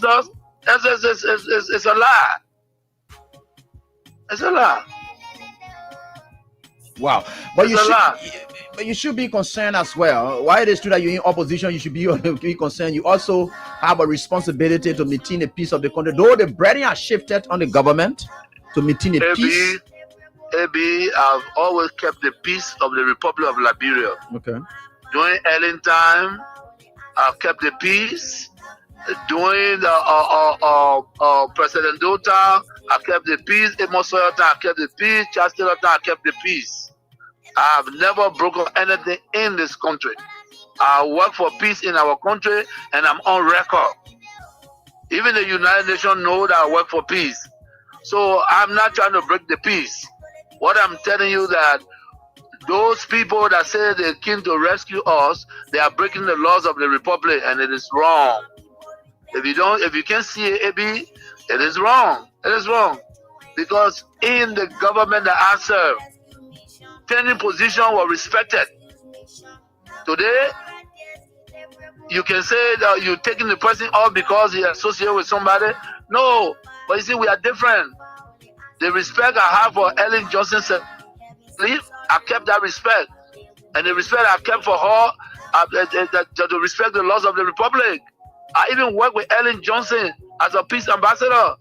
amongst us. It's a lie. It's a lie. Wow. But you should be concerned as well. Why it is true that you're in opposition, you should be concerned. You also have a responsibility to maintain the peace of the country. Though the burden has shifted on the government to maintain the peace. I've always kept the peace of the Republic of Liberia. Okay. During Ellen time, I've kept the peace. During the President Dota, I kept the peace. Amos Sawyer time, I kept the peace. Chancellor time, I kept the peace. I have never broken anything in this country. I work for peace in our country, and I'm on record. Even the United Nations know that I work for peace. So I'm not trying to break the peace. What I'm telling you that those people that say they came to rescue us, they are breaking the laws of the Republic, and it is wrong. If you can't see it, AB, it is wrong. It is wrong. Because in the government that I serve, tenant position was respected. Today, you can say that you're taking the person off because he associated with somebody. No, but you see, we are different. The respect I have for Ellen Johnson, I kept that respect. And the respect I kept for her, to respect the laws of the Republic. I even work with Ellen Johnson as a peace ambassador.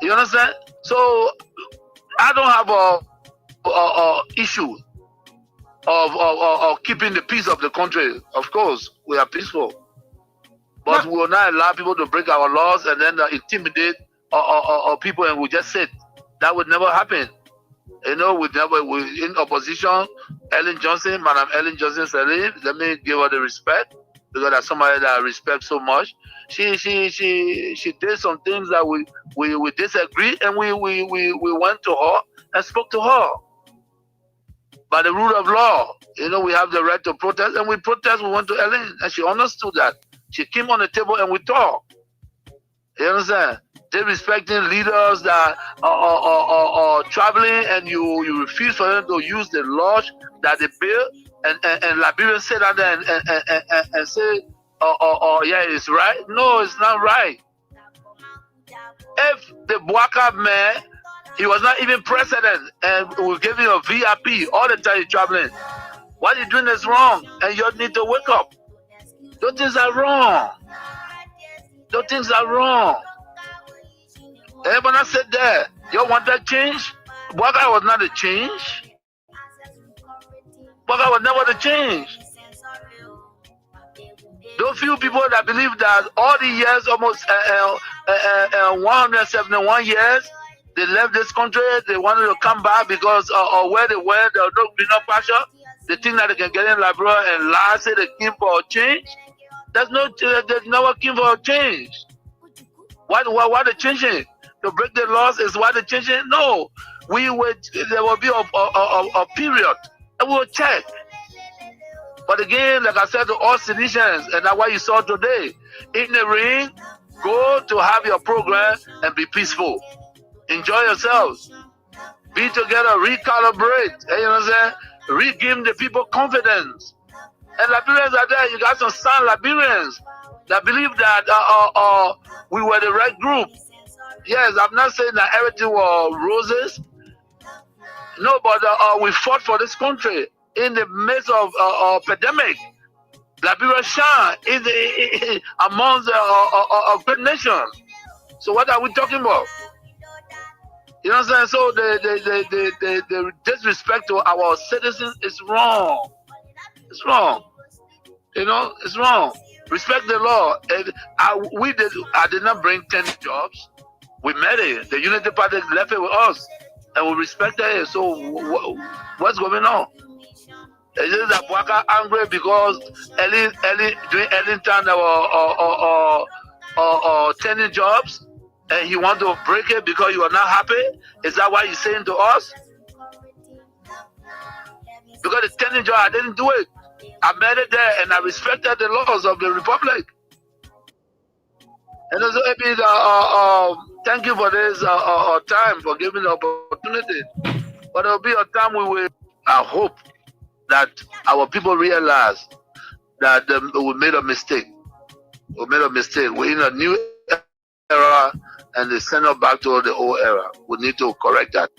You understand? So I don't have a issue of keeping the peace of the country. Of course, we are peaceful, but we will not allow people to break our laws and then intimidate people, and we just sit. That would never happen. You know, we in opposition. Ellen Johnson, Madam Ellen Johnson Salif, let me give her the respect, because that's somebody that I respect so much. She did some things that we disagreed, and we went to her and spoke to her. By the rule of law, you know, we have the right to protest, and we protest. We went to Ellen, and she understood that. She came on the table and we talked. You understand? They respecting leaders that are traveling, and you refuse for them to use the laws that they built, and Liberians sit out there and say, yeah, it's right. No, it's not right. If the Boakai man, he was not even president, and we gave him a VIP all the time he's traveling, what you're doing is wrong, and you need to wake up. Those things are wrong. Those things are wrong. Everyone said that. You want that change? Boakai was not a change. Boakai was never the change. Those few people that believe that all the years, almost 171 years, they left this country, they wanted to come back because where they were, there was no greener pasture. They think that they can get in Liberia and lie, say they came for a change. There's never came for a change. Why they changing? To break the laws is why they changing? No. There will be a period, and we will check. But again, like I said to all citizens, and that's what you saw today, in the ring, go to have your program and be peaceful. Enjoy yourselves. Be together, recalibrate. You know what I'm saying? Regain the people confidence. And Liberians are there. You got some sound Liberians that believe that we were the right group. Yes, I'm not saying that everything was roses. No, but we fought for this country in the midst of a pandemic. Liberia shine amongst a great nation. So what are we talking about? You know what I'm saying? So the disrespect to our citizens is wrong. It's wrong. You know, it's wrong. Respect the law. I did not bring 10 jobs. We met it. The Unity Party left it with us, and we respected it. So what's going on? Is it that Boakai angry because during Ellen time there were 10 jobs, and he want to break it because you are not happy? Is that why he's saying to us? Because the 10 job, I didn't do it. I made it there, and I respected the laws of the Republic. And also, thank you for this time, for giving the opportunity. But there will be a time I hope that our people realize that we made a mistake. We made a mistake. We're in a new era, and they send us back to the old era. We need to correct that.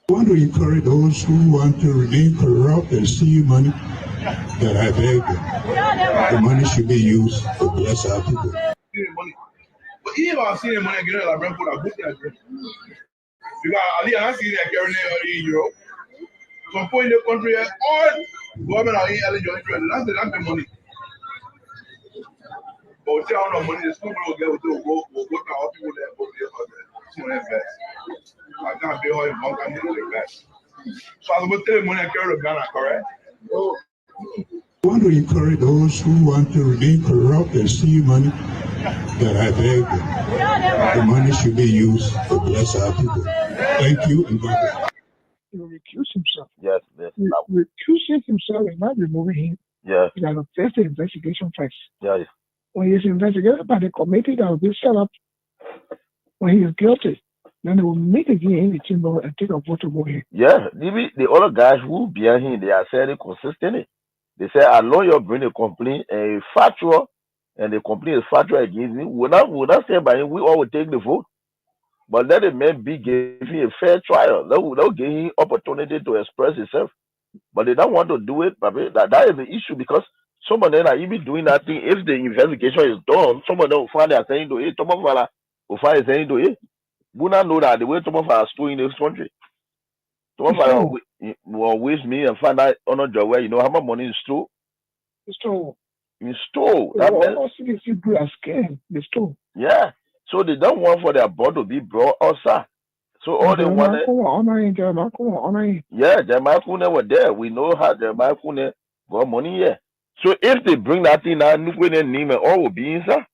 I want to encourage those who want to remain corrupt and steal money that I beg them. The money should be used to bless our people. But even I've seen money get like rent for a book that because I see that carrying in Europe. Some point in the country, all government are eligible to that's the money. But we tell no money, the school will get to go to our people there, go to invest. I can't be all in one can invest. So I will tell you money carry the Ghana, correct? I want to encourage those who want to remain corrupt and steal money that I beg them. The money should be used to bless our people. Thank you and God bless. He will recuse himself. Yes. Recusing himself is not removing him. Yeah. He has to face the investigation first. Yeah. When he is investigated by the committee that will be set up, when he is guilty, then they will meet again in the chamber and take a vote to go in. Yeah. The other guys who behind him, they are saying consistently. They say, a lawyer bring a complaint and a factual, and the complaint is factual against him. We're not saying by him, we all will take the vote. But let the man be given a fair trial. They'll give him opportunity to express himself. But they don't want to do it. But that is the issue because some of them are even doing that thing. If the investigation is done, some of them will find they are saying to it. Some of them will find they saying to it. We not know that the way some of us are storing in this country. Some of us will waste me and find out on a job where you know how much money is stored. It's true. In store. That means you do a scam. The store. Yeah. So they don't want for their board to be brought outside. So all they want. Yeah, Jeremiah Kune were there. We know how Jeremiah Kune got money here. So if they bring that thing out, Nukwe all will be inside.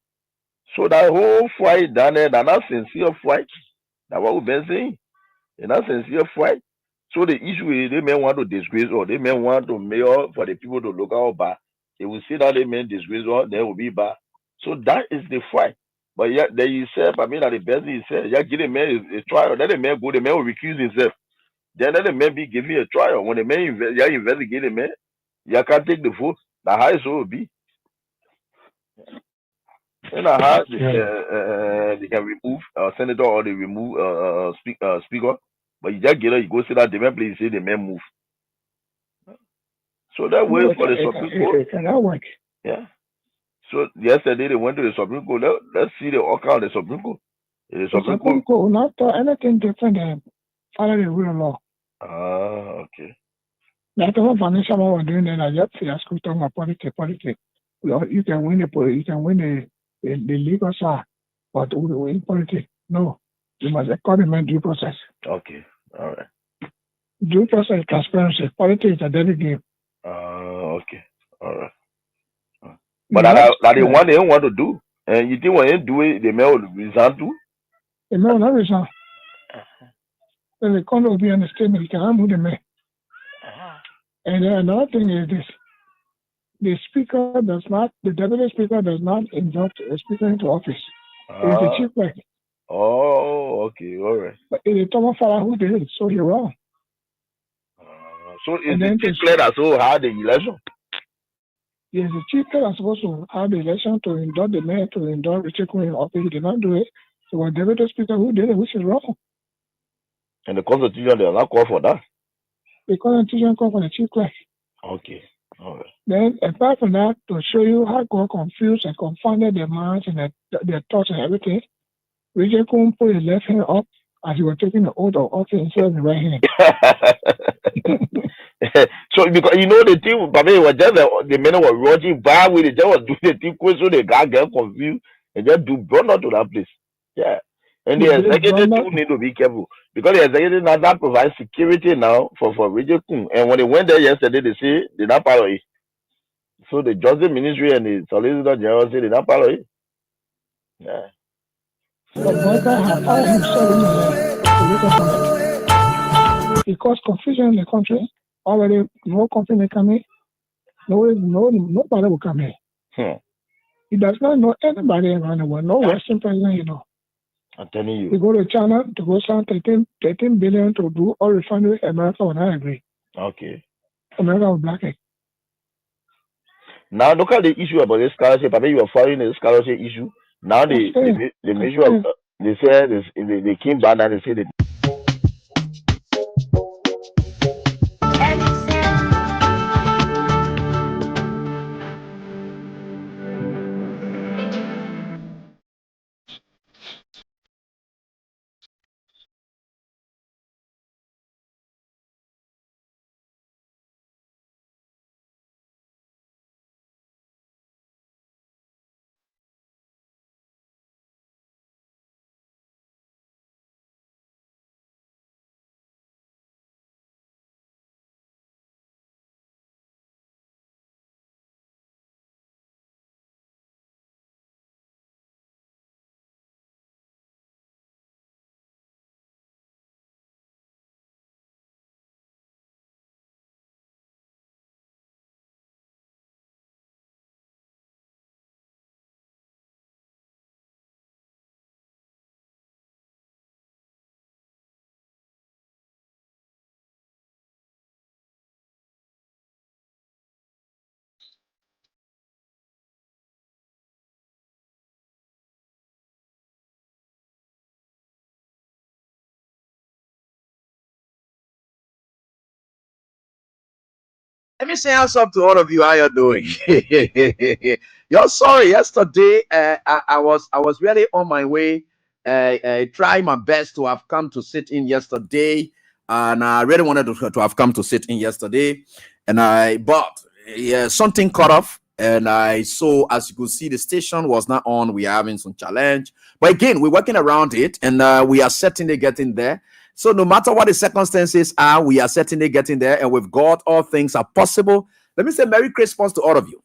So that whole fight down there, they're not sincere fight. That's what we've been saying. They're not sincere fight. So the issue is they may want to disgrace or they may want to mail for the people to look out bad. They will see that they may disgrace or they will be bad. So that is the fight. But yeah, then you said, I mean, that the best he said, yeah, give the man a trial. Let the man go, the man will recuse himself. Then let the man be giving a trial. When the man investigate the man, you can't take the vote. That's how it will be. And how they can remove senator or they remove speaker. But you just get it, you go see that the man please say the man move. So that way for the Supreme Court. It cannot work. Yeah. So yesterday they went to the Supreme Court. Let's see the outcome of the Supreme Court. The Supreme Court will not do anything different than follow the rule of law. Okay. That's what Vanessa was doing then. I just see us talking about politics. You can win the legal side, but we win politics. No. You must according due process. Okay. All right. Due process, transparency. Politics is a dirty game. Okay. All right. But that the one they don't want to do. And you think when they do it, they may resign too? They may not resign. Then the court will be on the statement. You cannot move the man. And then another thing is this. The deputy speaker does not induct a speaker into office. It is the chief clerk. Oh, okay. All right. But it is Thomas Farah who did it, so you're wrong. So is the chief clerk that so had the election? Yes, the chief clerk is supposed to have the election to induct the mayor, to induct Richard Quinn in office. He did not do it. So was the deputy speaker who did it, which is wrong. And the Constitution does not call for that? The Constitution calls for the chief clerk. Okay. All right. Then, apart from that, to show you how God confused and confounded their minds and their thoughts and everything, Richard Quinn put his left hand up as he was taking the oath of office instead of the right hand. So, because you know the thing, but it was just the men were rushing back with it, just was doing the thing quick, so they got confused and just brought out to that place. Yeah. And the executive too need to be careful because the executive now that provides security now for Richard Quinn. And when they went there yesterday, they say they're not part of it. So the Justice Ministry and the Solicitor General say they're not part of it. Yeah. But Boakai had all himself in the land to wake up on it. He caused confusion in the country. Already, no company may come in. Nobody will come here. He does not know anybody around the world. No Western president, you know. I'm telling you. He go to China to go sign 13 billion to do all refinery. America will not agree. Okay. America will block it. Now look at the issue about this scholarship. I mean, you are following the scholarship issue. Now the measure they say they came back and they say that. Let me say what's up to all of you. How you doing? You're sorry. Yesterday, I was really on my way. Trying my best to have come to sit in yesterday, and I really wanted to have come to sit in yesterday, but something cut off, and as you could see, the station was not on. We are having some challenge, but again, we're working around it, and we are certainly getting there. So no matter what the circumstances are, we are certainly getting there, and with God, all things are possible. Let me say Merry Christmas to all of you,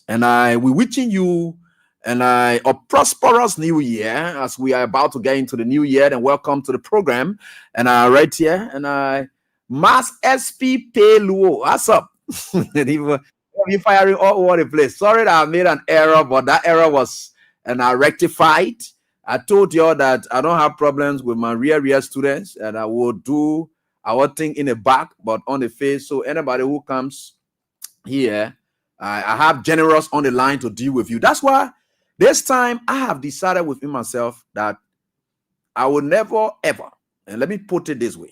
and we're wishing you a prosperous new year as we are about to get into the new year. And welcome to the program. And right here, and Mass SP Payluo, what's up? You're firing all over the place. Sorry that I made an error, but that error was rectified. I told you all that I don't have problems with my real students, and I will do our thing in the back, but on the face. So anybody who comes here, I have generous on the line to deal with you. That's why this time I have decided within myself that I will never ever, and let me put it this way,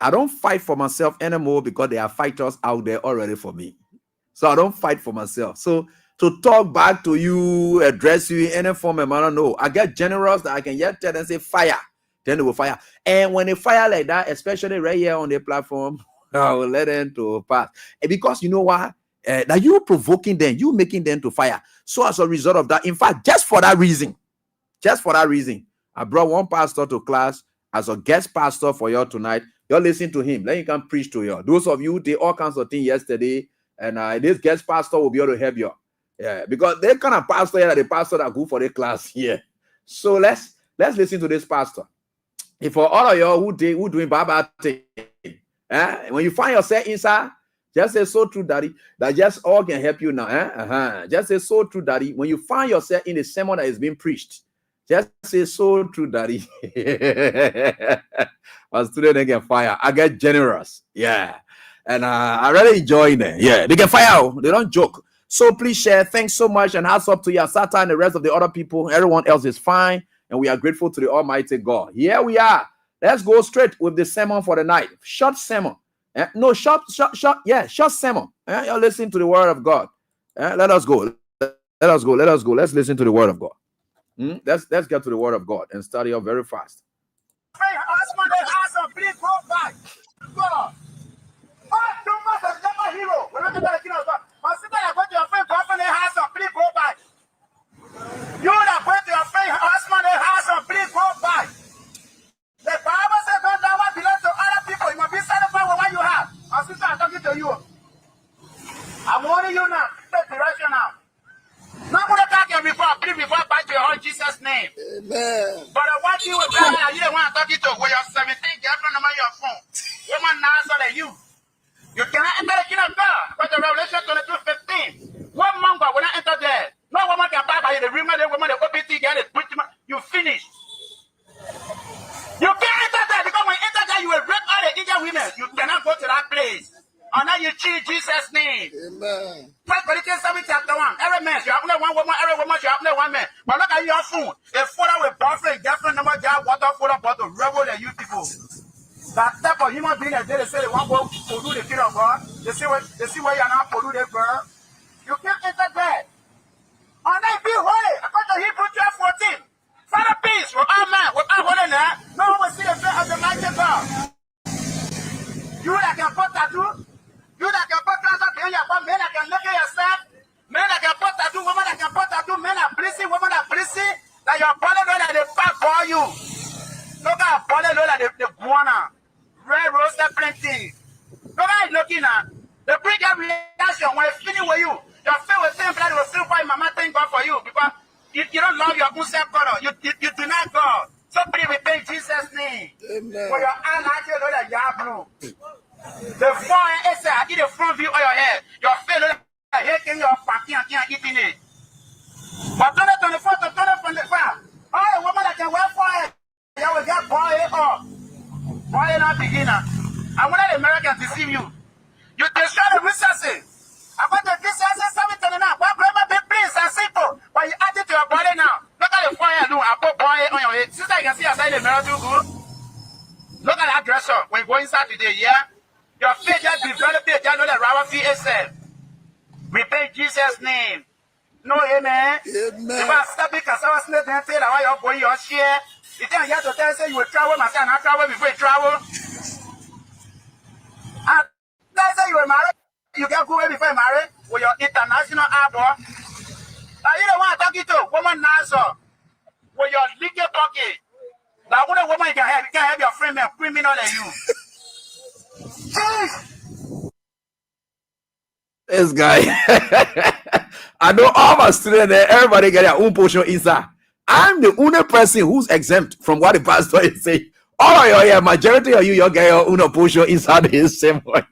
I don't fight for myself anymore because there are fighters out there already for me. So I don't fight for myself. So to talk back to you, address you in any form of manner, no. I get generals that I can yet tell them, say fire, then they will fire. And when they fire like that, especially right here on the platform, I will let them to pass. And because you know why? That you provoking them, you making them to fire. So as a result of that, in fact, just for that reason, I brought one pastor to class as a guest pastor for you tonight. You're listening to him. Then you can preach to you. Those of you did all kinds of things yesterday, and this guest pastor will be able to help you. Yeah, because they kind of pastor here, the pastor that go for the class here. So let's listen to this pastor. If for all of you who doing bad thing, when you find yourself inside, just say so true, daddy. That just all can help you now. Just say so true, daddy. When you find yourself in the sermon that is being preached, just say so true, daddy. My student, they can fire. I get generous. Yeah. And I really enjoy it. Yeah, they can fire. They don't joke. So please share. Thanks so much. And hats up to Yasata and the rest of the other people. Everyone else is fine. And we are grateful to the Almighty God. Here we are. Let's go straight with the sermon for the night. Short sermon. No, short. Yeah, short sermon. You're listening to the word of God. Let us go. Let's listen to the word of God. Let's get to the word of God and study up very fast. You that put your friend husband in house and please go back. The Bible says don't that what belongs to other people. You must be satisfied with what you have. My sister, I'm talking to you. I'm warning you now. Take direction now. Not going to talk before I bite to your heart in Jesus' name. Amen. But one thing with God, you don't want to talk to where you're 17, girlfriend number your phone. Woman now so that you. You cannot enter the kingdom of God. Because the Revelation 22:15. One month when I enter there, no woman can buy by you. The woman, the OPT, get it. You finish. You can't enter there because when you enter there, you will break all the Indian women. You cannot go to that place. Unless you cheat Jesus' name. Amen. 1 Corinthians 7 chapter 1. Every man should have only one woman, every woman should have only one man. But look at your phone. A photo with boyfriend, girlfriend, number, job, water, photo, bottle, rebel, and you people. That type of human being that they say they want to pollute the kingdom of God. They see where you're not polluted, girl. You can't enter there. Unless be holy. According to Hebrews 12:14. Father, peace with all men, with all holiness. No one will see the face of the mighty God. You that can put tattoo. You that can put trousers behind your butt, men that can look at yourself, men that can put tattoo, women that can put tattoo, men that pleasing, women that pleasing, that your body know that they fight for you. Look at your body know that they guana, red roasted plenty. Look at it looking at. They bring your reaction when they finish with you. Your face will same blood will still fight mama thank God for you because you don't love your own self God. You deny God. So please repent in Jesus' name. Amen. For your eye like you know that you are blue. The front is the front view of your head. Your face look like head can your party and can't eating it. But 2024 to 2025, all the women that can wear forehead, they will get boy up. Boy not beginner. I want the Americans deceive you. You destroy the resources. I want the resources 729. Why grandma be please and simple? But you add it to your body now. Look at the forehead do. I put boy on your head. Sister, you can see outside the mirror too good. Look at that dresser. When you go inside today, yeah? Your faith just developed it. You know that Rabbi feet itself. Repent Jesus' name. No, amen. Amen. If I stop it, because I was not there, tell why you're going your share. You think you have to tell say you will travel, my son, I travel before you travel. And let's say you were married, you can go away before you marry with your international arbor. Now you don't want to talk to woman now, with your leaky pocket. That only woman you can have your friend man criminal than you. This guy. I know all my students there, everybody get their own portion inside. I'm the only person who's exempt from what the pastor is saying. All of you, majority of you get your own portion inside the same way.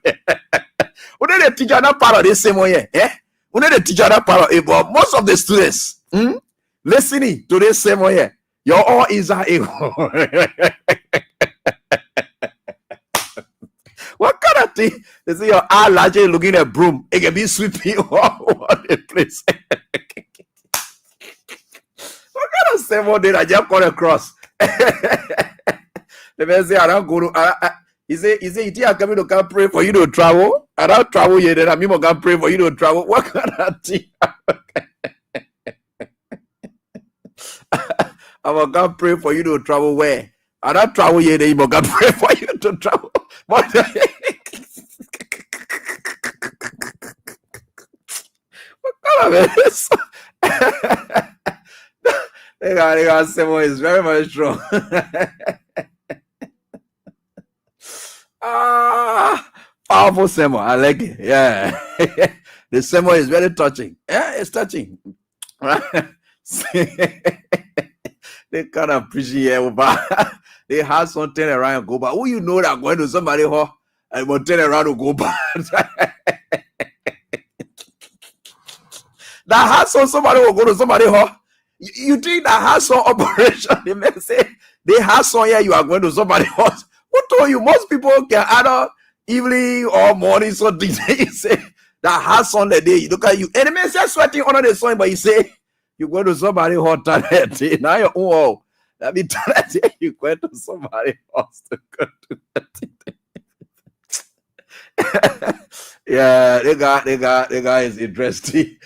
When the teacher not part of the same way, when the teacher not part of it, but most of the students listening to this same way, you're all inside it. What kind of thing? They say your eye largely looking at broom. It can be sweeping all over the place. What kind of sermon did I just come across? The man say, I don't go to. He say, you think I'm coming to come pray for you to travel? I don't travel yet, then I'm going to pray for you to travel. What kind of thing? I'm going to pray for you to travel where? I don't travel yet, then I'm going to pray for you to travel. What kind of this? They got someone is very much strong. Powerful sermon. I like it. Yeah. The sermon is very touching. Yeah, it's touching. They kind of preaching here, but they have something around and go back. Who you know that going to somebody who and will turn around to go back? That has somebody will go to somebody who you think that has some operation. They may say they have some here. You are going to somebody else. Who told you? Most people can either evening or morning. So they say that has on the day. You look at you. And the man says sweating under the sun, but you say you go to somebody hotter that day. Now you're oh, that be that day. You go to somebody else to go to that. Yeah, the guy is interesting.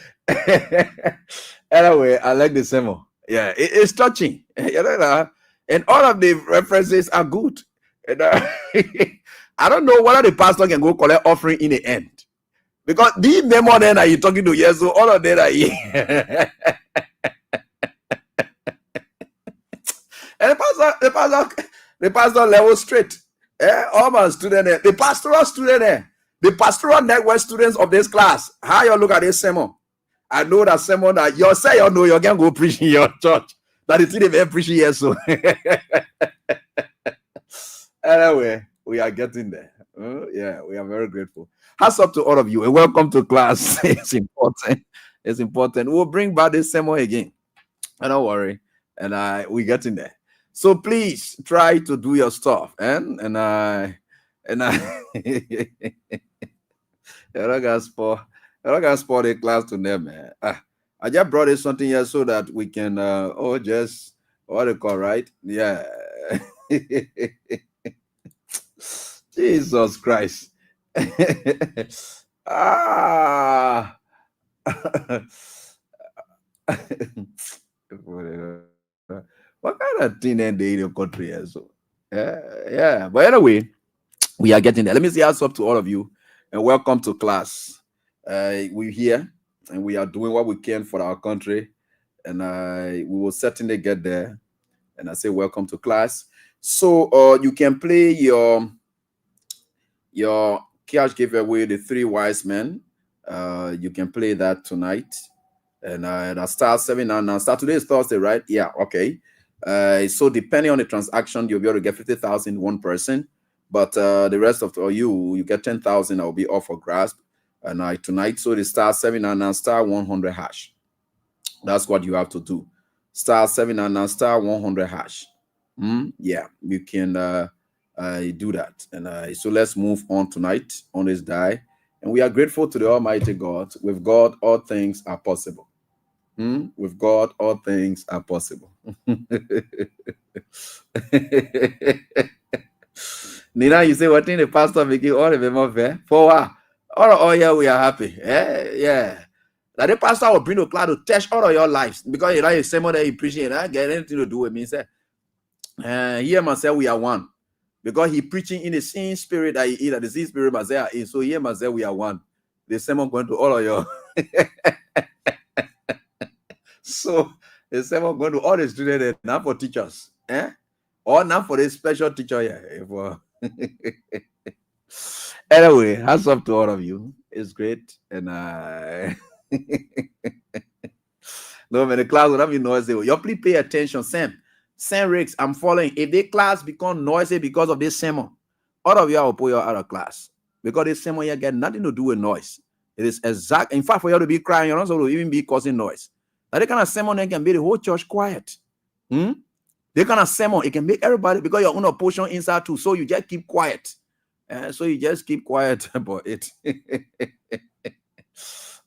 Anyway, I like the sermon. Yeah, it's touching. And all of the references are good. And, I don't know whether the pastor can go collect offering in the end. Because the memo then that you're talking to, yes, so all of them are here. And the pastor level straight. All my students there, the pastoral student there, the pastoral network students of this class. How you look at this sermon? I know that someone that you say you know you're gonna go preach in your church. That is even preaching here. So anyway, we are getting there. Yeah, we are very grateful. Hats up to all of you and welcome to class. It's important. It's important. We'll bring back this sermon again. And don't worry. And we're getting there. So please try to do your stuff. And I you're not gonna spoil the class to them, man. I just brought in something here so that we can just what they call, right? Yeah. Jesus Christ. What kind of thing they in the country here? So yeah. But anyway, we are getting there. Let me say what's up to all of you and welcome to class. We're here and we are doing what we can for our country, and we will certainly get there. And I say welcome to class. So you can play your cash giveaway, the 3 wise men. You can play that tonight. And that starts 7 and now start today is Thursday, right? Yeah, okay. So depending on the transaction, you'll be able to get 50,000 one person, but the rest of you get 10,000. I'll be off for grasp. And tonight, so the star 7 and now star 100 hash. That's what you have to do. Star 7 and now star 100 hash. Yeah, you can do that. And so let's move on tonight on this day. And we are grateful to the Almighty God. With God, all things are possible. With God, all things are possible. Nina, you say what thing the pastor making all of them up there? For what? Oh yeah, we are happy. Yeah. That the pastor will bring the cloud to test all of your lives because you know the same that he preaching. I get anything to do with me. Say, here must say we are one because he preaching in the same spirit that he is. The same spirit must say, so here must say we are one. The same one going to all of your. So the same one going to all the students, not for teachers, or not for the special teacher here. Anyway, hats up to all of you. It's great, and no man, the class will not be noisy. You please pay attention, Sam Riggs. I'm following. If the class become noisy because of this sermon, all of you will put you out of class because this sermon here got nothing to do with noise. It is exact. In fact, for you to be crying, you're not supposed to even be causing noise. Now, the kind of sermon that can make the whole church quiet. The kind of sermon it can make everybody because you're on a portion inside too. So you just keep quiet. So you just keep quiet about it.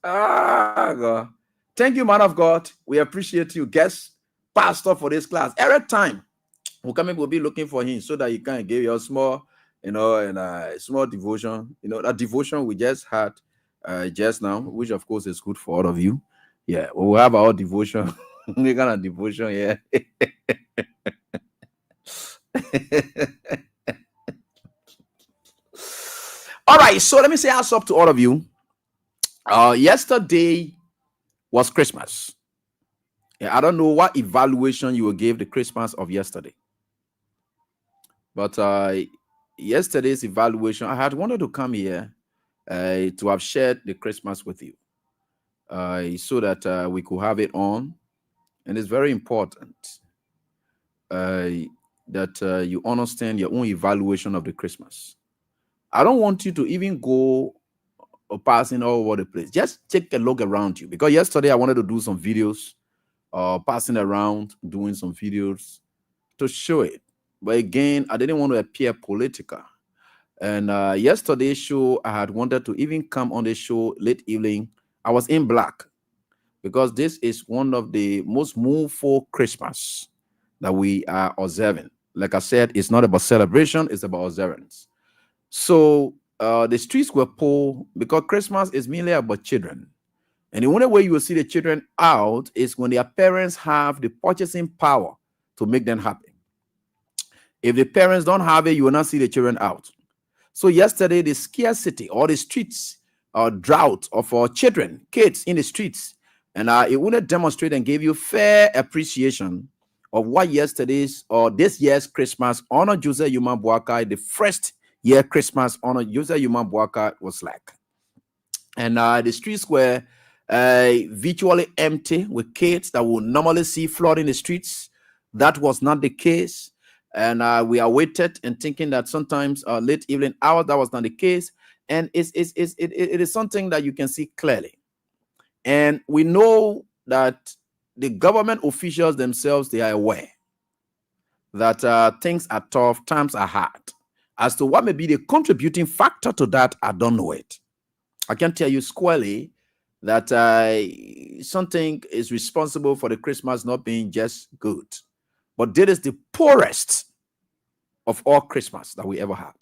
God. Thank you, man of God. We appreciate you, guest pastor, for this class. Every time we'll be looking for him so that he can give you a small, and small devotion. That devotion we just had just now, which of course is good for all of you. Yeah, we'll have our devotion. We got a devotion, yeah. All right, so let me say what's up to all of you. Yesterday was Christmas. Yeah, I don't know what evaluation you will give the Christmas of yesterday. But yesterday's evaluation, I had wanted to come here to have shared the Christmas with you. So that we could have it on. And it's very important that you understand your own evaluation of the Christmas. I don't want you to even go passing all over the place. Just take a look around you. Because yesterday I wanted to do some videos, passing around, doing some videos to show it. But again, I didn't want to appear political. And yesterday's show, I had wanted to even come on the show late evening. I was in black because this is one of the most moveful Christmas that we are observing. Like I said, it's not about celebration, it's about observance. So the streets were full because Christmas is mainly about children. And the only way you will see the children out is when their parents have the purchasing power to make them happy. If the parents don't have it, you will not see the children out. So yesterday, the scarcity or the streets drought of our children, kids in the streets, and it would demonstrate and give you fair appreciation of what yesterday's or this year's Christmas honor Jose Yuma Boakai, the first year Christmas honor Jose Yuma Boakai was like. And the streets were virtually empty with kids that would normally see flooding the streets. That was not the case. And we are waited and thinking that sometimes late evening hours, that was not the case. And it is something that you can see clearly. And we know that the government officials themselves, they are aware that things are tough, times are hard. As to what may be the contributing factor to that, I don't know it. I can tell you squarely that something is responsible for the Christmas not being just good. But this is the poorest of all Christmas that we ever had.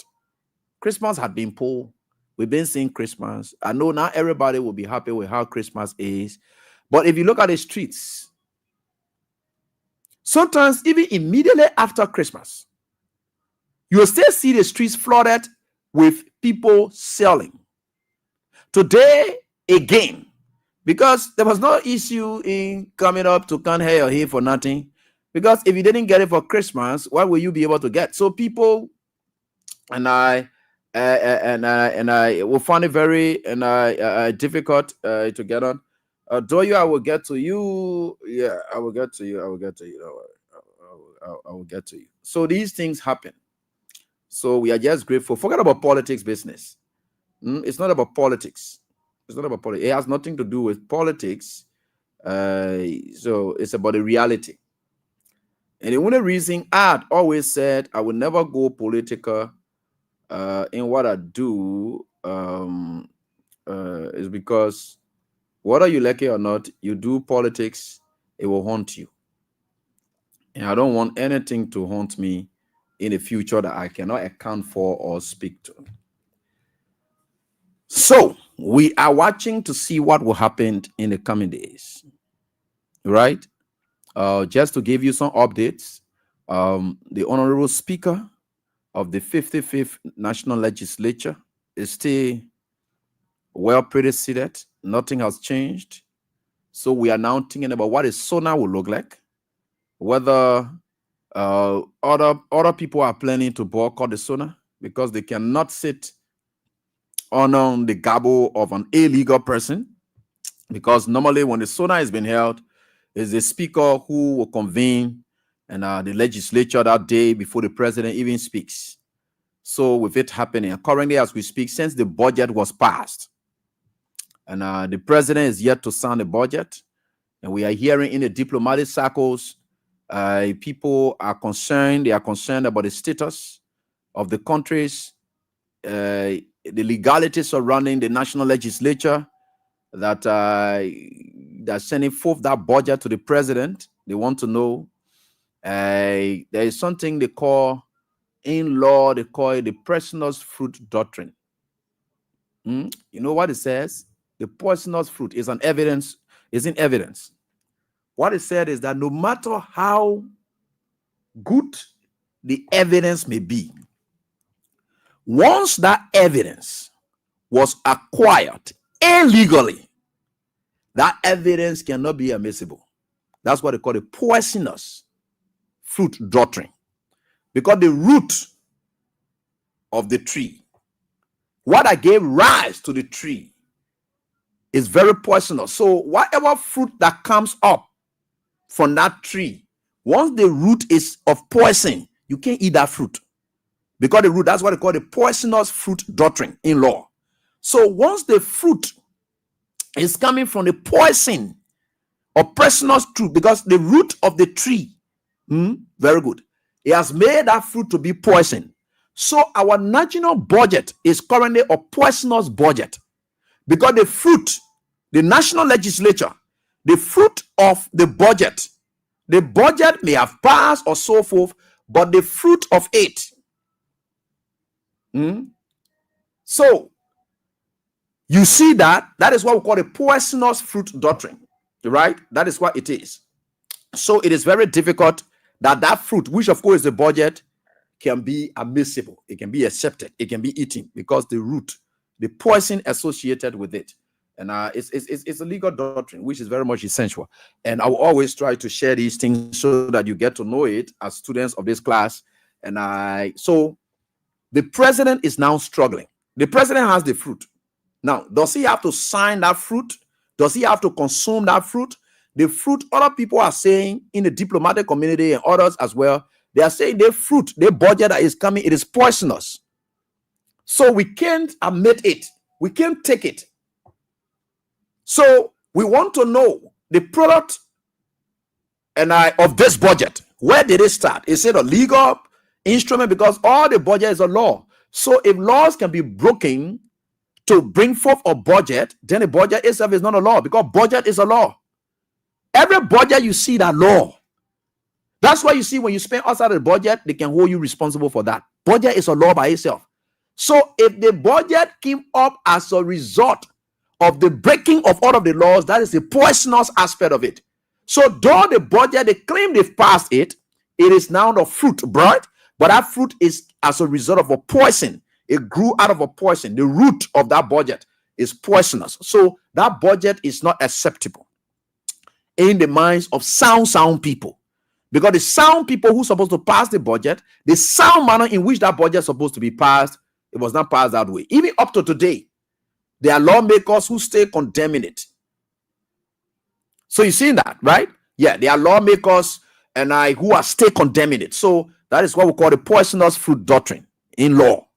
Christmas had been poor. We've been seeing Christmas. I know not everybody will be happy with how Christmas is. But if you look at the streets, sometimes even immediately after Christmas, you will still see the streets flooded with people selling. Today, again, because there was no issue in coming up to can't have your hair for nothing. Because if you didn't get it for Christmas, what will you be able to get? So people and I will find it very difficult to get on. Do you? I will get to you. Yeah, I will get to you. I will get to you. I will get to you. So these things happen. So we are just grateful. Forget about politics business. It's not about politics. It's not about politics. It has nothing to do with politics. So it's about the reality. And the only reason I had always said I would never go political in what I do is because whether you like it or not, you do politics, it will haunt you. And I don't want anything to haunt me in the future that I cannot account for or speak to. So we are watching to see what will happen in the coming days, right? Just to give you some updates, the Honorable Speaker of the 55th National Legislature is still well pretty seated. Nothing has changed. So we are now thinking about what a SONA will look like, whether other people are planning to boycott the SONA because they cannot sit on the gabble of an illegal person. Because normally when the SONA has been held, is the speaker who will convene and the legislature that day before the president even speaks. So with it happening currently as we speak, since the budget was passed, and the president is yet to sign the budget, and we are hearing in the diplomatic circles, people are concerned. They are concerned about the status of the countries, the legalities surrounding the national legislature, that they're sending forth that budget to the president. They want to know. There is something they call in law, they call it the poisonous fruit doctrine. You know what it says? The poisonous fruit is in evidence. What it said is that no matter how good the evidence may be, once that evidence was acquired illegally, that evidence cannot be admissible. That's what they call the poisonous fruit doctrine. Because the root of the tree, what I gave rise to the tree, is very poisonous. So whatever fruit that comes up from that tree, once the root is of poison, you can't eat that fruit. Because the root, that's what they call the poisonous fruit doctrine in law. So once the fruit is coming from the poison or poisonous fruit, because the root of the tree, very good, it has made that fruit to be poison. So our national budget is currently a poisonous budget, because the fruit, the national legislature, the fruit of the budget may have passed or so forth, but the fruit of it. So you see that is what we call the poisonous fruit doctrine, right? That is what it is. So it is very difficult that fruit, which of course is the budget, can be admissible. It can be accepted. It can be eaten, because the root, the poison associated with it, and it's a legal doctrine, which is very much essential. And I will always try to share these things so that you get to know it as students of this class. And so the president is now struggling. The president has the fruit. Now, does he have to sign that fruit Does he have to consume that fruit? The fruit, other people are saying in the diplomatic community and others as well, they are saying the fruit, the budget that is coming, it is poisonous. So we can't admit it. We can't take it. So we want to know the product of this budget. Where did it start? Is it a legal instrument? Because all the budget is a law. So if laws can be broken to bring forth a budget, then the budget itself is not a law, because budget is a law. Every budget you see that law. That's why you see when you spend outside of the budget, they can hold you responsible for that. Budget is a law by itself. So if the budget came up as a result of the breaking of all of the laws, that is the poisonous aspect of it. So though the budget, they claim they've passed it, it is now the fruit brought, but that fruit is as a result of a poison. It grew out of a poison. The root of that budget is poisonous. So that budget is not acceptable in the minds of sound people. Because the sound people who are supposed to pass the budget, the sound manner in which that budget is supposed to be passed, it was not passed that way. Even up to today, there are lawmakers who stay condemning it. So you see that, right? Yeah, there are lawmakers who are still condemning it. So that is what we call the poisonous fruit doctrine in law.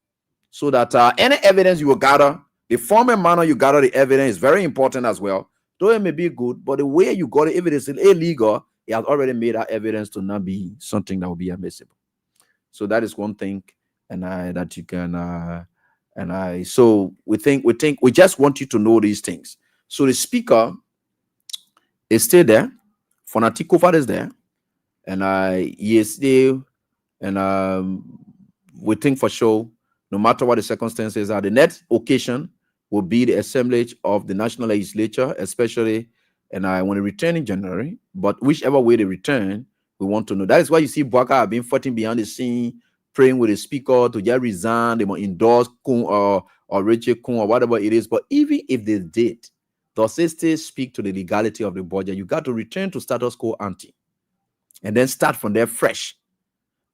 So that any evidence you will gather, the form and manner you gather the evidence is very important as well. Though it may be good, but the way you got it, if it is illegal, it has already made that evidence to not be something that will be admissible. So that is one thing, that you can so we just want you to know these things. So the speaker is still there, Fonatikofa is there, and he is still, and we think for sure, no matter what the circumstances are, the next occasion will be the assemblage of the National Legislature, especially when they return in January. But whichever way they return, we want to know. That is why you see Boakai have been fighting behind the scene, praying with the speaker to just resign. They will endorse Kun or Rachel Kun or whatever it is. But even if they did, does it still speak to the legality of the budget? You got to return to status quo ante and then start from there fresh.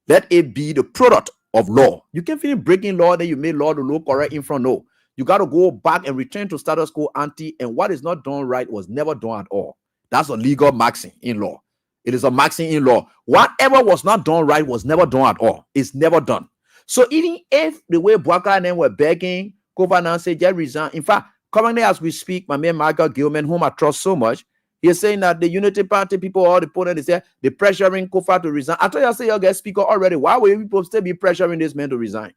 Let it be the product of law. You can't finish breaking law, then you made law to look correct in front. No. You got to go back and return to status quo ante, and what is not done right was never done at all. That's a legal maxim in law. It is a maxim in law. Whatever was not done right was never done at all. It's never done. So even if the way Boakai and them were begging, Kofa now say, just resign. In fact, currently as we speak, my man Michael Gilman, whom I trust so much, he is saying that the Unity Party people, all the opponents, they're pressuring Kofa to resign. I thought you say you get speaker already. Why will people still be pressuring this man to resign?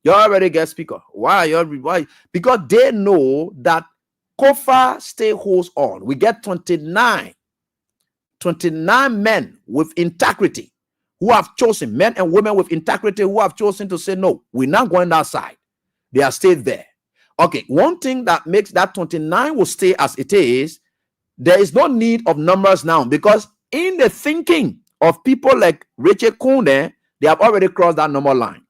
You already get speaker. Why? Because they know that Kofa still holds on. We get 29 men with integrity who have chosen, men and women with integrity who have chosen to say, no, we're not going that side. They are still there. Okay, one thing that makes that 29 will stay as it is, there is no need of numbers now, because in the thinking of people like Rachel Kunde, they have already crossed that number line.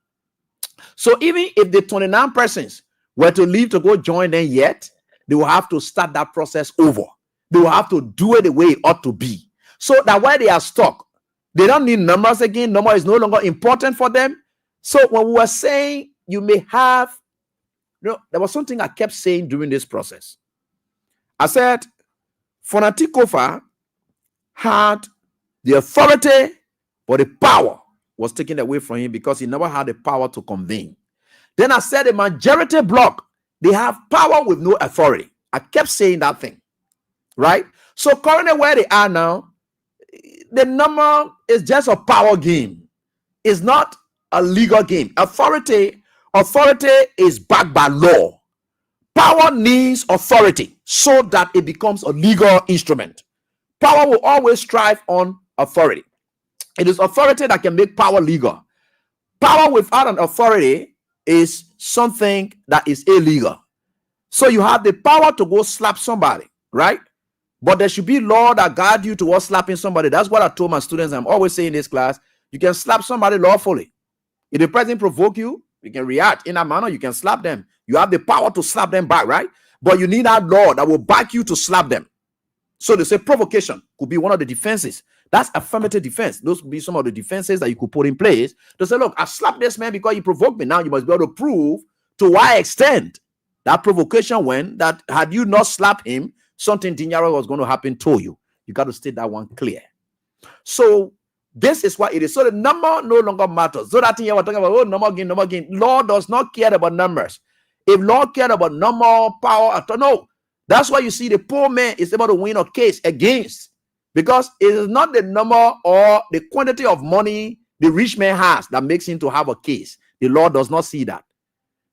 So even if the 29 persons were to leave to go join them yet, they will have to start that process over. They will have to do it the way it ought to be. So that while they are stuck, they don't need numbers again. Number is no longer important for them. So when we were saying you may have, there was something I kept saying during this process. I said, Fonatikofa had the authority, but the power was taken away from him because he never had the power to convene. Then I said the majority bloc, they have power with no authority. I kept saying that thing, right? So currently where they are now, the number is just a power game. It's not a legal game. Authority is backed by law. Power needs authority so that it becomes a legal instrument. Power will always strive on authority. It is authority that can make power legal. Power without an authority is something that is illegal. So you have the power to go slap somebody, right? But there should be law that guide you towards slapping somebody. That's what I told my students. I'm always saying in this class, you can slap somebody lawfully. If the person provoke you, you can react in that manner. You can slap them. You have the power to slap them back, right? But you need that law that will back you to slap them. So they say provocation could be one of the defenses. That's affirmative defense. Those would be some of the defenses that you could put in place to say, look, I slapped this man because he provoked me. Now you must be able to prove to what extent That provocation went that had you not slapped him, something dangerous was going to happen to you. You got to state that one clear. So this is what it is. So the number no longer matters. So that thing you were talking about, oh, number gain. Lord does not care about numbers. If Lord cared about number, power, no. That's why you see the poor man is able to win a case against. Because it is not the number or the quantity of money the rich man has that makes him to have a case. The Lord does not see that.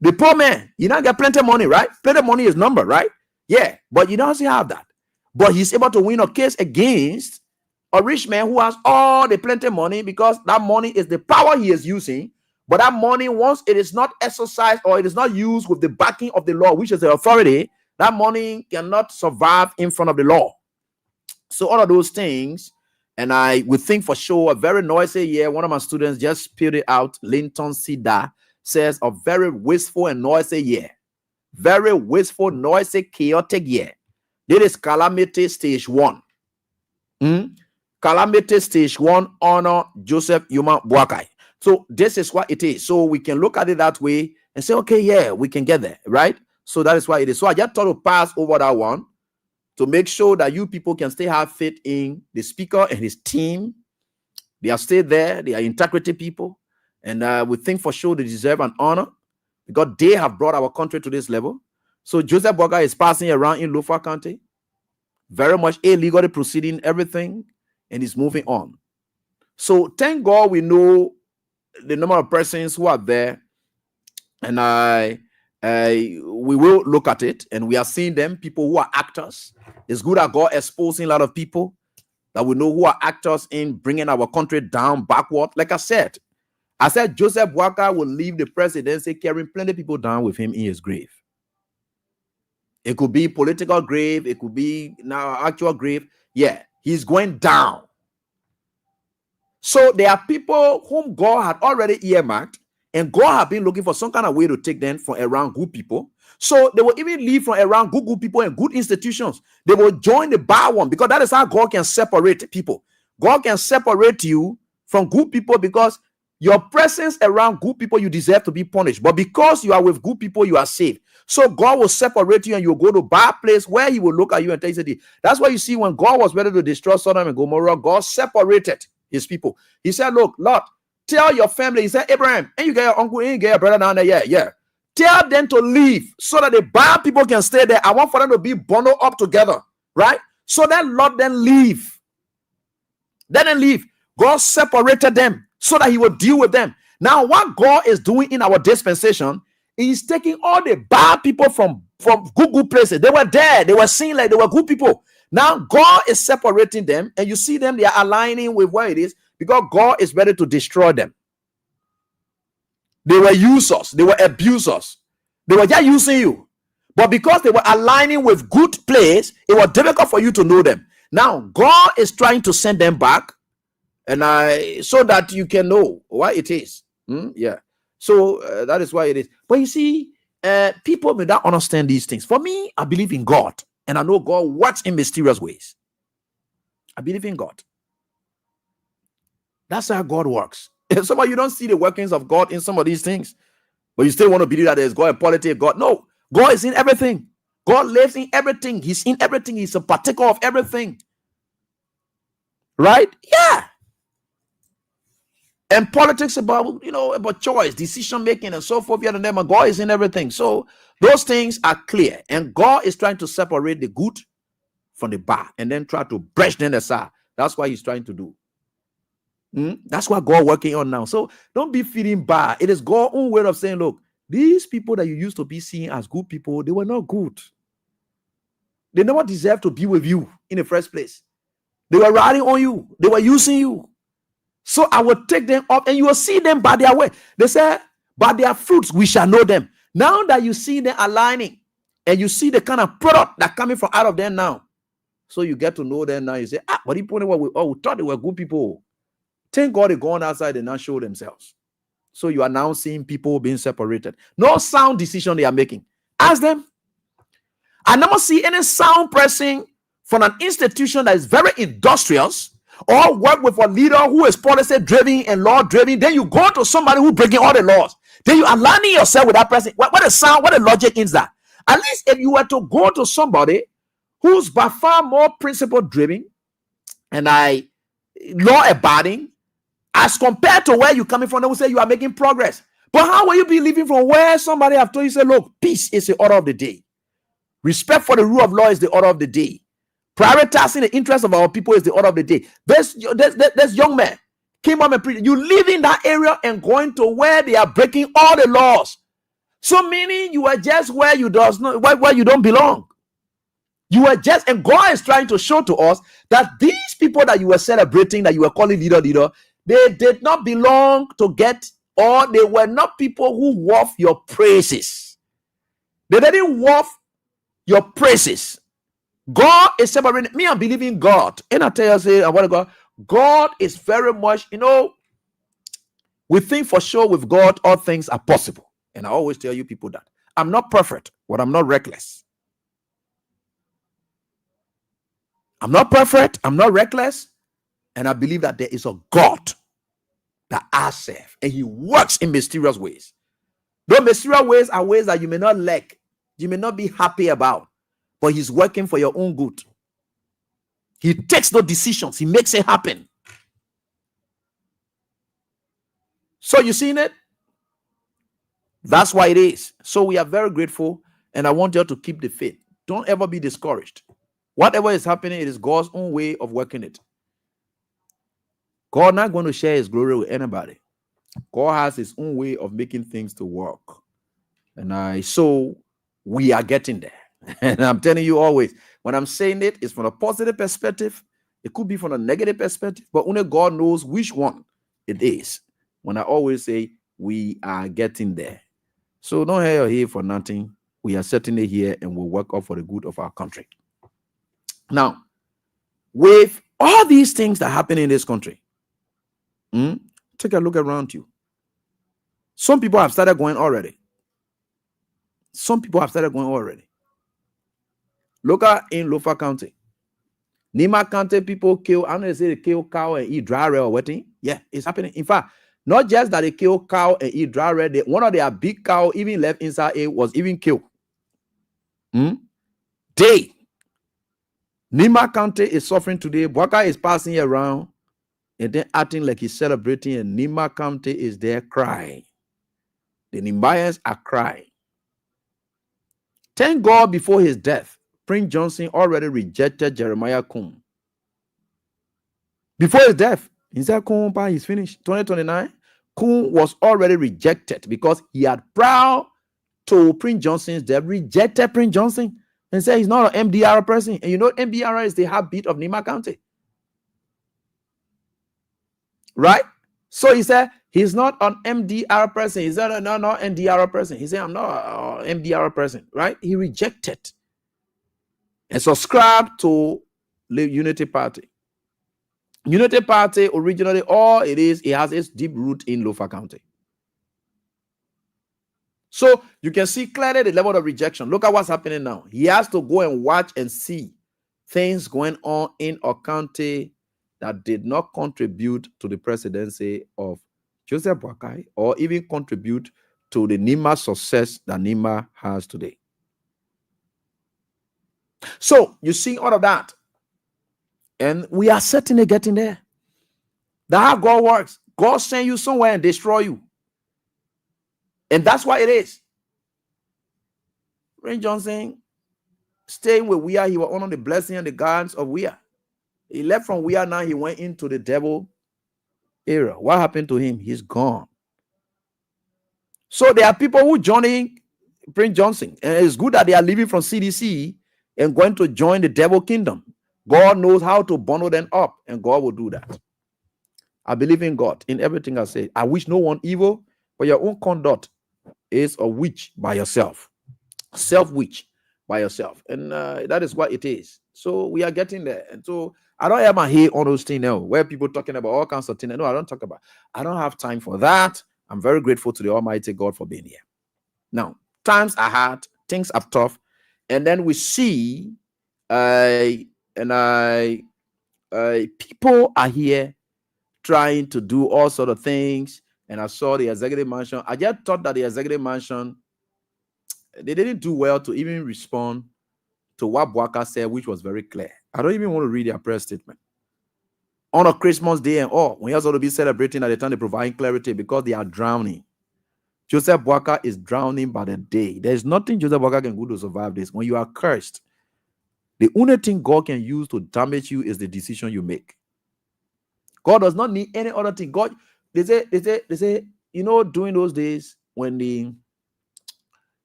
The poor man, you don't get plenty of money, right? Plenty of money is number, right? Yeah, but you don't have that. But he's able to win a case against a rich man who has all the plenty of money, because that money is the power he is using. But that money, once it is not exercised or it is not used with the backing of the law, which is the authority, that money cannot survive in front of the law. So all of those things, and I would think for sure, a very noisy year. One of my students just spilled it out. Linton Sida says a very wasteful and noisy year. Very wasteful, noisy, chaotic year. This is calamity stage 1. Calamity stage 1, honor Joseph Yuma Boakai. So this is what it is. So we can look at it that way and say, okay, yeah, we can get there, right? So that is why it is. So I just thought to pass over that one to make sure that you people can still have faith in the speaker and his team. They are still there. They are integrity people. And we think for sure they deserve an honor because they have brought our country to this level. So Joseph Boakai is passing around in Lofa County, very much illegally proceeding everything, and he's moving on. So thank God we know the number of persons who are there, and we will look at it, and we are seeing them, people who are actors. It's good that God exposing a lot of people that we know who are actors in bringing our country down backward. Like I said Joseph Boakai will leave the presidency carrying plenty of people down with him in his grave. It could be political grave. It could be now actual grave. Yeah, he's going down. So there are people whom God had already earmarked, and God had been looking for some kind of way to take them from around good people. So they will even leave from around good people and good institutions. They will join the bad one, because that is how God can separate people. God can separate you from good people because your presence around good people, you deserve to be punished. But because you are with good people, you are saved. So God will separate you and you'll go to a bad place where he will look at you and tell you. That's why you see when God was ready to destroy Sodom and Gomorrah, God separated his people. He said, look, Lord, tell your family. He said, Abraham, and you get your uncle, and you get your brother down there. Yeah. Tell them to leave so that the bad people can stay there. I want for them to be bundled up together, right? So that Lord then leave. Let them leave. God separated them so that he will deal with them. Now, what God is doing in our dispensation is taking all the bad people from good places. They were there. They were seen like they were good people. Now, God is separating them, and you see them, they are aligning with where it is because God is ready to destroy them. They were users. They were abusers. They were just using you. But because they were aligning with good place, it was difficult for you to know them. Now, God is trying to send them back, and so that you can know why it is. Yeah. So that is why it is. But you see, people may not understand these things. For me, I believe in God, and I know God works in mysterious ways. I believe in God. That's how God works. Some of you don't see the workings of God in some of these things, but you still want to believe that there's God in politics. God, no, God is in everything. God lives in everything. He's in everything. He's a particle of everything. Right? Yeah. And politics about, about choice, decision making, and so forth. And God is in everything. So those things are clear. And God is trying to separate the good from the bad and then try to brush them aside. That's what he's trying to do. That's what God working on now. So don't be feeling bad. It is God's own way of saying, look, these people that you used to be seeing as good people, they were not good. They never deserved to be with you in the first place. They were riding on you. They were using you. So I will take them up, and you will see them by their way. They say, by their fruits we shall know them. Now that you see them aligning, and you see the kind of product that coming from out of them now, so you get to know them now. You say, but we thought they were good people. Thank God they're going outside and not show themselves. So you are now seeing people being separated. No sound decision they are making. Ask them. I never see any sound person from an institution that is very industrious or work with a leader who is policy driven and law driven. Then you go to somebody who breaking all the laws. Then you aligning yourself with that person. What the sound, what the logic is that? At least if you were to go to somebody who's by far more principle driven and law abiding, as compared to where you're coming from, they will say you are making progress. But how will you be living from where somebody have told you, say, look, peace is the order of the day. Respect for the rule of law is the order of the day. Prioritizing the interests of our people is the order of the day. This young man came up and preached. You live in that area and going to where they are breaking all the laws. So meaning you are just where you don't belong. You are just, and God is trying to show to us that these people that you were celebrating, that you were calling leader, they did not belong to get, or they were not people who worth your praises. They didn't worth your praises. God is separating me. I'm believing God. And I tell you, say, I want to go. God is very much, we think for sure with God, all things are possible. And I always tell you people that I'm not perfect, but I'm not reckless. I'm not perfect. I'm not reckless. And I believe that there is a God that I serve, and he works in mysterious ways. Those mysterious ways are ways that you may not like, you may not be happy about, but he's working for your own good. He takes those decisions. He makes it happen. So you seen it? That's why it is. So we are very grateful, and I want you to keep the faith. Don't ever be discouraged. Whatever is happening, it is God's own way of working it. God not going to share his glory with anybody. God has his own way of making things to work. And so we are getting there. And I'm telling you always, when I'm saying it's from a positive perspective. It could be from a negative perspective, but only God knows which one it is. When I always say we are getting there. So don't hear your here for nothing. We are certainly here and we'll work out for the good of our country. Now, with all these things that happen in this country, take a look around you. Some people have started going already. Look at in Lofa County. Nima County people kill, I don't know if they kill cow and eat dry red or wetting. Yeah, it's happening. In fact, not just that they kill cow and eat dry red, one of their big cow even left inside it was even killed. Nima County is suffering today. Boakai is passing around and then acting like he's celebrating, and Nima County is there crying. The Nimbayans are crying. Thank God before his death, Prince Johnson already rejected Jeremiah Kum. Before his death, he said, Kum, he's finished. 2029, Kum was already rejected because he had proud to Prince Johnson's death, rejected Prince Johnson and said he's not an MDR person. And you know, MDR is the heartbeat of Nima County. Right? So he said he's not an MDR person. He said, no, not MDR person. He said, I'm not an MDR person. Right? He rejected and subscribed to the Unity Party. Unity Party originally, all it is, it has its deep root in Lofa County. So you can see clearly the level of rejection. Look at what's happening now. He has to go and watch and see things going on in a county that did not contribute to the presidency of Joseph Boakai or even contribute to the Nima success that Nima has today. So you see all of that. And we are certainly getting there. That's how God works. God send you somewhere and destroy you. And that's why it is. Prince Johnson staying with Wea, he was under the blessing and the guidance of Wea. He left from Wea, now he went into the devil era. What happened to him? He's gone. So there are people who joining Prince Johnson, and it's good that they are leaving from CDC and going to join the devil kingdom. God knows how to bundle them up, and God will do that. I believe in God in everything I say. I wish no one evil, but your own conduct is a witch by yourself. Self-witch by yourself. And that is what it is. So we are getting there. And so I don't ever hear all those things now where people talking about all kinds of things. No, I don't talk about. I don't have time for that. I'm very grateful to the Almighty God for being here. Now, times are hard, things are tough, and then we see people are here trying to do all sort of things. And I saw the executive mansion. I just thought that the executive mansion they didn't do well to even respond to what Boakai said, which was very clear. I don't even want to read their press statement. On a Christmas day and all, when he also to be celebrating at the time, they provide clarity because they are drowning. Joseph Boakai is drowning by the day. There's nothing Joseph Boakai can do to survive this. When you are cursed, the only thing God can use to damage you is the decision you make. God does not need any other thing. God, they say, you know, during those days when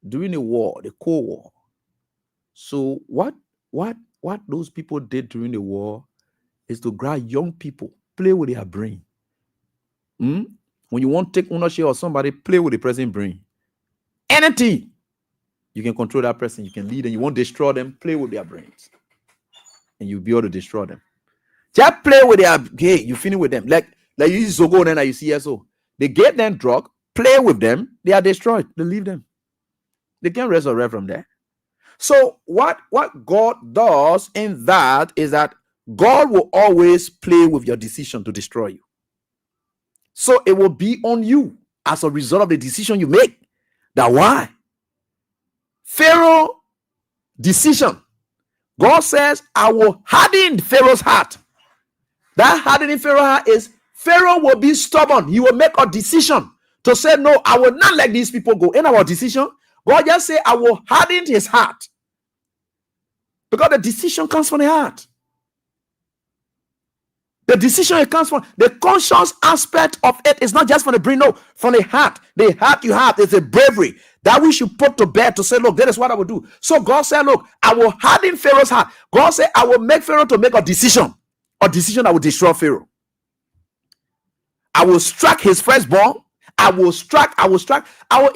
during the war, the Cold War. So what those people did during the war is to grab young people, play with their brain. When you want to take ownership of somebody, play with the person's brain. Anything, you can control that person, you can lead them, you won't destroy them, play with their brains. And you'll be able to destroy them. Just play with their, hey, you finish with them. Like you see Zogo and then you see SO. They get them drug, play with them, they are destroyed. They leave them. They can't resurrect from there. So what God does in that is that God will always play with your decision to destroy you. So it will be on you as a result of the decision you make. That why? Pharaoh decision. God says, I will harden Pharaoh's heart. That hardening Pharaoh's heart is Pharaoh will be stubborn. He will make a decision to say, no, I will not let these people go. In our decision, God just say, I will harden his heart. Because the decision comes from the heart. The decision it comes from the conscious aspect of it is not just from the brain, no, from the heart. The heart you have is a bravery that we should put to bed to say, look, that is what I will do. So God said, look, I will harden Pharaoh's heart. God said, I will make Pharaoh to make a decision that will destroy Pharaoh. I will strike his firstborn. I will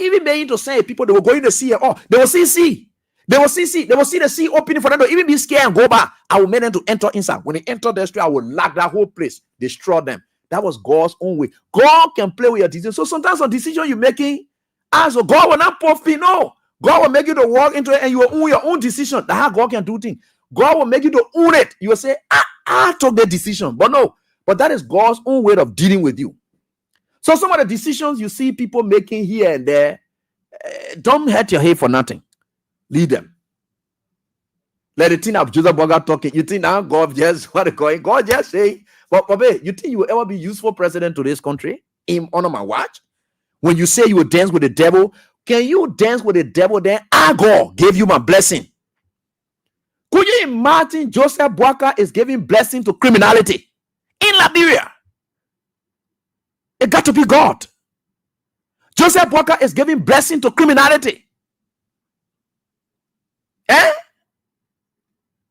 even make him to say people they were going to see it. Oh, they will see sea. They will see the sea opening for them to even be scared and go back. I will make them to enter inside. When they enter the street, I will lock that whole place, destroy them. That was God's own way. God can play with your decision. So sometimes a decision you're making, as God will not puff me. No, God will make you to walk into it and you will own your own decision. That's how God can do things. God will make you to own it. You will say, I took the decision. But no, but that is God's own way of dealing with you. So some of the decisions you see people making here and there, don't hurt your head for nothing. Lead them. Let the thing of Joseph Boakai talking. You think now God just what it going? God just say, but you think you will ever be useful president to this country? In honor my watch? When you say you will dance with the devil, can you dance with the devil then? God gave you my blessing. Could you imagine Joseph Boakai is giving blessing to criminality in Liberia? It got to be God. Joseph Boakai is giving blessing to criminality.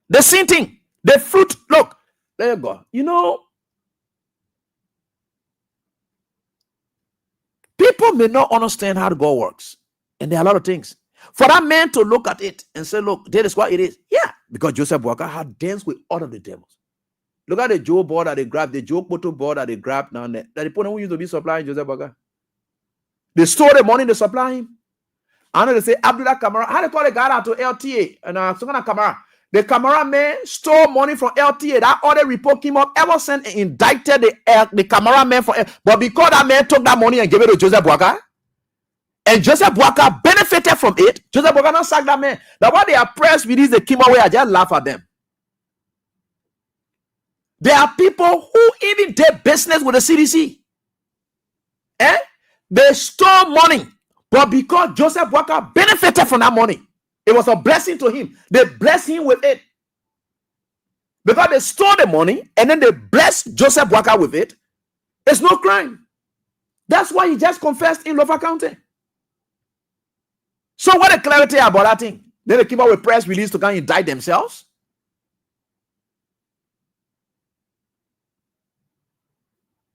The same thing, the fruit. Look, there you go. You know, people may not understand how God works, and there are a lot of things. For that man to look at it and say, look, that is what it is. Yeah, because Joseph Boakai had danced with all of the devils. Look at the Joe board that they grabbed, the Joe Poto board that they grabbed down there. That the people who used to be supplying Joseph Boakai. They stole the money to supply him. I know they say Abdullah Kamara. How they call the guy out to LTA and Kamara? The cameraman stole money from LTA. That other report came up. Ever sent and indicted the cameraman for it. But because that man took that money and gave it to Joseph Boakai, and Joseph Boakai benefited from it, Joseph Boakai not sacked that man. That's why they are press release they came away. I just laugh at them. There are people who even did business with the CDC. They stole money. But because Joseph Boakai benefited from that money, it was a blessing to him. They blessed him with it. Because they stole the money and then they blessed Joseph Boakai with it. It's no crime. That's why he just confessed in Lofa County. So what a clarity about that thing. Then they came out with press release to kind of indict themselves.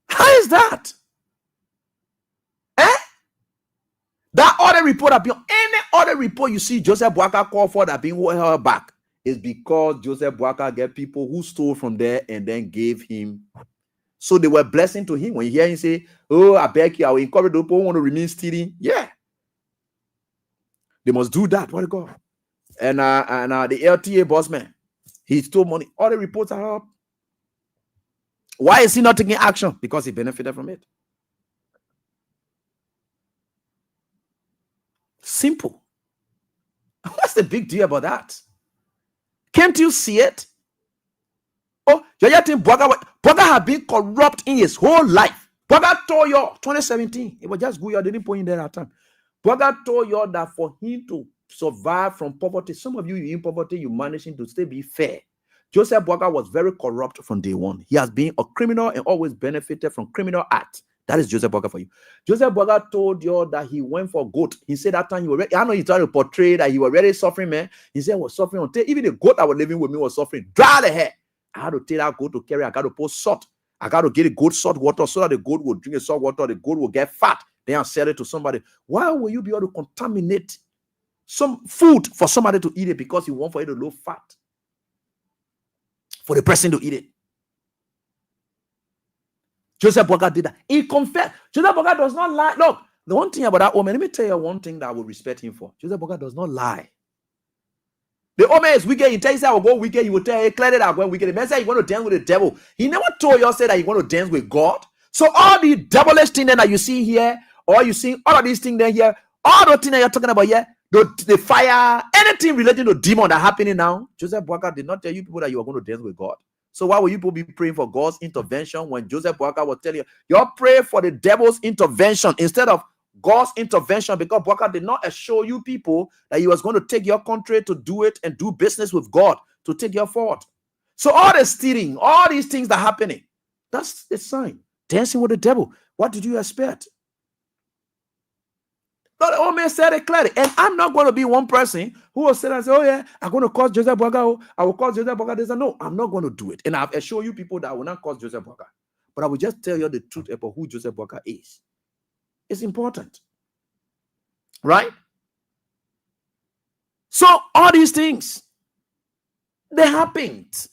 How is that? That other report any other report you see Joseph Boakai call for that being held back is because Joseph Boakai get people who stole from there and then gave him. So they were blessing to him. When you hear him say, oh, I beg you, I will encourage the people who want to remain stealing. Yeah. They must do that. What God. And the LTA boss man, he stole money. All the reports are up. Why is he not taking action? Because he benefited from it. Simple. What's the big deal about that? Can't you see it? Oh, you think Boakai had been corrupt in his whole life. Boakai told you 2017. It was just good. You didn't point in there at time. Boakai told you that for him to survive from poverty, some of you in poverty, you managing to still be fair. Joseph Boakai was very corrupt from day one. He has been a criminal and always benefited from criminal acts. That is Joseph Boakai for you. Joseph Boakai told you that he went for goat. He said that time he was ready. I know he tried to portray that he was really suffering, man. He said he was suffering until even the goat that was living with me was suffering. Dry the hair. I had to take that goat to carry. I got to pour salt. I got to get a goat salt water so that the goat will drink the salt water. The goat will get fat. Then I'll sell it to somebody. Why will you be able to contaminate some food for somebody to eat it because you want for it to low fat? For the person to eat it. Joseph Boakai did that. He confessed. Joseph Boakai does not lie. Look, the one thing about that woman, let me tell you one thing that I will respect him for. Joseph Boakai does not lie. The old man is wicked. He tells you I will go wicked. He will tell you, clear it out, go wicked. The man said you want to dance with the devil. He never told you that you want to dance with God. So all the devilish things that you see here, or you see all of these things there here, all the things that you're talking about here, the fire, anything relating to demon that happening now, Joseph Boakai did not tell you people that you are going to dance with God. So why will you people be praying for God's intervention when Joseph Boakai was telling you, you're praying for the devil's intervention instead of God's intervention, because Boakai did not assure you people that he was going to take your country to do it and do business with God to take your forward. So all the stealing, all these things that are happening, that's the sign. Dancing with the devil. What did you expect? But the old man said it clearly. And I'm not going to be one person who will sit and say, oh yeah, I'm going to cause Joseph Boakai. I will cause Joseph Boakai this. No, I'm not going to do it. And I've assured you people that I will not cause Joseph Boakai. But I will just tell you the truth about who Joseph Boakai is. It's important. Right? So all these things, they happened.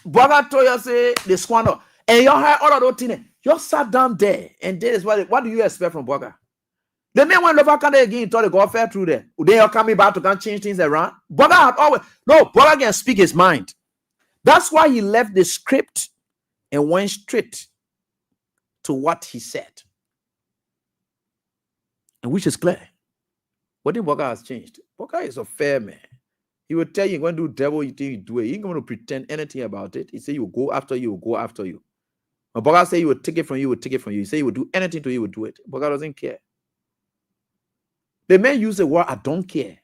Boakai told you, say, they squander. And you heard all of those things. You sat down there. And this is what do you expect from Boakai? The man went over again, thought they got fair through there. They are coming back to come change things around. Boakai had always, no, Boakai can speak his mind. That's why he left the script and went straight to what he said. And which is clear. What did Boakai has changed? Boakai is a fair man. He will tell you, you're going to do devil, you think you do it. He ain't going to pretend anything about it. He say he will go after you, will go after you. When Boakai say he will take it from you, he will take it from you. He say he will do anything to you, he will do it. Boakai doesn't care. The men use the word, I don't care.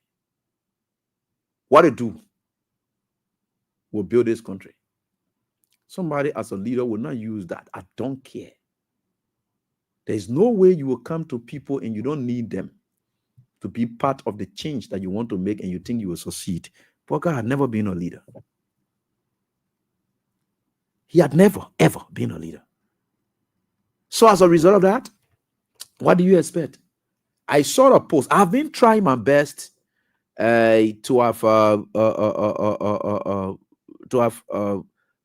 What they do will build this country. Somebody as a leader will not use that. I don't care. There's no way you will come to people and you don't need them to be part of the change that you want to make and you think you will succeed. Boakai had never been a leader. He had never, ever been a leader. So as a result of that, what do you expect? I saw a post. I've been trying my best to have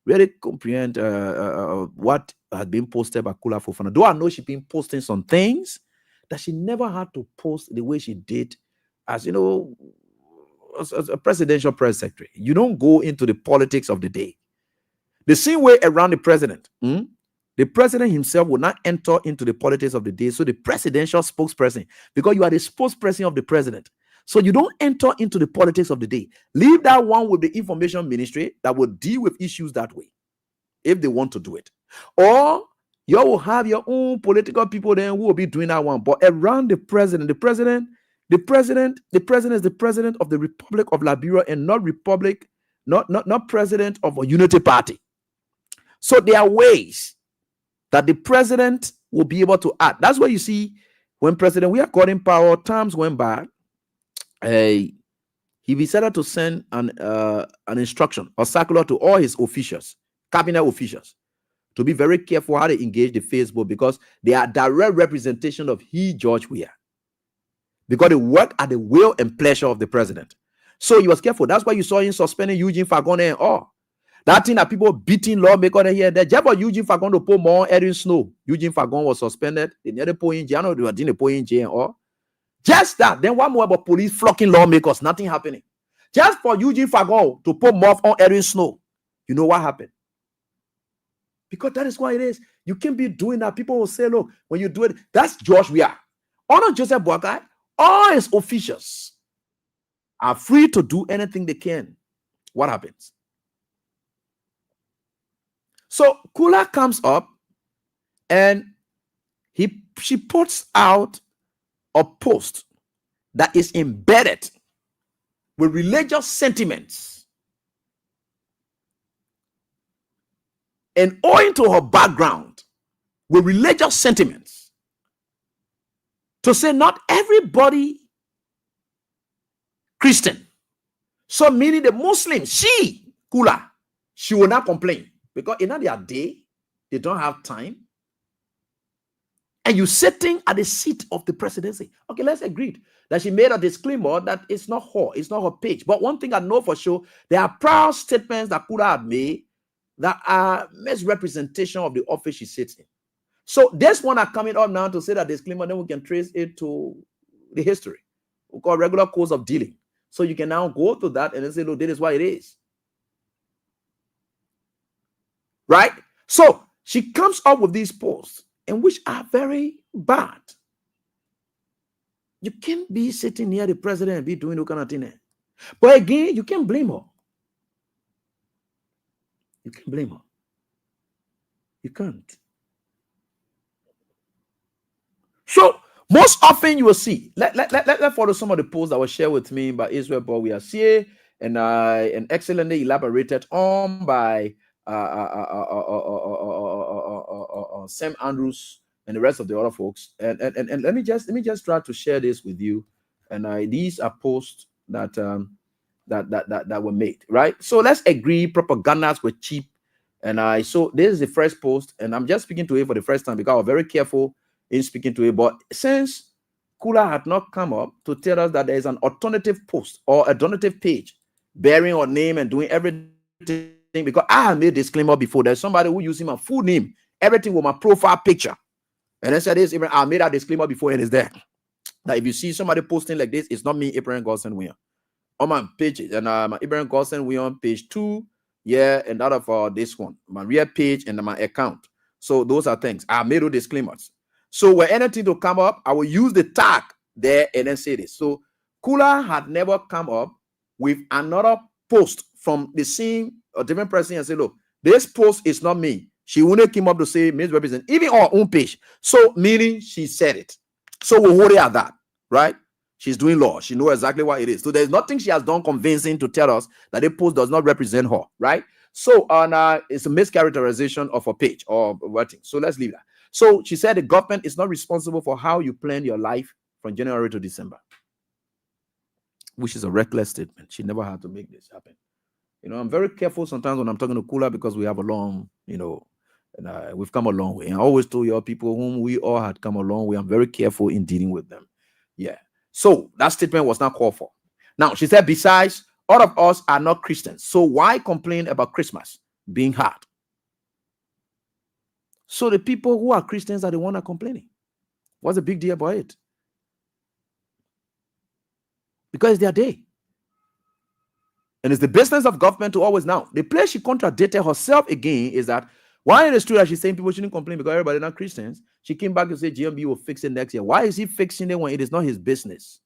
really comprehend what had been posted by Kula Fofana. Though I know she's been posting some things that she never had to post the way she did, as you know, as a presidential press secretary. You don't go into the politics of the day. The same way around the president. The president himself will not enter into the politics of the day. So the presidential spokesperson, because you are the spokesperson of the president. So you don't enter into the politics of the day. Leave that one with the information ministry that will deal with issues that way, if they want to do it. Or you will have your own political people then who will be doing that one. But around the president is the president of the Republic of Liberia and not president of a unity party. So there are ways that the president will be able to act. That's why you see when President we are caught in power, times went by, he decided to send an instruction or circular to all his officials, cabinet officials, to be very careful how they engage the Facebook, because they are direct representation of George Weah, because they work at the will and pleasure of the president. So he was careful. That's why you saw him suspending Eugene Fagone and all. That thing that people beating lawmakers here, the job of Eugene Fagon to put more Erin Snow. Eugene Fagon was suspended. They never put in jail. They were doing in jail and all. Just that. Then one more about police flocking lawmakers. Nothing happening. Just for Eugene Fagon to put more on Erin Snow. You know what happened? Because that is what it is. You can't be doing that. People will say, look, when you do it, that's George Weah. Honor Joseph Boakai, all his officials. are free to do anything they can. What happens? So Kula comes up and she puts out a post that is embedded with religious sentiments. And owing to her background with religious sentiments, to say not everybody Christian. So meaning the Muslims, Kula, she will not complain. Because in their day, they don't have time. And you sitting at the seat of the presidency. Okay, let's agree that she made a disclaimer that it's not her page. But one thing I know for sure, there are proud statements that Kula had made that are misrepresentation of the office she sits in. So this one are coming up now to say that disclaimer, then we can trace it to the history. We call regular course of dealing. So you can now go to that and then say, look, this is what it is. Right? So she comes up with these posts, and which are very bad. You can't be sitting near the president and be doing that kind of thing. But again, you can't blame her. You can't blame her. You can't. So most often you will see, let's follow some of the posts that were shared with me by Israel Boakai and excellently elaborated on by Sam Andrews and the rest of the other folks. And let me just try to share this with you. And these are posts that were made, right? So let's agree propagandas were cheap. And so this is the first post, and I'm just speaking to it for the first time because I was very careful in speaking to it. But since Kula had not come up to tell us that there is an alternative post or alternative page bearing our name and doing everything, because I have made disclaimer before, there's somebody who using my full name, everything with my profile picture. And I said this, even I made that disclaimer before, and it's there. That if you see somebody posting like this, it's not me, Abraham Godson William. On my pages, and my Abraham Godson William page 2, yeah, and that of this one, my real page and my account. So those are things. I made those disclaimers. So when anything to come up, I will use the tag there and then say this. So Kula had never come up with another post from the same or different person and say, look, this post is not me. She wouldn't come up to say misrepresent, even our own page. So meaning she said it. So we'll hold it at that, right? She's doing law. She knows exactly what it is. So there's nothing she has done convincing to tell us that the post does not represent her, right? So it's a mischaracterization of a page or wording. So let's leave that. So she said the government is not responsible for how you plan your life from January to December, which is a reckless statement. She never had to make this happen. I'm very careful sometimes when I'm talking to Kula because we have a long, and we've come a long way. And I always told your people whom we all had come a long way. I'm very careful in dealing with them. Yeah. So that statement was not called for. Now, she said, besides, all of us are not Christians. So why complain about Christmas being hard? So the people who are Christians are the ones that are complaining. What's the big deal about it? Because it's their day. And it's the business of government to always now. The place she contradicted herself again is that why it is true that she's saying people shouldn't complain because everybody not Christians. She came back and said GMB will fix it next year. Why is he fixing it when it is not his business?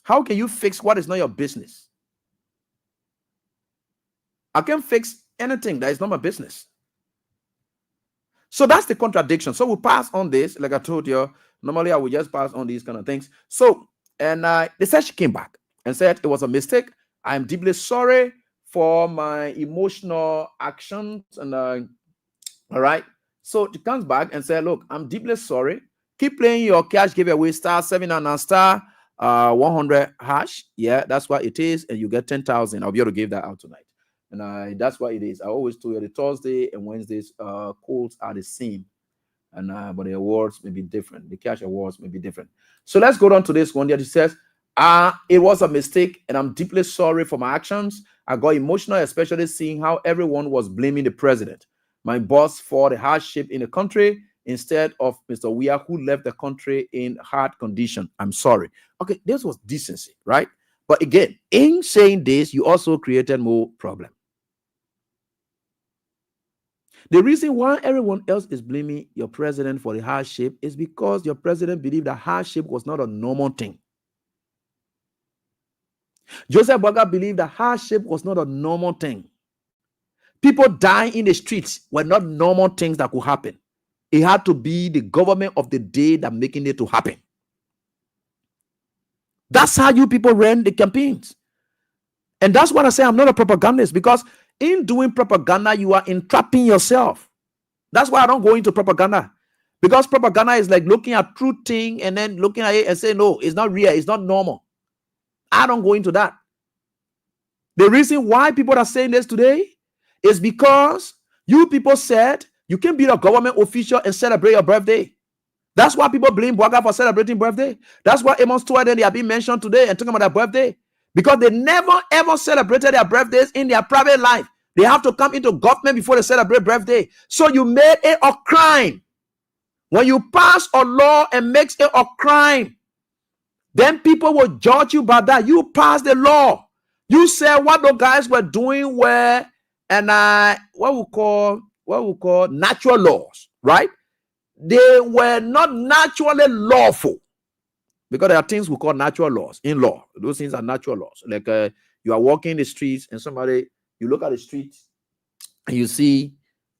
How can you fix what is not your business? I can fix anything that is not my business. So that's the contradiction. So we'll pass on this. Like I told you, normally I would just pass on these kind of things. So, and they said she came back and said it was a mistake. I'm deeply sorry for my emotional actions. And all right. So she comes back and said, look, I'm deeply sorry. Keep playing your cash giveaway star 7 star 100 hash. Yeah, that's what it is. And you get 10,000. I'll be able to give that out tonight. And that's what it is. I always told you the Thursday and Wednesdays codes are the same. And but the awards may be different. The cash awards may be different. So let's go down to this one that it says, it was a mistake and I'm deeply sorry for my actions. I got emotional, especially seeing how everyone was blaming the president, my boss, for the hardship in the country instead of Mr. Weah, who left the country in hard condition. I'm sorry. Okay, this was decency, right? But again, in saying this, you also created more problem. The reason why everyone else is blaming your president for the hardship is because your president believed that hardship was not a normal thing. Joseph Boakai believed that hardship was not a normal thing. People dying in the streets were not normal things that could happen. It had to be the government of the day that making it to happen. That's how you people ran the campaigns. And that's what I say I'm not a propagandist, because in doing propaganda, you are entrapping yourself. That's why I don't go into propaganda, because propaganda is like looking at true thing and then looking at it and say, no, it's not real, it's not normal. I don't go into that. The reason why people are saying this today is because you people said you can be a government official and celebrate your birthday. That's why people blame Boakai for celebrating birthday. That's why Amos Stewart and they are being mentioned today and talking about their birthday, because they never ever celebrated their birthdays in their private life. They have to come into government before they celebrate birthday. So you made it a crime. When you pass a law and makes it a crime, then people will judge you by that. You passed the law. You said what the guys were doing were what we call natural laws, right? They were not naturally lawful, because there are things we call natural laws in law. Those things are natural laws. Like you are walking the streets and you look at the street and you see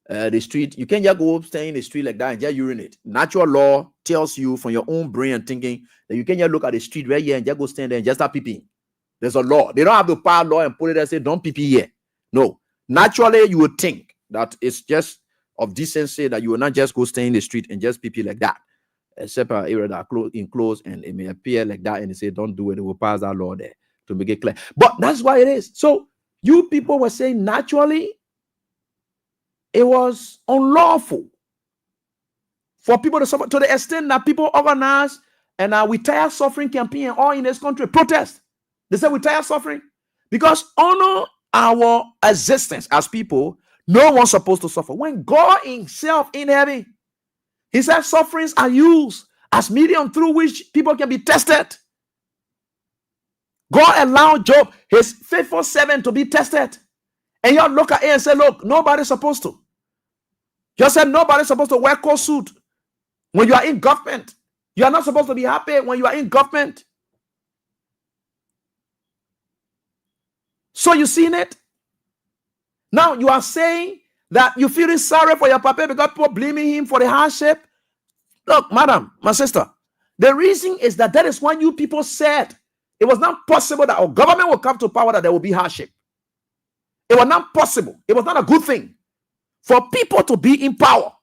the street. You can't just go up, stay in the street like that and just urinate. Natural law tells you from your own brain and thinking that you can't just look at the street right here and just go stand there and just start peeing. There's a law. They don't have to pass law and put it there and say, don't pee here. No. Naturally, you would think that it's just of decency that you will not just go stay in the street and just pee like that, except an area that are enclosed and it may appear like that and they say, don't do it. They will pass that law there to make it clear. But that's why it is. So you people were saying naturally it was unlawful for people to suffer, to the extent that people organize and we tired suffering campaign all in this country protest. They say we tired suffering because honor our existence as people. No one's supposed to suffer. When God himself in heaven, he said sufferings are used as medium through which people can be tested. God allowed Job, his faithful servant, to be tested. And you look at it and say, look, nobody's supposed to. Just said nobody's supposed to wear coat suit when you are in government. You are not supposed to be happy when you are in government. So you seen it? Now you are saying that you feeling sorry for your papa because people blaming him for the hardship. Look, madam, my sister, the reason is that is when you people said it was not possible that our government will come to power that there will be hardship. It was not possible. It was not a good thing for people to be in power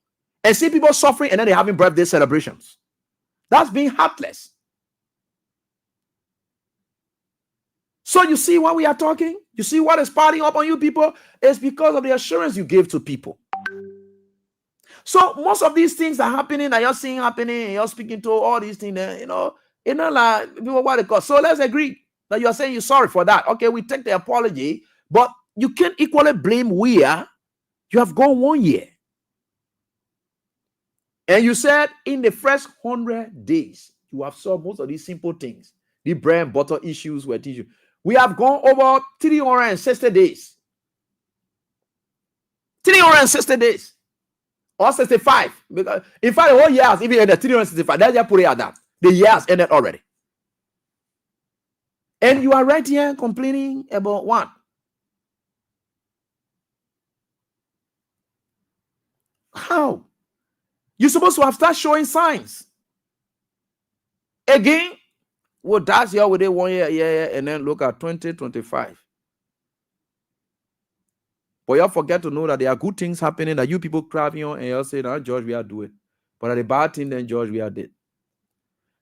and see people suffering and then they're having birthday celebrations. That's being heartless. So you see why we are talking? You see what is piling up on you people? It's because of the assurance you gave to people. So most of these things are happening that you're seeing happening and you're speaking to all these things, like people what they call. So let's agree that you're saying you're sorry for that. Okay, we take the apology, but you can't equally blame you have gone 1 year. And you said in the first 100 days, you have solved most of these simple things. The bread and butter issues were issues. We have gone over 360 days. 360 days. Or 65. Because in fact, the whole year has even ended 365. Let's just put it at that. The year has ended already. And you are right here complaining about what? How? You're supposed to have started showing signs. Again, well, that's here with it 1 year, and then look at 2025. But you forget to know that there are good things happening that you people crapping on, and you'll say, no, George, we are doing. But the bad thing, then George, we are dead.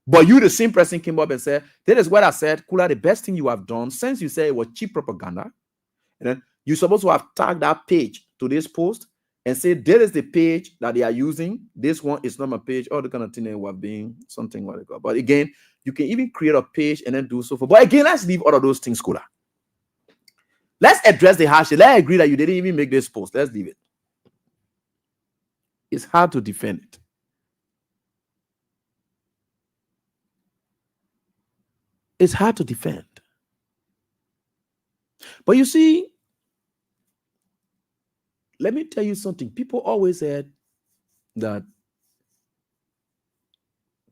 But you, the same person, came up and said, that is what I said, Kula, the best thing you have done, since you say it was cheap propaganda, and then you're supposed to have tagged that page to this post and say, there is the page that they are using. This one is not my page. All the kind of thing they were being something what they got. But again, you can even create a page and then do so forth. But again, let's leave all of those things, Kula. Let's address the hardship. Let's agree that you didn't even make this post. Let's leave it. It's hard to defend it. It's hard to defend. But you see, let me tell you something. People always said that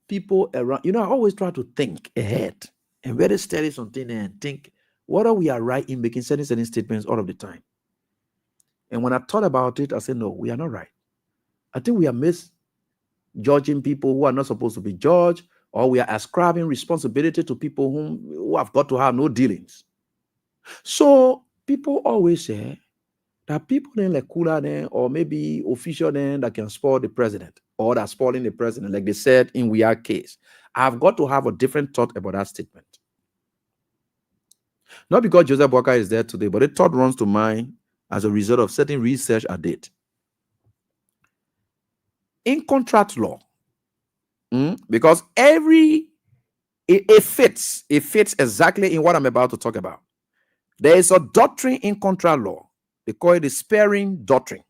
people around, I always try to think ahead and really study something and think whether we are right in making certain statements all of the time. And when I thought about it, I said, no, we are not right. I think we are misjudging people who are not supposed to be judged, or we are ascribing responsibility to people who have got to have no dealings. So people always say that people then like cooler then, or maybe official then that can spoil the president, or that's spoiling the president, like they said in we are case. I've got to have a different thought about that statement. Not because Joseph Boakai is there today, but the thought runs to mind as a result of certain research I did. In contract law, because it fits exactly in what I'm about to talk about. There is a doctrine in contract law. They call it the sparing doctrine.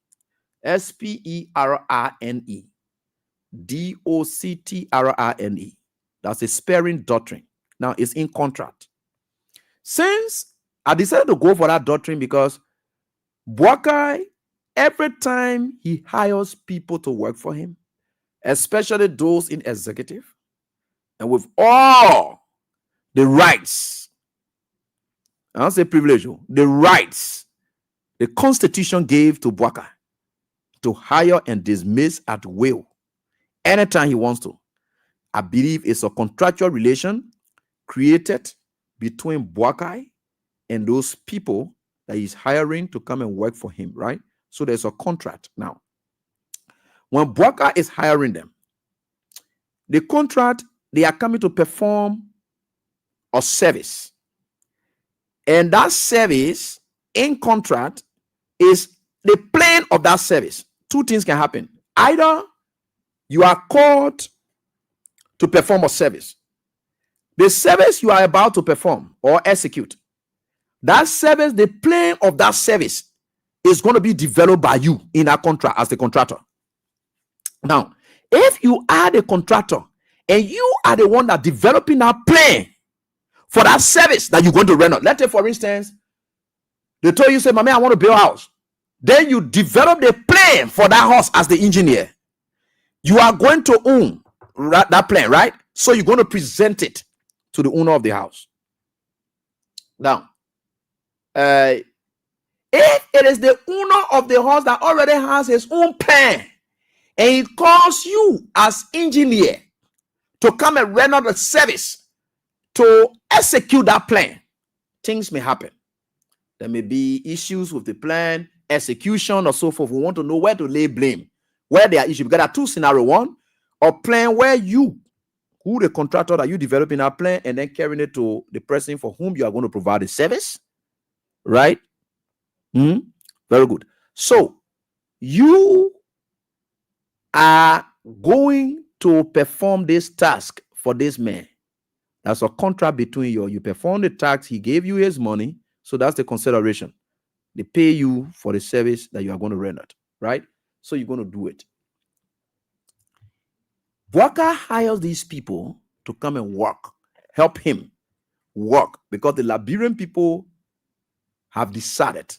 SPERRNE. DOCTRINE. That's a sparing doctrine. Now it's in contract. Since I decided to go for that doctrine because Boakai, every time he hires people to work for him, especially those in executive, and with all the rights, I don't say privilege, the rights the Constitution gave to Boakai to hire and dismiss at will anytime he wants to. I believe it's a contractual relation created between Boakai and those people that he's hiring to come and work for him, right? So there's a contract. Now, when Boakai is hiring them, the contract, they are coming to perform a service. And that service in contract is the plan of that service. Two things can happen. Either you are called to perform a service. The service you are about to perform or execute, that service, the plan of that service is going to be developed by you in that contract as the contractor. Now, if you are the contractor and you are the one that developing that plan for that service that you're going to render, let's say, for instance, they told you, say, "Mama, I want to build a house." Then you develop the plan for that house as the engineer. You are going to own that plan, right? So you're going to present it to the owner of the house. Now, if it is the owner of the house that already has his own plan, and it calls you as engineer to come and render the service to execute that plan, things may happen. There may be issues with the plan, execution, or so forth. We want to know where to lay blame, where there are issues. Because there are two scenarios. One, a plan where you, who the contractor, that you developing that plan and then carrying it to the person for whom you are going to provide the service, right? Very good. So you are going to perform this task for this man. That's a contract between you. You perform the task, he gave you his money, so that's the consideration. They pay you for the service that you are going to render, right? So you're going to do it. Boakai hires these people to come and work, help him work, because the Liberian people have decided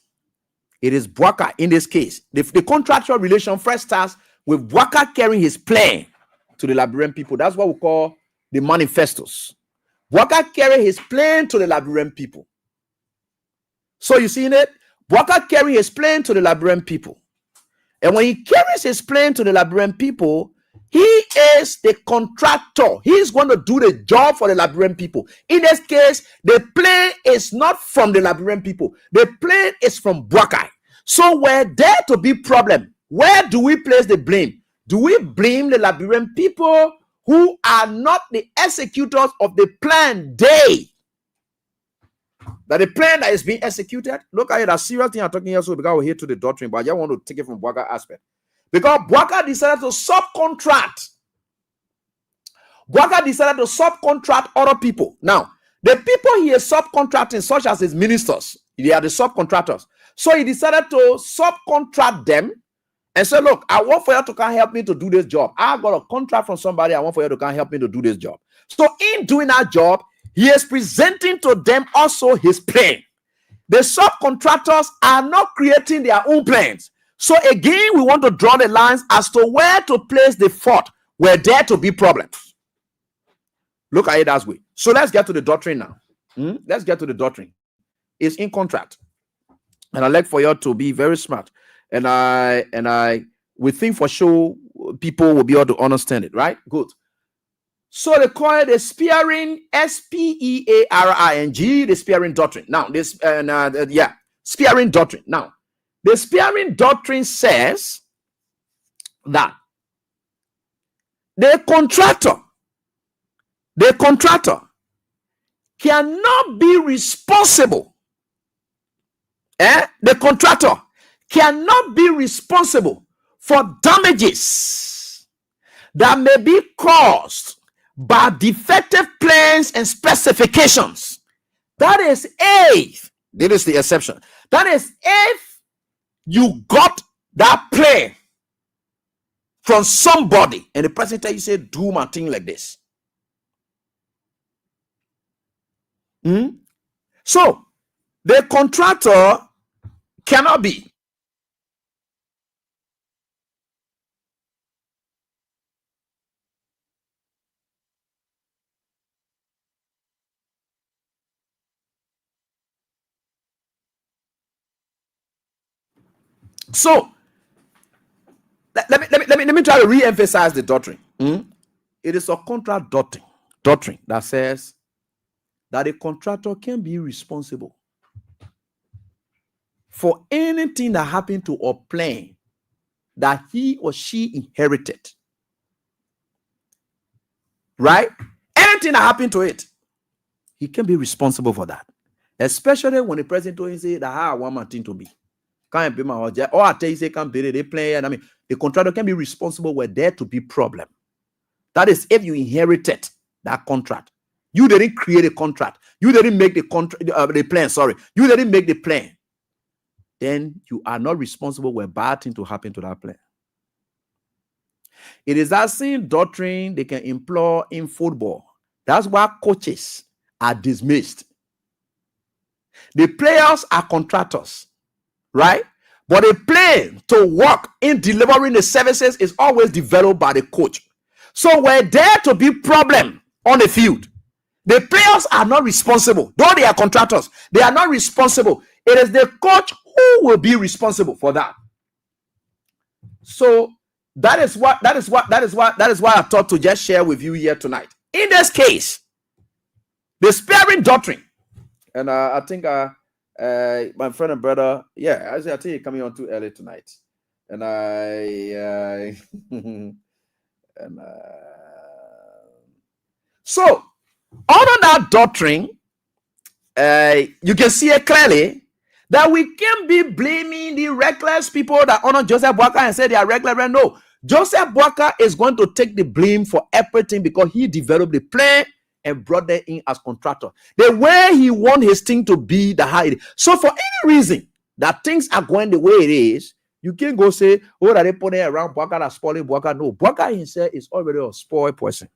it is Boakai in this case. The contractual relation first starts with Boakai carrying his plan to the Liberian people. That's what we call the manifestos. Boakai carry his plan to the Liberian people. So you see it? Boakai carry his plan to the Liberian people. And when he carries his plan to the Liberian people, he is the contractor. He's going to do the job for the Liberian people. In this case, the plan is not from the Liberian people. The plan is from Boakai. So were there to be problem, where do we place the blame? Do we blame the Liberian people who are not the executors of the plan that the plan that is being executed? Look at it, a serious thing I'm talking here, so because we're here to the doctrine, but I just want to take it from Boakai aspect. Because Boakai decided to subcontract. Boakai decided to subcontract other people. Now, the people he is subcontracting, such as his ministers, they are the subcontractors. So he decided to subcontract them and say, look, I want for you to come help me to do this job. I got a contract from somebody. I want for you to come help me to do this job. So in doing that job, he is presenting to them also his plan. The subcontractors are not creating their own plans. So again, we want to draw the lines as to where to place the fault where there to be problems. Look at it that way. So let's get to the doctrine now. Let's get to the doctrine. is in contract. And I'd like for you to be very smart. And we think for sure people will be able to understand it, right? Good. So they call it the spearing, S-P-E-A-R-I-N-G, the spearing doctrine. Now, spearing doctrine. Now, the spearing doctrine says that the contractor cannot be responsible. The contractor cannot be responsible for damages that may be caused by defective plans and specifications. That is if, this is the exception, that is if you got that plan from somebody and the person tell you, say, do my thing like this. So the contractor cannot be. So let me try to re-emphasize the doctrine. It is a contract doctrine that says that a contractor can be responsible for anything that happened to a plan that he or she inherited. Right? Anything that happened to it, he can be responsible for that. Especially when the president told him, say, that I want my thing to be. Can't be my or I tell you, say, can't be they play. And I mean, the contractor can be responsible where there to be problem. That is if you inherited that contract. You didn't create a contract. You didn't make the the plan. Sorry, you didn't make the plan. Then you are not responsible where bad thing to happen to that plan. It is that same doctrine they can employ in football. That's why coaches are dismissed. The players are contractors, right? But the plan to work in delivering the services is always developed by the coach. So where there to be problem on the field, the players are not responsible. Though they are contractors, they are not responsible. It is the coach who will be responsible for that. So that is why I thought to just share with you here tonight. In this case, the sparing doctrine, and I think my friend and brother, I think you're coming on too early tonight, and so under that doctrine, you can see it clearly that we can't be blaming the reckless people that honor Joseph Boakai and say they are reckless. No, Joseph Boakai is going to take the blame for everything because he developed the plan and brought them in as contractor. The way he want his thing to be, the how it is. So for any reason that things are going the way it is, you can't go say, oh, that they put it around Boakai that spoiling Boakai. No, Boakai himself is already a spoiled person.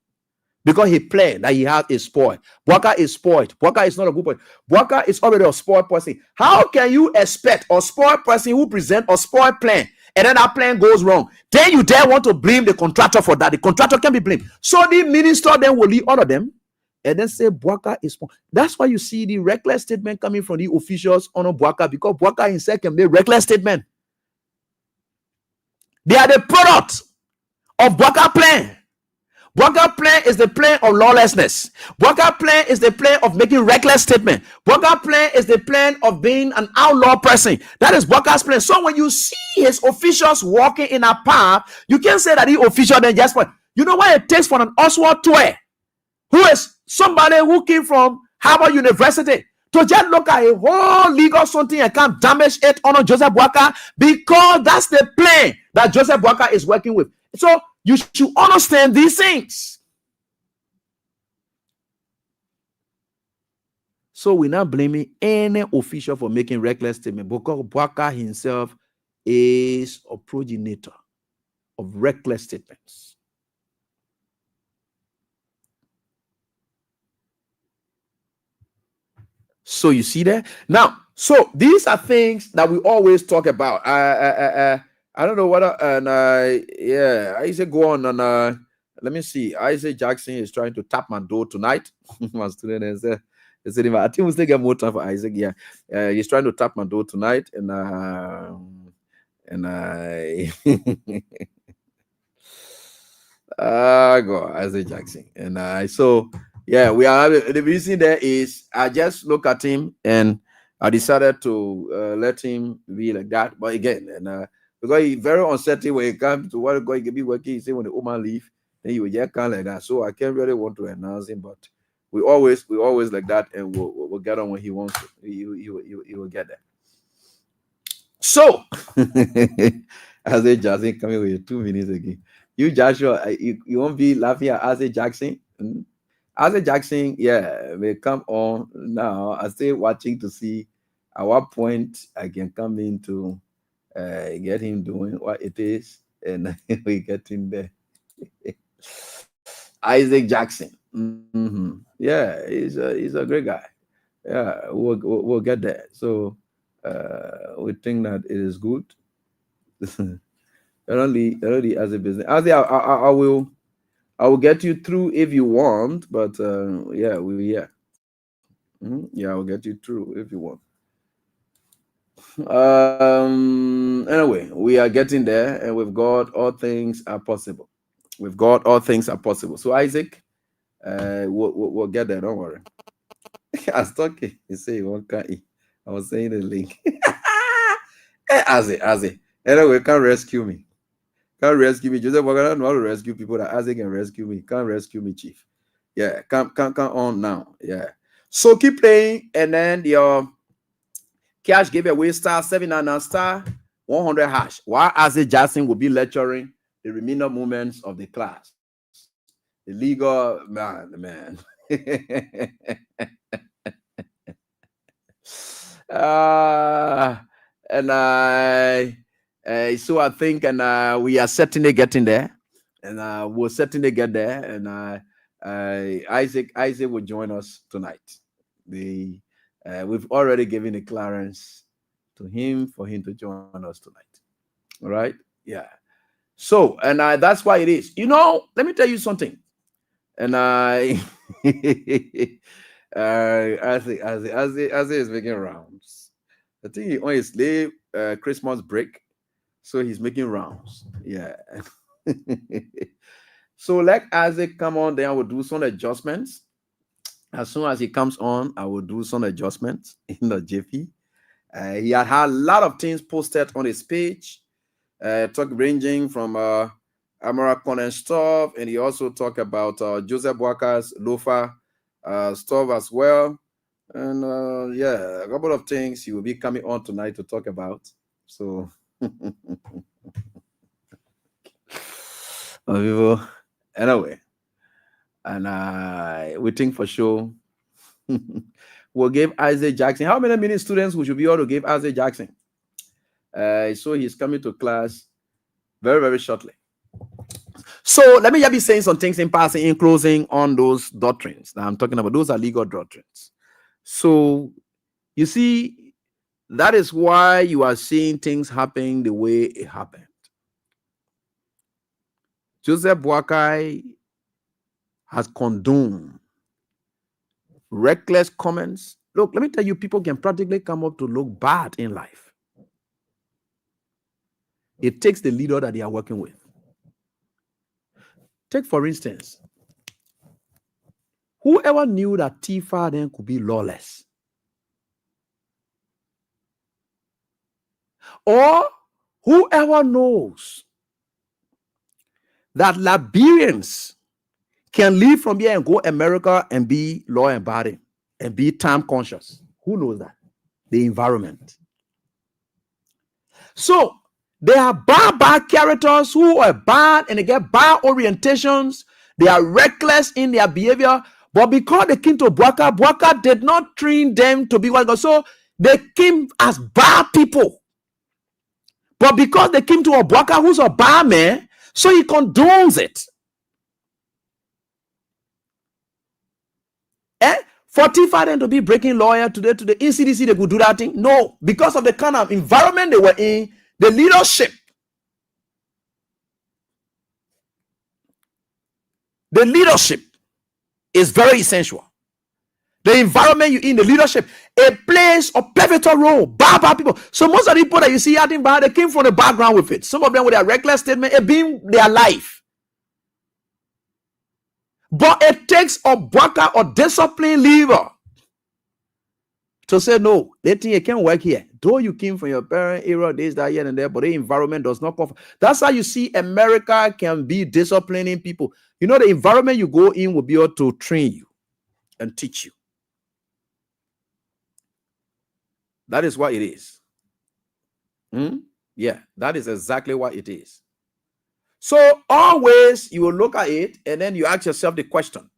Because he planned that he has a spoil. Boakai is spoiled. Boakai is not a good person. Boakai is already a spoiled person. How can you expect a spoiled person who present a spoiled plan and then that plan goes wrong? Then you dare want to blame the contractor for that. The contractor can be blamed. So the minister then will leave all of them and then say Boakai is spoiled. That's why you see the reckless statement coming from the officials on Boakai, because Boakai himself can make reckless statement. They are the product of Boakai plan. Boakai plan is the plan of lawlessness. Boakai plan is the plan of making reckless statement. Boakai plan is the plan of being an outlaw person. That is Boakai's plan. So when you see his officials walking in a path, you can't say that the official then just point. You know what it takes for an Oswald Toy, who is somebody who came from Harvard University, to just look at a whole legal something and can't damage it on Joseph Boakai, because that's the plan that Joseph Boakai is working with. So you should understand these things. So we're not blaming any official for making reckless statement, because Boakai himself is a progenitor of reckless statements. So you see that? Now, so these are things that we always talk about. I don't know what, I say go on and let me see. Isaac Jackson is trying to tap my door tonight. My student is He said, I think we'll still get more time for Isaac. Yeah. He's trying to tap my door tonight. And I God, Isaac Jackson. And so yeah, we are the reason there is I just look at him and I decided to let him be like that. But again, and because he's very uncertain when it comes to what God can be working, he say when the woman leave, then you will just kind like that. So I can't really want to announce him, but we always like that, and we'll get on when he wants to. He will get there. So Isaac Jackson coming with you 2 minutes again. You Joshua, you won't be laughing at Isaac Jackson. Isaac Jackson, yeah, may come on now. I'm still watching to see at what point I can come in to get him doing what it is, and we get him there. Isaac Jackson, yeah, he's a great guy. Yeah, we'll get there. So we think that it is good. Only as a business. As I will get you through if you want, but yeah, yeah, I'll get you through if you want. Anyway, we are getting there, and with God, all things are possible. With God, all things are possible. So Isaac, we'll get there. Don't worry. I was talking. He said he won't cut it. I was saying the link. Isaac. Anyway, can't rescue me. Can't rescue me. Joseph, I don't know how to rescue people. That Isaac can rescue me. Can't rescue me, Chief. Yeah, come on now. Yeah. So keep playing, and then your cash giveaway star 799 star 100 hash. While Isaac Jackson will be lecturing the remainder moments of the class. The legal man. So I think, and we are certainly getting there, and we'll certainly get there. And Isaac will join us tonight. We've already given a clearance to him for him to join us tonight. All right, yeah. So, and that's why it is. Let me tell you something. And as he is making rounds. I think he on his slave Christmas break, so he's making rounds. Yeah. So let Isaac come on, then I will do some adjustments. As soon as he comes on, I will do some adjustments in the jiffy. He had a lot of things posted on his page, talk ranging from American and stuff, and he also talked about Joseph Boakai's loafer stuff as well. And yeah, a couple of things he will be coming on tonight to talk about. So people, anyway, and we think for sure we'll give Isaac Jackson. How many students we should be able to give Isaac Jackson? So he's coming to class very, very shortly. So let me just be saying some things in passing, in closing on those doctrines that I'm talking about. Those are legal doctrines. So you see, that is why you are seeing things happen the way it happened. Joseph Boakai has condoned reckless comments. Look, let me tell you, people can practically come up to look bad in life. It takes the leader that they are working with. Take, for instance, whoever knew that Tifa then could be lawless? Or whoever knows that Liberians can leave from here and go America and be law abiding and be time conscious? Who knows that? The environment. So they are bad characters who are bad and they get bad orientations. They are reckless in their behavior. But because they came to Boakai did not train them to be what. So they came as bad people. But because they came to a Boakai who's a bad man, so he condones it. For Tifa then to be breaking lawyer today in CDC, they could do that thing? No, because of the kind of environment they were in, the leadership. The leadership is very essential. The environment you in, the leadership, it plays a pivotal role. Bad people. So most of the people that you see acting bad, they came from the background with it. Some of them with their reckless statement, it being their life. But it takes a Boakai or disciplined leader to say, no, they think it can't work here. Though you came from your parent era, this, that, here, and there, but the environment does not cover. That's how you see America can be disciplining people. You know, the environment you go in will be able to train you and teach you. That is what it is. Yeah, that is exactly what it is. So always you will look at it and then you ask yourself the question,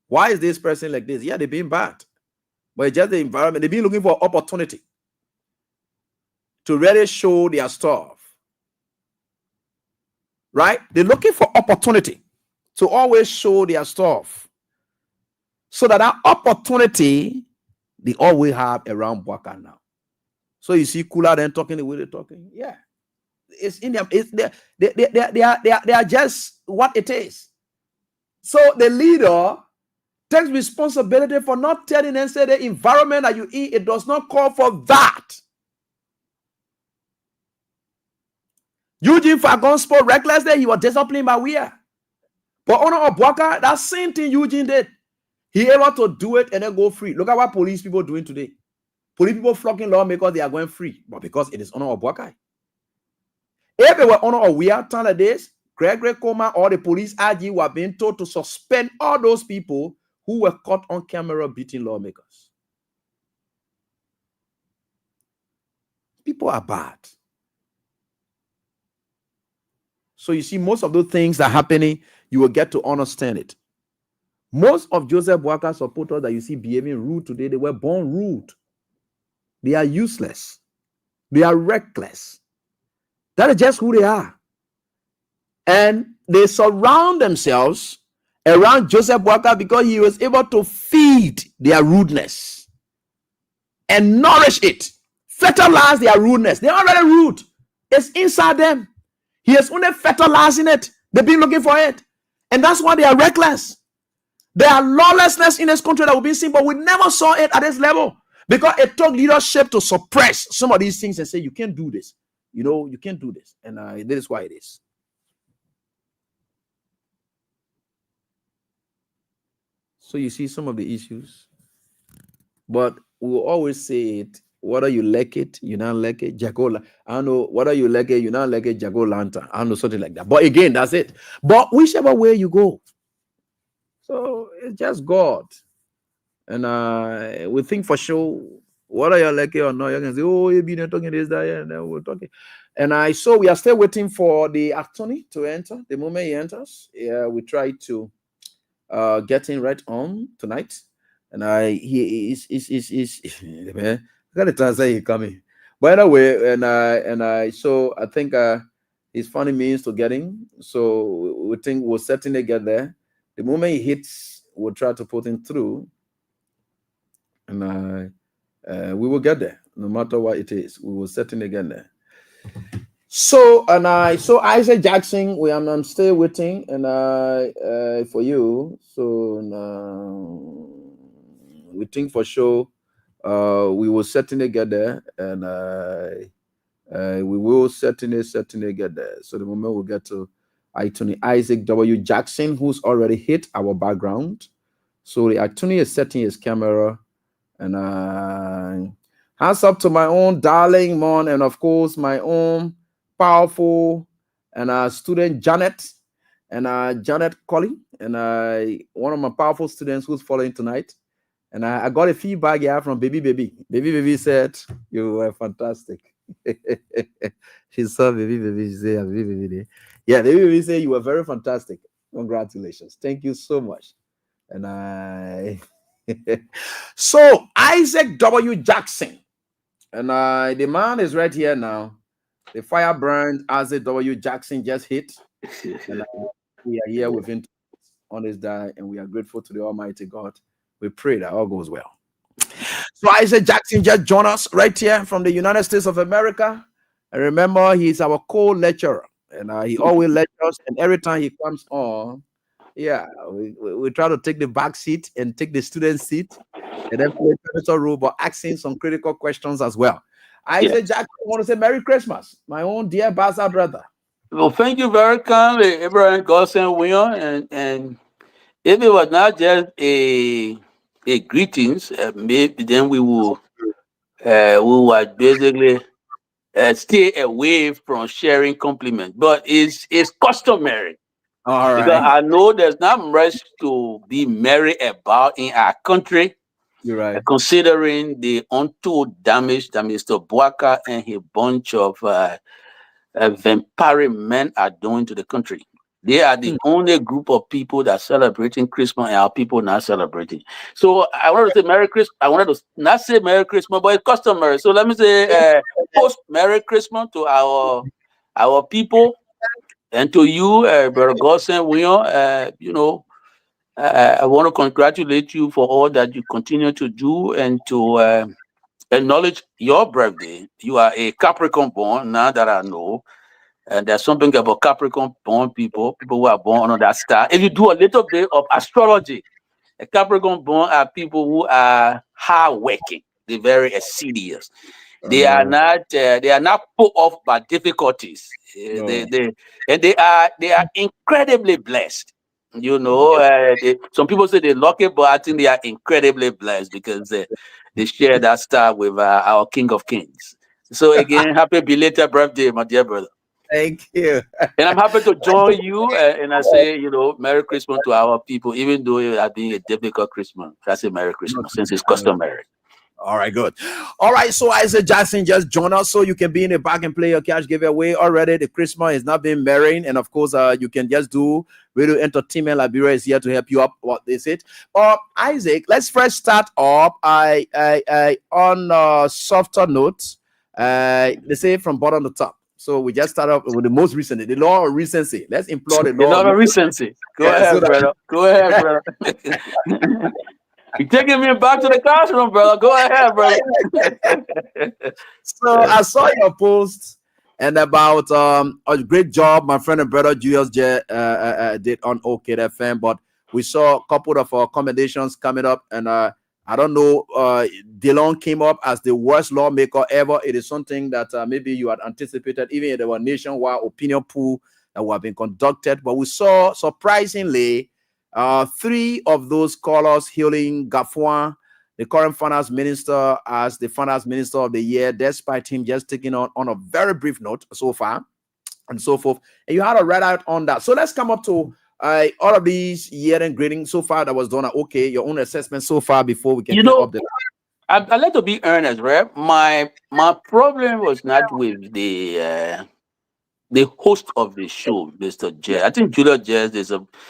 why is this person like this? Yeah, they're being bad. But it's just the environment. They've been looking for opportunity to really show their stuff. Right? They're looking for opportunity to always show their stuff. So that opportunity, they always have around Boakai now. So you see cooler than talking the way they're talking. Yeah. It's in them. They are just what it is. So the leader takes responsibility for not telling and say the environment that you in, it does not call for that. Eugene Fagon spoke recklessly. He was disciplined by we are. But honor of Boakai, that same thing Eugene did. He able to do it and then go free. Look at what police people are doing today. Police people flocking lawmakers, they are going free. But because it is honor of Boakai. If it were honor of we are time like this, Gregory Coleman or the police IG were being told to suspend all those people who were caught on camera beating lawmakers. People are bad. So you see, most of those things that are happening, you will get to understand it. Most of Joseph Boakai supporters that you see behaving rude today, they were born rude. They are useless. They are reckless. That is just who they are. And they surround themselves around Joseph Boakai because he was able to feed their rudeness and nourish it, fertilize their rudeness. They're already rude. It's inside them. He is only fertilizing it. They've been looking for it. And that's why they are reckless. There are lawlessness in this country that will be seen, but we never saw it at this level because it took leadership to suppress some of these things and say, you can't do this. You know, you can't do this. And that is why it is. So you see some of the issues. But we will always say it. Whether you like it, you not like it, Jagola. I don't know. Whether you like it, you not like it, Jagolanta. I don't know, something like that. But again, that's it. But whichever way you go. So it's just God. And we think for sure, whether you like it or not, you can say, oh, you've been talking this, that, and then we're talking. And so we are still waiting for the attorney to enter. The moment he enters, we try to get him right on tonight. And he is man. I got a chance say he coming. By the way, so I think he's finding means to get him. So we think we'll certainly get there. The moment he hits, we'll try to put him through. And we will get there. No matter what it is, we will certainly get there. So so Isaac Jackson, I'm still waiting and for you. So we think for sure we will certainly get there, and we will certainly get there. So the moment we get to attorney Isaac W. Jackson, who's already hit our background. So the attorney is setting his camera, and hands up to my own darling mom, and of course my own powerful and student Janet, and Janet Colley, and one of my powerful students who's following tonight. And I got a feedback here from Baby. Baby said you were fantastic. She saw Baby. She said, Baby. Yeah, Baby said you were very fantastic. Congratulations. Thank you so much. And so Isaac W. Jackson, and the man is right here now. The firebrand Isaac W. Jackson just hit. And we are here with him on this day, and we are grateful to the Almighty God. We pray that all goes well. So Isaac Jackson just joined us right here from the United States of America. And remember, he's our co-lecturer, and he always lectures. And every time he comes on, yeah, we try to take the back seat and take the student seat. And then play pivotal role, but asking some critical questions as well. Isaac Jackson, I want to say Merry Christmas, my own dear Basa brother. Well, thank you very kindly, Abraham Godson William, and if it was not just a greetings, maybe then we will basically stay away from sharing compliments. But it's customary All because right, I know there's not much to be merry about in our country, you're right. considering the untold damage that Mr. Boakai and a bunch of vampire men are doing to the country. They are the only group of people that are celebrating Christmas and our people not celebrating. So I wanted to say Merry Christmas. I wanted to not say Merry Christmas, but it's customary. So let me say post Merry Christmas to our people and to you, Brother Godson William. I want to congratulate you for all that you continue to do and to acknowledge your birthday. You are a Capricorn born, now that I know. And there's something about Capricorn born people who are born under that star. If you do a little bit of astrology, a Capricorn born are people who are hardworking. They're very assiduous. They are not put off by difficulties. They are incredibly blessed. Some people say they're lucky, but I think they are incredibly blessed because they share that star with our King of Kings. So again, happy belated birthday, my dear brother. Thank you. And I'm happy to join you. And I say, Merry Christmas to our people, even though it has been a difficult Christmas. I say Merry Christmas since it's customary. All right, good. All right, so Isaac Jackson just join us so you can be in the back and play your cash giveaway already. The Christmas is not being married, and of course, you can just do radio entertainment. Liberia is here to help you up. What is it? Isaac, let's first start up. On a softer note. They say from bottom to top. So we just start off with the most recent, the law of recency. Let's implore the law of recency. Go ahead, brother. Go ahead, brother. You're taking me back to the classroom, brother. Go ahead, brother. So I saw your post and about a great job my friend and brother Julius did on OKFM, but we saw a couple of accommodations coming up, and I don't know, Dillon came up as the worst lawmaker ever. It is something that maybe you had anticipated, even if there were nationwide opinion poll that were being conducted. But we saw, surprisingly, 3 of those callers hailing Gafuan, the current finance minister, as the finance minister of the year, despite him just taking on a very brief note so far, and so forth. And you had a read out on that. So let's come up to all of these year-end grading so far that was done. Okay, your own assessment so far before we can up the. I like to be earnest, right? My problem was not with the host of the show, Mr. Jez. I think Julia Jez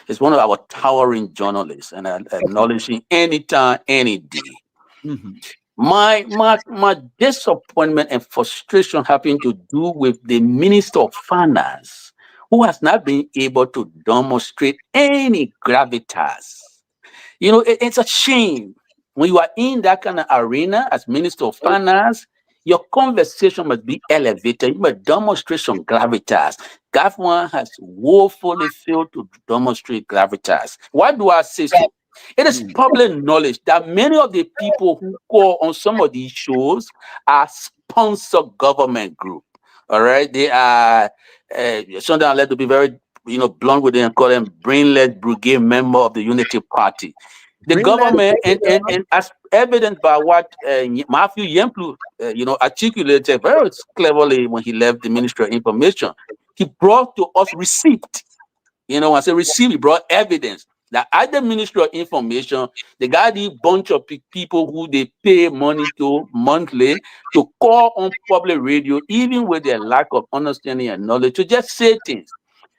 is one of our towering journalists, and I acknowledge him anytime, any day. Mm-hmm. My disappointment and frustration having to do with the Minister of Finance, who has not been able to demonstrate any gravitas. It's a shame when you are in that kind of arena as Minister of Finance. Your conversation must be elevated. You must demonstrate some gravitas. Government has woefully failed to demonstrate gravitas. Why do I say so? It is public knowledge that many of the people who call on some of these shows are sponsored government group. All right, they are sometimes I like to be very blunt with them and call them brainless brigade member of the Unity Party. The government, and as evidenced by what Matthew Yemplu, articulated very cleverly when he left the Ministry of Information, he brought to us receipt. When I say receipt, he brought evidence that at the Ministry of Information, they got a bunch of people who they pay money to monthly to call on public radio, even with their lack of understanding and knowledge, to just say things.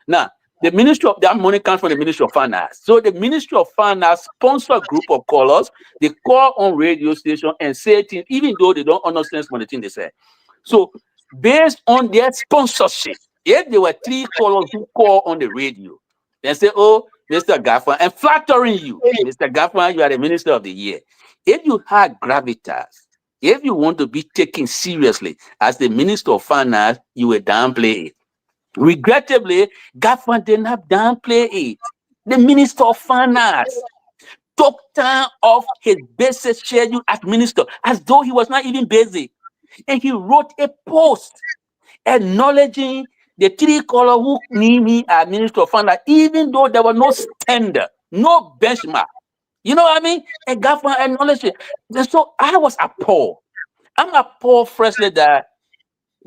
Now, the Ministry of that money comes from the Ministry of Finance. So the Ministry of Finance sponsor a group of callers. They call on radio station and say things, even though they don't understand some of the things they say. So based on their sponsorship, if there were 3 callers who call on the radio, they say, "Oh, Mr. Gaffan," and flattering you, "Mr. Gaffan, you are the Minister of the Year." If you had gravitas, if you want to be taken seriously as the Minister of Finance, you will downplay it. Regrettably, Gaffan did not downplay it. The Minister of Finance, took time off his basic schedule as minister, as though he was not even busy. And he wrote a post acknowledging the three color who need me as minister of finance, even though there was no standard, no benchmark. You know what I mean? And government acknowledged it. And so I was appalled. I'm appalled, firstly, that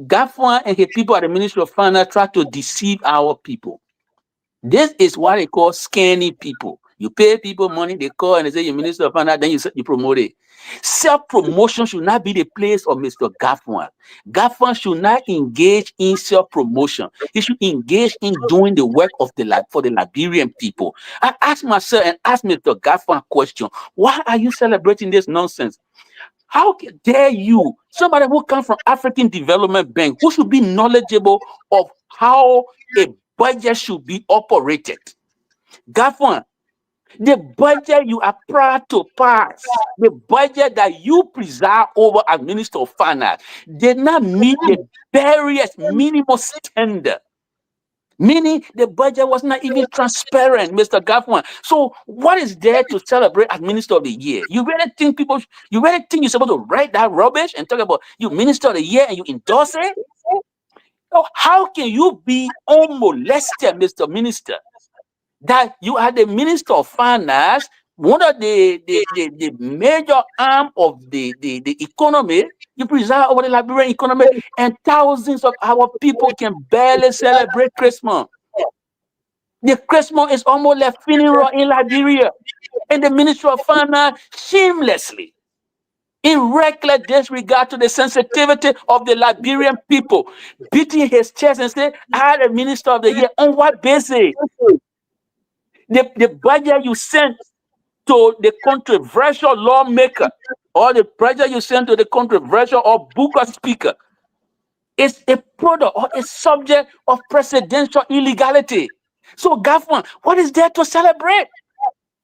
government and his people at the Ministry of Finance try to deceive our people. This is what they call scanning people. You pay people money, they call and they say you're Minister of Finance, then you promote it. Self-promotion should not be the place of Mr. Gaffwan. Gaffwan should not engage in self-promotion. He should engage in doing the work of for the Liberian people. I ask myself and ask Mr. Gaffwan a question. Why are you celebrating this nonsense? How dare you, somebody who comes from African Development Bank, who should be knowledgeable of how a budget should be operated? Gaffwan, the budget you are proud to pass, the budget that you preside over as Minister of Finance, did not meet the various minimum standard. Meaning the budget was not even transparent, Mr. Gaffwan. So what is there to celebrate as Minister of the Year? You really think you're supposed to write that rubbish and talk about you Minister of the Year and you endorse it? So how can you be unmolested, Mr. Minister, that you are the Minister of Finance, one of the major arm of the economy? You preside over the Liberian economy, and thousands of our people can barely celebrate Christmas. The Christmas is almost like funeral in Liberia. And the Ministry of Finance shamelessly, in reckless disregard to the sensitivity of the Liberian people, beating his chest and saying, I am the Minister of the Year. On what basis? The budget you sent to the controversial lawmaker, or the budget you sent to the controversial or Booker speaker, is a product or a subject of presidential illegality. So, Gaffwan, what is there to celebrate?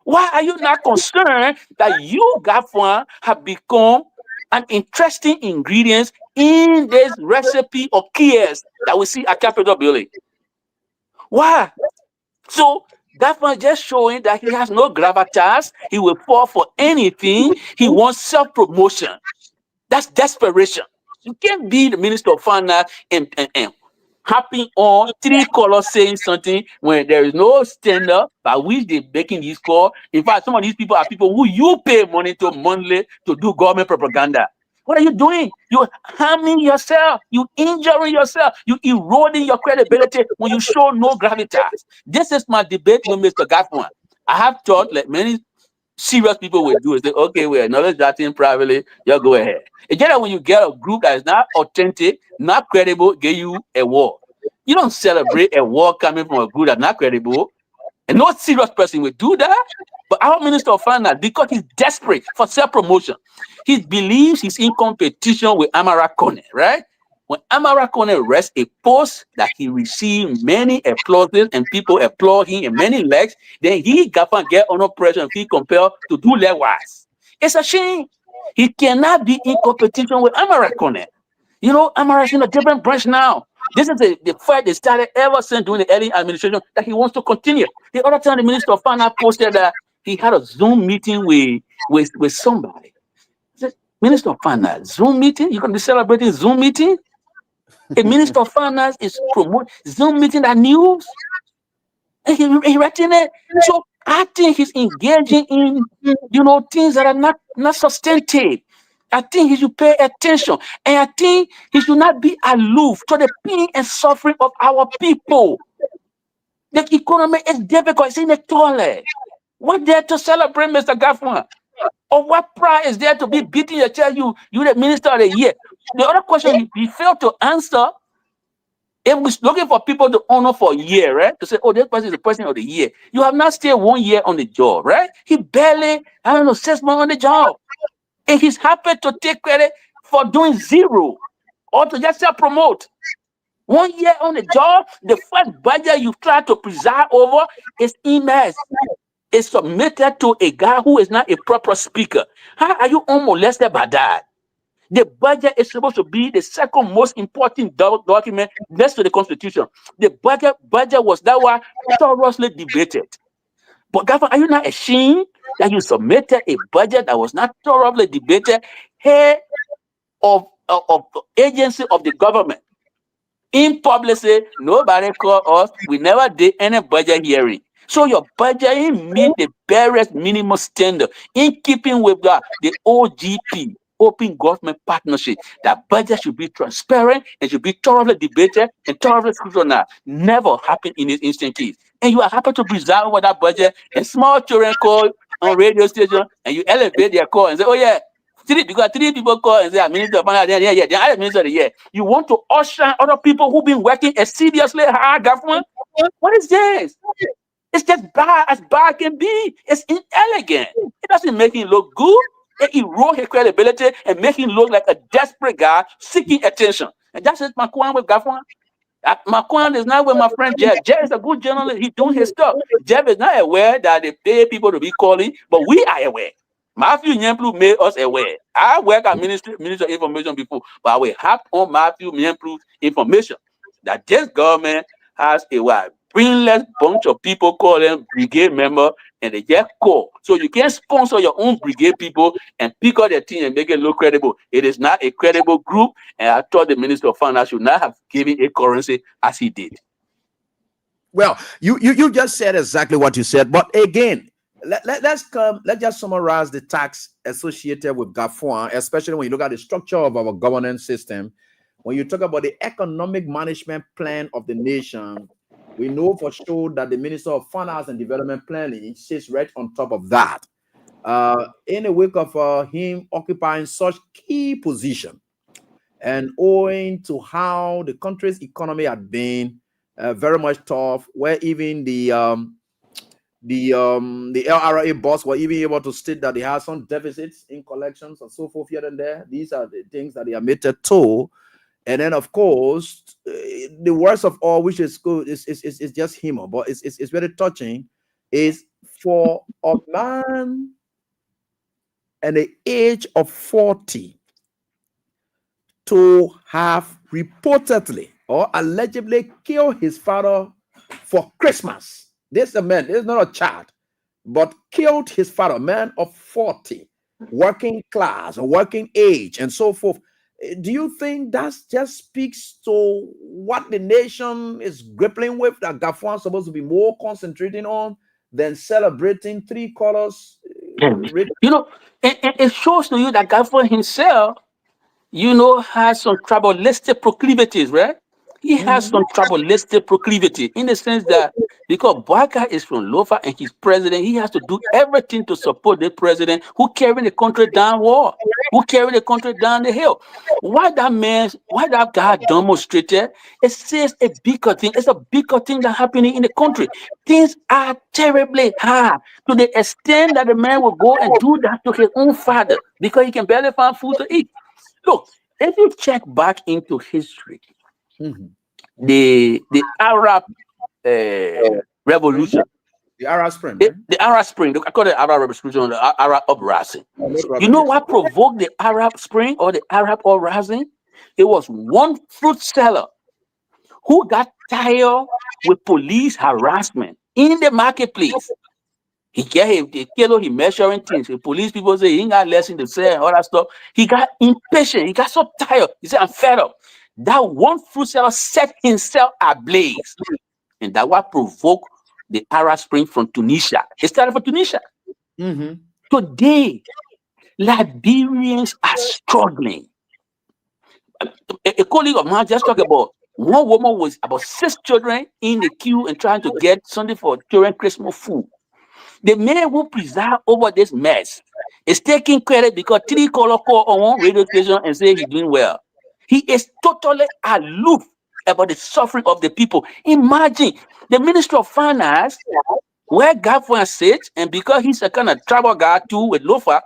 Why are you not concerned that you, Gaffwan, have become an interesting ingredient in this recipe of chaos that we see at Capitol Building? Why? So, Gaffwan just showing that he has no gravitas. He will fall for anything. He wants self-promotion. That's desperation. You can't be the Minister of Finance and happy on three colors saying something when there is no standard by which they're making these calls. In fact, some of these people are people who you pay money to monthly to do government propaganda. What are you doing? You're harming yourself. You injuring yourself. You eroding your credibility when you show no gravitas. This is my debate with Mr. Gaffwan. I have thought, like many serious people will do, is say, okay, we acknowledge that thing privately, you go ahead. It's just that when you get a group that is not authentic, not credible, give you a war. You don't celebrate a war coming from a group that's not credible. And no serious person will do that. But our Minister of Finance, because he's desperate for self-promotion, he believes he's in competition with Amara Kone, right? When Amara Kone rests a post that he received many applauses and people applaud him in many legs, then he Gaffwan get under pressure and feel compelled to do likewise. It's a shame. He cannot be in competition with Amara Kone. You know, Amara is in a different branch now. This is the fight they started ever since during the early administration that he wants to continue. The other time the Minister of Finance posted that he had a Zoom meeting with somebody. He said, Minister of Finance, Zoom meeting? You're going to be celebrating Zoom meeting? A Minister of Finance is promoting Zoom meeting that news? And he writing it. So I think he's engaging in, things that are not substantive. I think he should pay attention. And I think he should not be aloof to the pain and suffering of our people. The economy is difficult. It's in the toilet. What there to celebrate, Mr. Gaffwan? Or what pride is there to be beating your chest? You the Minister of the Year. The other question he failed to answer, it was looking for people to honor for a year, right? To say, oh, this person is the President of the Year. You have not stayed 1 year on the job, right? He barely, 6 months on the job. And he's happy to take credit for doing zero or to just self-promote. 1 year on the job, the first budget you try to preside over is emails. It's submitted to a guy who is not a proper speaker. How are you unmolested by that? The budget is supposed to be the second most important document next to the Constitution. The budget was that one thoroughly debated. But governor, are you not ashamed that you submitted a budget that was not thoroughly debated? Head of the agency of the government in public say nobody called us. We never did any budget hearing. So your budget meet the barest minimum standard in keeping with the OGP, Open Government Partnership. That budget should be transparent and should be thoroughly debated and thoroughly scrutinized. Never happened in this instant case. And you are happy to preside over that budget, and small children call on radio station and you elevate their call and say, oh yeah, because three people call and say, I'm Minister of Finance, yeah, the other minister, yeah. You want to usher other people who've been working a seriously hard government? What is this? It's just bad as bad can be. It's inelegant. It doesn't make him look good. It erodes his credibility and make him look like a desperate guy seeking attention. And that's it, Makwan with government. Makwan is not with my friend Jeff. Jeff is a good journalist. He's doing his stuff. Jeff is not aware that they pay people to be calling, but we are aware. Matthew Nyemplu made us aware. I work at Minister of Information before, but we have on Matthew Nyemplu's information that this government has a brainless bunch of people calling brigade member, and they just call. So you can't sponsor your own brigade people and pick up their team and make it look credible. It is not a credible group, and I thought the Minister of Finance should not have given a currency as he did. Well, you just said exactly what you said, but again, let's just summarize the tax associated with GAFOA, especially when you look at the structure of our governance system. When you talk about the economic management plan of the nation, we know for sure that the Minister of Finance and Development Planning sits right on top of that. In the wake of him occupying such key position, and owing to how the country's economy had been very much tough, where even the LRA boss were even able to state that they had some deficits in collections and so forth here and there. These are the things that they admitted to. And then, of course, the worst of all, which is good, is just humor, but it's very touching, is for a man at the age of 40 to have reportedly or allegedly killed his father for Christmas. This is a man, this is not a child, but killed his father, man of 40, working class or working age and so forth. Do you think that just speaks to what the nation is grappling with, that GAFOA is supposed to be more concentrating on than celebrating three colors? It shows to you that GAFOA himself, has some tribalistic proclivities, right? He has some tribalistic proclivity in the sense that because Boakai is from Lofa and he's president, he has to do everything to support the president who carried the country down wall, who carried the country down the hill. Why that guy demonstrated, it says a bigger thing. It's a bigger thing that's happening in the country. Things are terribly hard to the extent that the man will go and do that to his own father because he can barely find food to eat. Look, if you check back into history, the Arab revolution, the Arab Spring, the Arab Spring, I call it Arab revolution or the Arab uprising. You know what provoked the Arab Spring or the Arab uprising? It was one fruit seller who got tired with police harassment in the marketplace. He measuring things. The police people say he ain't got lessons to say and all that stuff. He got impatient. He got so tired. He said, I'm fed up. That one fruit seller set himself ablaze. And that what provoked the Arab Spring from Tunisia. It started from Tunisia. Today, Liberians are struggling. A colleague of mine just talked about one woman was about 6 children in the queue and trying to get something for children Christmas food. The man who preside over this mess is taking credit because 3 color call on one radio station and say he's doing well. He is totally aloof about the suffering of the people. Imagine the Minister of Finance, where GAFOA sits, and because he's a kind of tribal guy too with Lofa,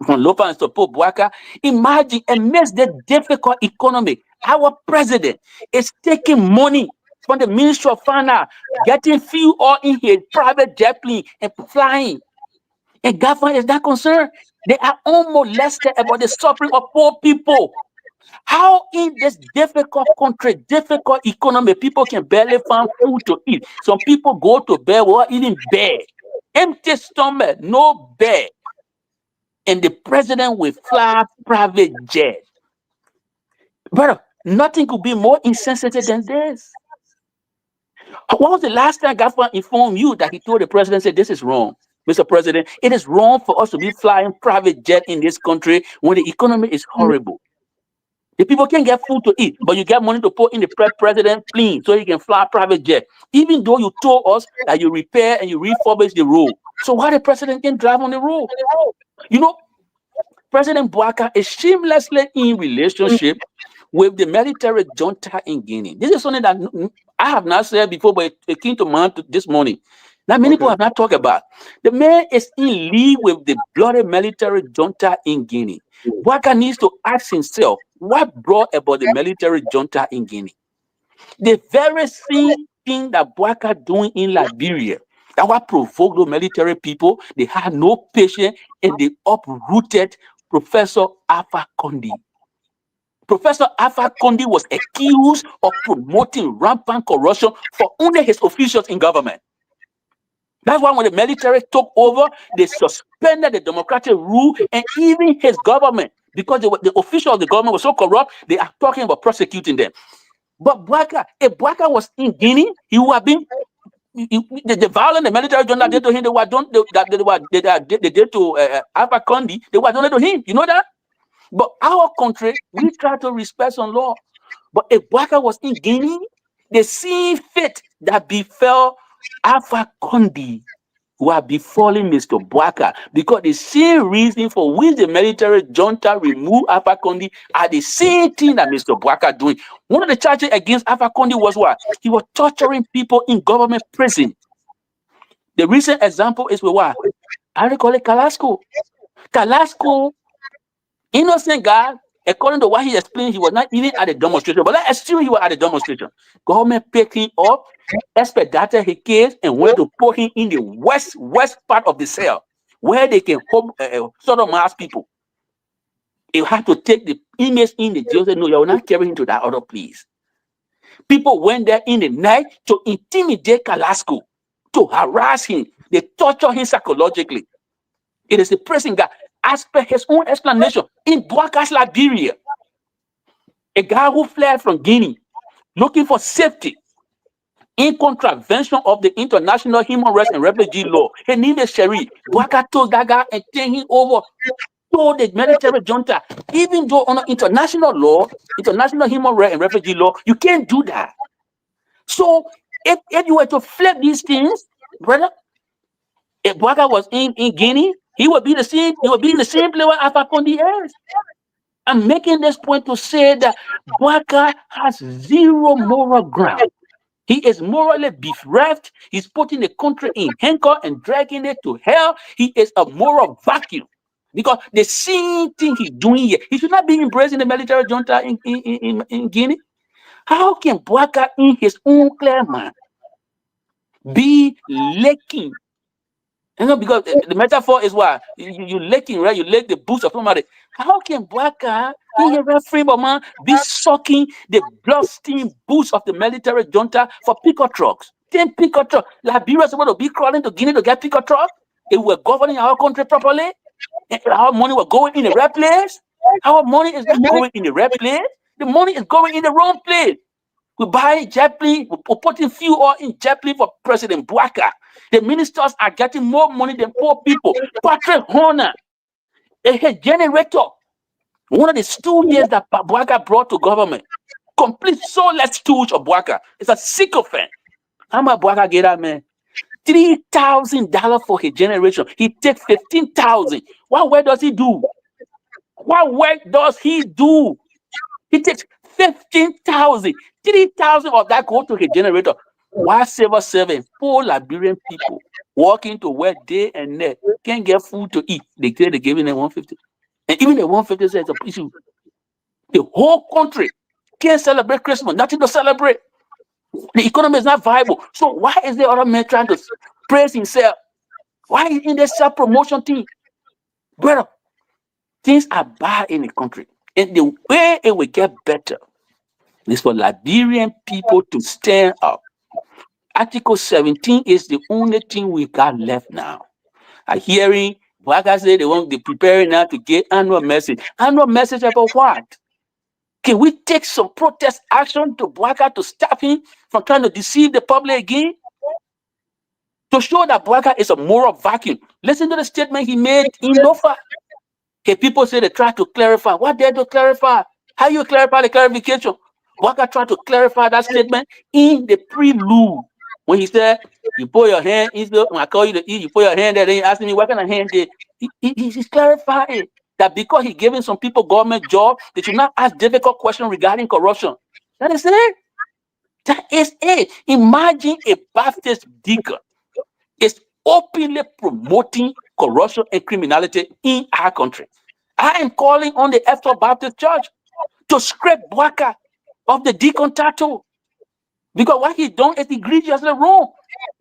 from Lofa and support Boakai, imagine amidst the difficult economy, our president is taking money from the Ministry of Finance, getting fuel all in his private jet plane and flying. And GAFOA is not concerned. They are unmolested about the suffering of poor people. How in this difficult country, difficult economy, people can barely find food to eat. Some people go to bed without eating bed. empty stomach, no bed, and the president will fly private jet. Brother, nothing could be more insensitive than this. When was the last time God informed you that he told the president, said, this is wrong, Mr. President? It is wrong for us to be flying private jet in this country when the economy is horrible. The people can't get food to eat, but you get money to put in the president plane so he can fly private jet. Even though you told us that you repair and you refurbish the road. So why the president can drive on the road? You know, President Boakai is shamelessly in relationship with the military junta in Guinea. This is something that I have not said before, but it came to mind this morning. That many people have not talked about. The man is in league with the bloody military junta in Guinea. Boakai needs to ask himself, what brought about the military junta in Guinea? The very same thing that Boakai doing in Liberia, that what provoked the military people, they had no patience and they uprooted Professor Alpha Conde. Professor Alpha Conde was accused of promoting rampant corruption for only his officials in government. That's why when the military took over, they suspended the democratic rule and even his government, because the officials of the government were so corrupt, they are talking about prosecuting them. But Boakai, if Boakai was in Guinea, he would have been the violence the military junta did to him. They did to Alpha Conde. They were done to him. You know that. But our country, we try to respect some law. But if Boakai was in Guinea, the same fate that befell Alpha Conde will be befalling Mr. Boakai, because the same reason for which the military junta removed Alpha Conde are the same thing that Mr. Boakai doing. One of the charges against Alpha Conde was what? He was torturing people in government prison. The recent example is with what? I recall it Carrasco. Carrasco, innocent guy, according to what he explained, he was not even at the demonstration. But let's assume he was at the demonstration. Government picked him up, expedited his case, and went to put him in the west part of the cell, where they can sodomize people. You have to take the image in the jail. Say, no, you will not carry him to that other place. People went there in the night to intimidate Carrasco, to harass him. They torture him psychologically. It is the prison guy. As per his own explanation, in Boakai's Liberia, a guy who fled from Guinea looking for safety in contravention of the international human rights and refugee law. His name is Sherry. Boakai told that guy and turned him over to the military junta. Even though under international law, international human rights and refugee law, you can't do that. So if you were to flip these things, brother, if Boakai was in Guinea, he would be the same. He would be the same player Alpha Conde is. I'm making this point to say that Boakai has zero moral ground. He is morally bereft. He's putting the country in handcuffs and dragging it to hell. He is a moral vacuum, because the same thing he's doing here, he should not be embracing the military junta in Guinea. How can Boakai, in his own clear mind, be licking? You know, because the metaphor is what? You licking, right? You lick the boots of somebody. How can Boakai, in a frame of man, be sucking the bloodstained boots of the military junta for pickup trucks? 10 pickup trucks. Liberia is supposed to be crawling to Guinea to get pickup trucks? If we were governing our country properly, and our money was going in the right place, our money is not going in the right place. The money is going in the wrong place. We buy jet plane, we're putting fuel in jet plane for President Boakai. The ministers are getting more money than poor people. Patrick Horner, a generator, one of the stooges that Boakai brought to government. Complete soulless stooge of Boakai. It's a sycophant. How much Boakai get that, man? $3,000 for his generation. He takes $15,000. What work does he do? What work does he do? He takes $15,000. 3,000 of that go to his generator. Why civil servant, poor Liberian people walking to work day and night, can't get food to eat? They say they're giving them 150. And even the 150 says it's an issue. The whole country can't celebrate Christmas, nothing to celebrate. The economy is not viable. So why is the other man trying to praise himself? Why is in this self-promotion thing? Brother, things are bad in the country. And the way it will get better is for Liberian people to stand up Article 17 is the only thing we got left now. I'm hearing Boakai say they're preparing now to get annual message. Annual message about what? Can we take some protest action to Boakai to stop him from trying to deceive the public again? To show that Boakai is a moral vacuum. Listen to the statement he made in Lofa. Okay, people say they try to clarify. What they to clarify? How you clarify the clarification? Boakai tried to clarify that statement in the prelude when he said, "You put your hand in the when I call you to eat, you put your hand there." Then you ask me, "What kind of hand did?" He's clarifying that because he's giving some people government job, they should not ask difficult questions regarding corruption. That is it. That is it. Imagine a Baptist deacon is openly promoting corruption and criminality in our country. I am calling on the F4 Baptist Church to scrape Boakai of the deacon title, because what he done is egregiously wrong.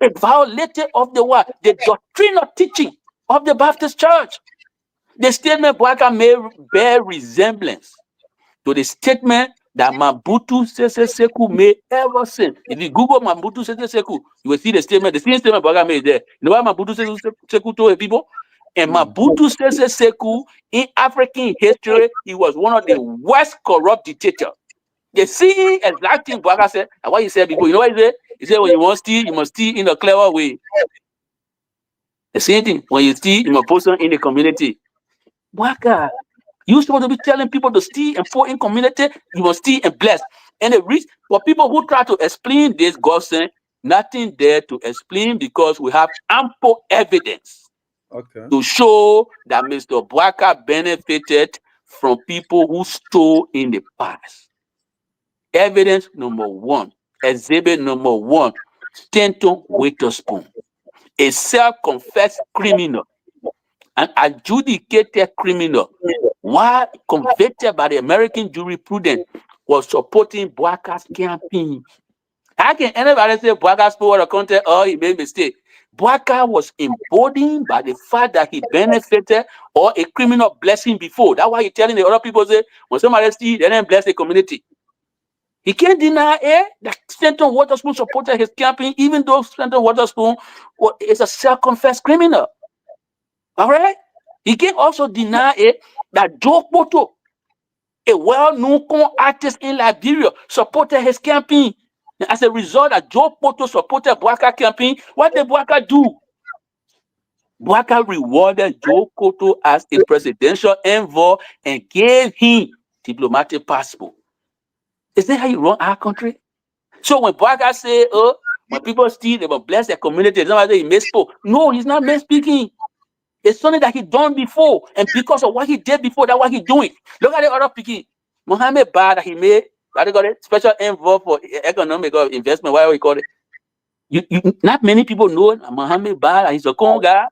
It violated of the what? The doctrinal teaching of the Baptist Church. The statement Boakai may bear resemblance to the statement that Mobutu Sese Seko made ever since. If you Google Mobutu Sese Seko, you will see the statement. The same statement Boakai made there. You know what Mobutu Sese Seko told the people? And Mobutu Sese Seko, in African history, he was one of the worst corrupt dictators. The same exact thing Boakai said, and what he said before. You know what he said? He said, when you want to steal, you must steal in a clever way. The same thing. When you steal, you must post in the community. Boakai, you're supposed to be telling people to steal and pour in community, you must steal and bless. And the reason for people who try to explain this, God saying, nothing there to explain, because we have ample evidence to show that Mr. Boakai benefited from people who stole in the past. Evidence number one, exhibit number one, Stanton Witherspoon, a self-confessed criminal, an adjudicated criminal, while convicted by the American jurisprudence, was supporting Boakai's campaign. How can anybody say Boakai spoke the content or he made mistake? Boakai was emboldened by the fact that he benefited or a criminal blessing before. That's why he's telling the other people, say, when somebody steals, they then bless the community. He can't deny that Stanton Witherspoon supported his campaign, even though Stanton Witherspoon is a self-confessed criminal. All right? He can also deny that Joe Poto, a well-known con artist in Liberia, supported his campaign. And as a result that Joe Poto supported Boakai campaign, what did Boakai do? Boakai rewarded Joe Poto as a presidential envoy and gave him diplomatic passport. Is that how you run our country? So when Boakai say, when people steal, they will bless their community, somebody say he misspoke. No, he's not misspeaking. It's something that he done before, and because of what he did before, that's what he's doing. Look at the other picking. Mohammed Ba that he made, what they got it, special envoy for economic or investment, whatever we call it. Not many people know Mohammed Ba, he's a con guy.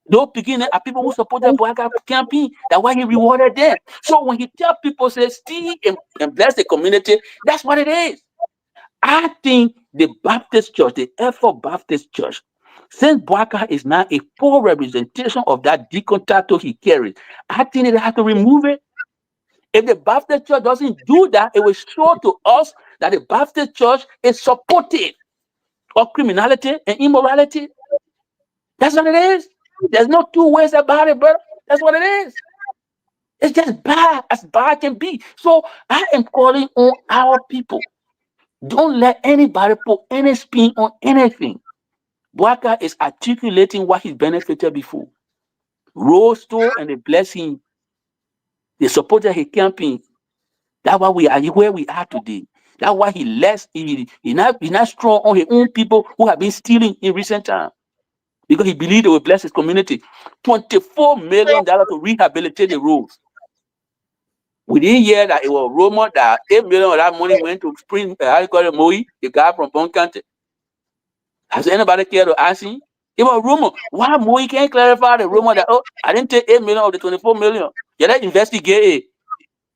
Those picking are people who supported Boakai campaign. That's why he rewarded them. So when he tell people, say, steal and bless the community, that's what it is. I think the Baptist Church, the F4 Baptist Church, since Boakai is now a poor representation of that deacon title he carries, I think they have to remove it. If the Baptist Church doesn't do that, it will show to us that the Baptist Church is supportive of criminality and immorality. That's what it is. There's no two ways about it, brother. That's what it is. It's just bad, as bad can be. So I am calling on our people. Don't let anybody put any spin on anything. Boakai is articulating what he benefited before. Rose store and the blessing. They supported his campaign. That's why we are where we are today. That's why he's not strong on his own people who have been stealing in recent times. Because he believed they will bless his community. $24 million to rehabilitate the roads. Within a year that it was rumored that $8 million of that money went to Spring, Moi, the guy from Bon County. Has anybody cared to ask him? It was rumor. Why Moi can't clarify the rumor that, I didn't take $8 million of the $24 million. Yeah, let's investigate it.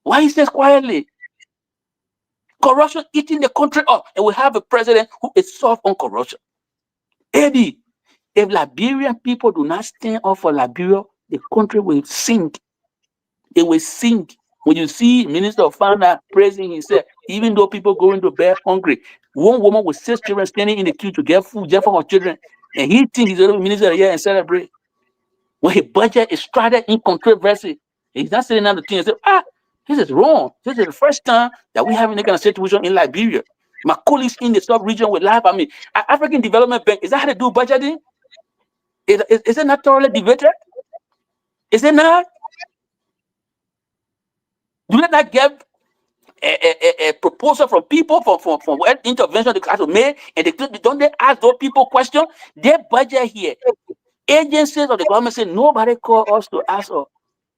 Why he says quietly? Corruption eating the country up, and we have a president who is soft on corruption. Eddie, if Liberian people do not stand up for Liberia, the country will sink. It will sink. When you see Minister of Finance praising himself, even though people going to bed hungry, One woman with 6 children standing in the queue to get food just for her children, and he thinks he's a minister here and celebrate. When his budget is started in controversy, he's not sitting down to think and say, this is wrong. This is the first time that we have any kind of situation in Liberia. My colleagues in the sub-region will laugh at me. African Development Bank, is that how they do budgeting? Is it not thoroughly debated? Is it not? Do they not get a proposal from people from what intervention they have to make, and don't they ask those people questions? Their budget here, agencies of the government say nobody called us to ask us.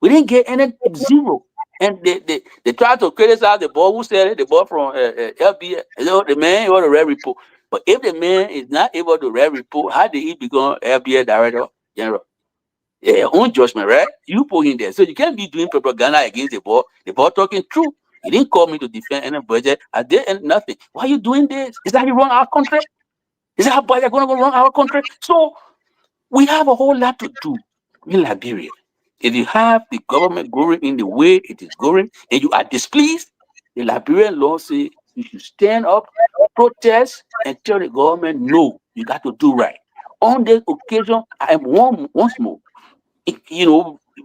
We didn't get any zero, and they try to criticize the boy who said it, the boy from LBA, the man able to read report. But if the man is not able to read report, how did he become LBA Director General? Yeah, your own judgment, right? You put him there. So you can't be doing propaganda against the boy. The boy talking true. He didn't call me to defend any budget. I did nothing. Why are you doing this? Is that how you run our country? Is that how budget going to run our country? So we have a whole lot to do in Liberia. If you have the government going in the way it is going and you are displeased, the Liberian law says you should stand up, protest, and tell the government, no, you got to do right. On this occasion, I am once more,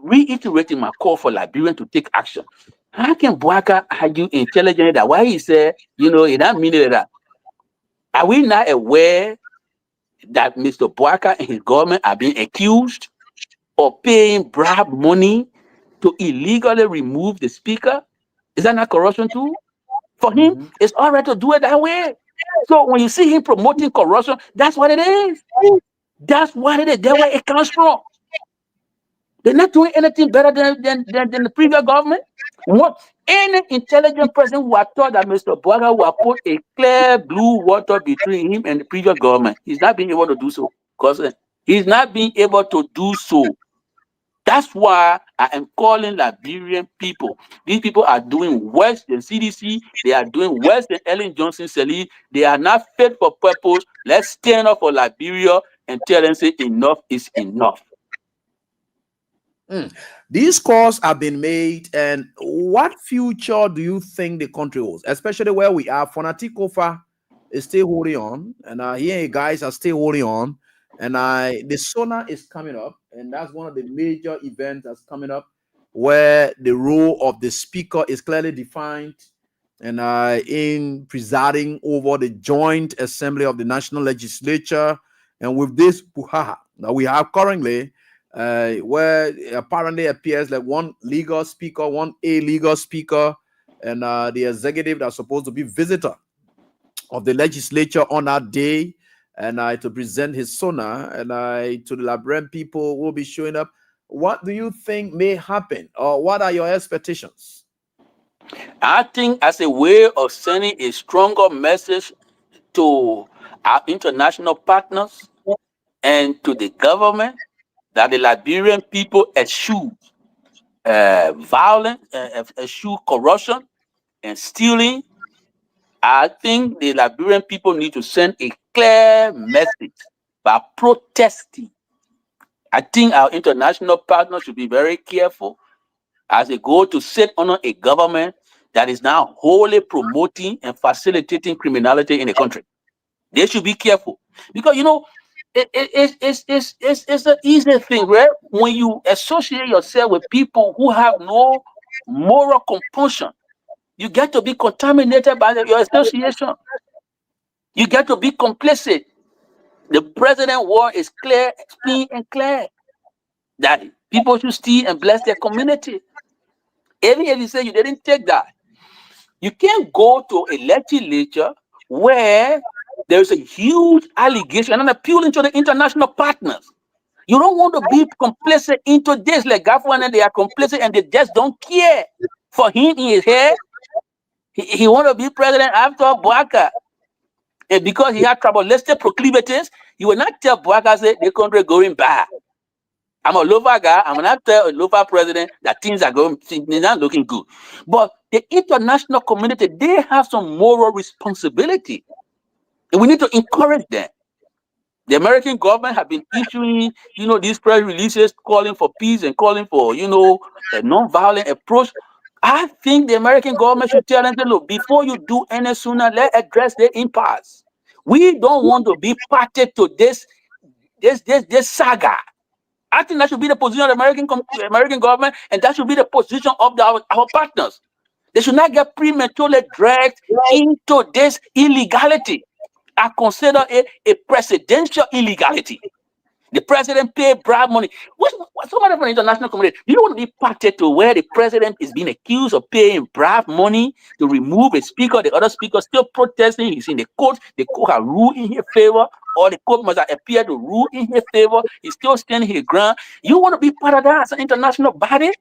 reiterating my call for Liberians to take action. How can Boakai argue intelligently that why he said, he don't mean it that? Are we not aware that Mr. Boakai and his government are being accused of paying bribe money to illegally remove the speaker? Is that not corruption too? For him, it's all right to do it that way. So when you see him promoting corruption, that's what it is. That's what it is. That's where it comes from. They're not doing anything better than the previous government. What any intelligent person who had thought that Mr. Boakai would have put a clear blue water between him and the previous government, he's not being able to do so. Because he's not being able to do so. That's why I am calling Liberian people. These people are doing worse than CDC. They are doing worse than Ellen Johnson Sirleaf. They are not fit for purpose. Let's stand up for Liberia and tell them, say enough is enough. These calls have been made, and what future do you think the country holds, especially where we are? Fonatikofa is still holding on, and here guys are still holding on, and the SONA is coming up, and that's one of the major events that's coming up, where the role of the speaker is clearly defined, and in presiding over the joint assembly of the national legislature, and with this puhaha that we have currently, where apparently appears like one legal speaker, one illegal speaker, and the executive that's supposed to be visitor of the legislature on that day, and to present his SONA, and to the Liberian people will be showing up. What do you think may happen, or what are your expectations? I think as a way of sending a stronger message to our international partners and to the government, that the Liberian people eschew violence, eschew corruption and stealing. I think the Liberian people need to send a clear message by protesting. I think our international partners should be very careful as they go to sit under a government that is now wholly promoting and facilitating criminality in the country. They should be careful because it's an easy thing, right? When you associate yourself with people who have no moral compunction, you get to be contaminated by your association. You get to be complicit. The president word is clear, clean and clear that people should steal and bless their community. Even if you say you didn't take that, you can't go to a legislature where there's a huge allegation and appealing to the international partners. You don't want to be complicit into this, like government, they are complicit and they just don't care. For him in his head, he want to be president after Boakai. And because he had tribalistic proclivities, he will not tell Boakai, say, the country going bad. I'm a Lofa guy. I'm not tell a Lofa president that things are not looking good. But the international community, they have some moral responsibility. And we need to encourage them. The American government have been issuing, these press releases calling for peace and calling for, a non-violent approach. I think the American government should tell them, look, before you do any sooner, let's address the impasse. We don't want to be party to this saga. I think that should be the position of the American government, and that should be the position of our partners. They should not get prematurely dragged into this illegality. I consider it a presidential illegality. The president paid bribe money. What's somebody from the international community? You don't want to be party to where the president is being accused of paying bribe money to remove a speaker, the other speaker still protesting. He's in the court has ruled in his favor, or the court must appear to rule in his favor. He's still standing his ground. You want to be part of that as an international body?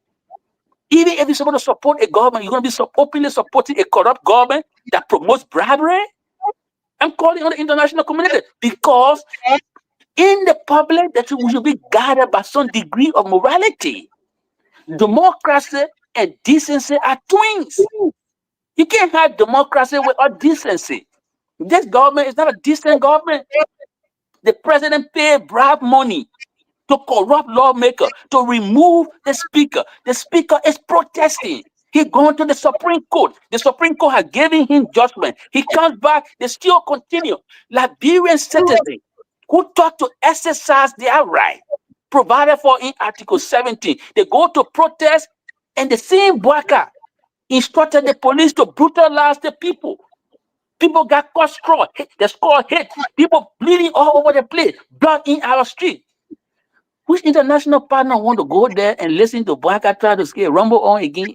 Even if you're supposed to support a government, you're going to be openly supporting a corrupt government that promotes bribery? I'm calling on the international community because in the public, that we should be guided by some degree of morality. Democracy and decency are twins. You can't have democracy without decency. This government is not a decent government. The president paid bribe money to corrupt lawmaker to remove the speaker. The speaker is protesting. He gone to the Supreme Court. The Supreme Court has given him judgment. He comes back. They still continue. Liberian citizens who thought to exercise their right provided for in Article 17. They go to protest, and the same Boakai instructed the police to brutalize the people. People got caught straw. The score hit. People bleeding all over the place. Blood in our street. Which international partner want to go there and listen to Boakai try to scare rumble on again?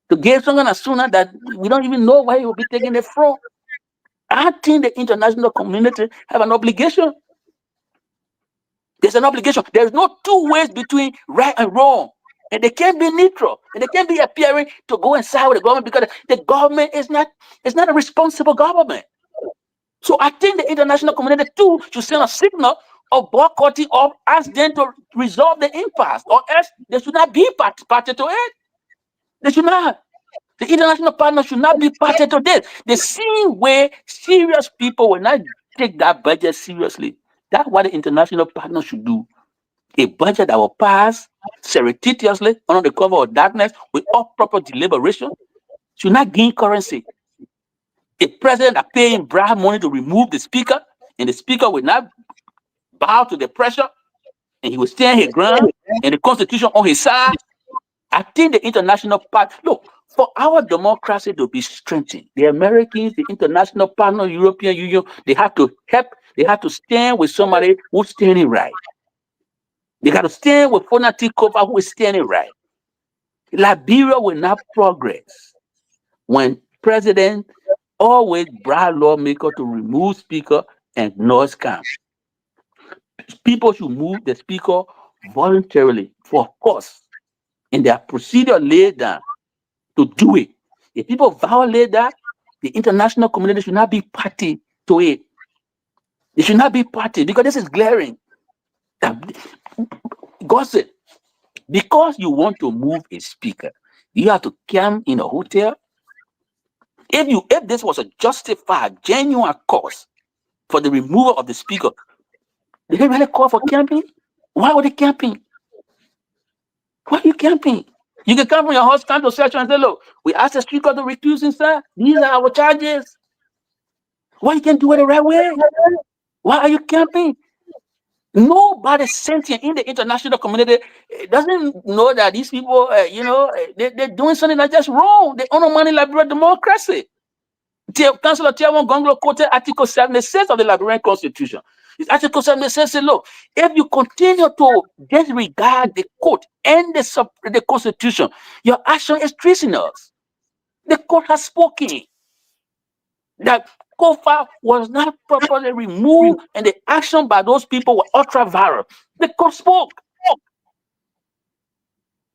To give someone as sooner that we don't even know where he will be taking it from. I think the international community have an obligation. There's an obligation. There's no two ways between right and wrong. And they can't be neutral. And they can't be appearing to go and side with the government because the government is not a responsible government. So I think the international community too should send a signal of boycotting or ask them to resolve the impasse, or else they should not be party to it. They should not. The international partners should not be party to this. The same way serious people will not take that budget seriously. That's what the international partners should do. A budget that will pass surreptitiously under the cover of darkness without proper deliberation should not gain currency. A president that paying bribe money to remove the speaker, and the speaker will not bow to the pressure, and he will stand his ground, and the constitution on his side. I think the international part, look, for our democracy to be strengthened, the Americans, the international partner, European Union, they have to help, they have to stand with somebody who's standing right. They got to stand with Fonati Kofa who is standing right. Liberia will not progress when president always bribe lawmaker to remove speaker and noise camp. People should move the speaker voluntarily for cause, and their procedure laid down to do it. If people violate that, the international community should not be party to it. They should not be party because this is glaring. Gossip. Because you want to move a speaker, you have to camp in a hotel. If this was a justified, genuine cause for the removal of the speaker, did they really call for camping? Why were they camping? Why are you camping? You can come from your house, come to search and say, look, we asked the speaker to recuse himself. These are our charges. Why you can't do it the right way? Why are you camping? Nobody sentient in the international community doesn't know that these people, they're doing something that's just wrong. They own money Liberian democracy. Councillor Tiawon Gonglo quoted Article 76 of the Liberian Constitution. Article 76 says, look, if you continue to disregard the court and the Constitution, your action is treasonous. The court has spoken that Kofa was not properly removed and the action by those people were ultra-viral. The court spoke.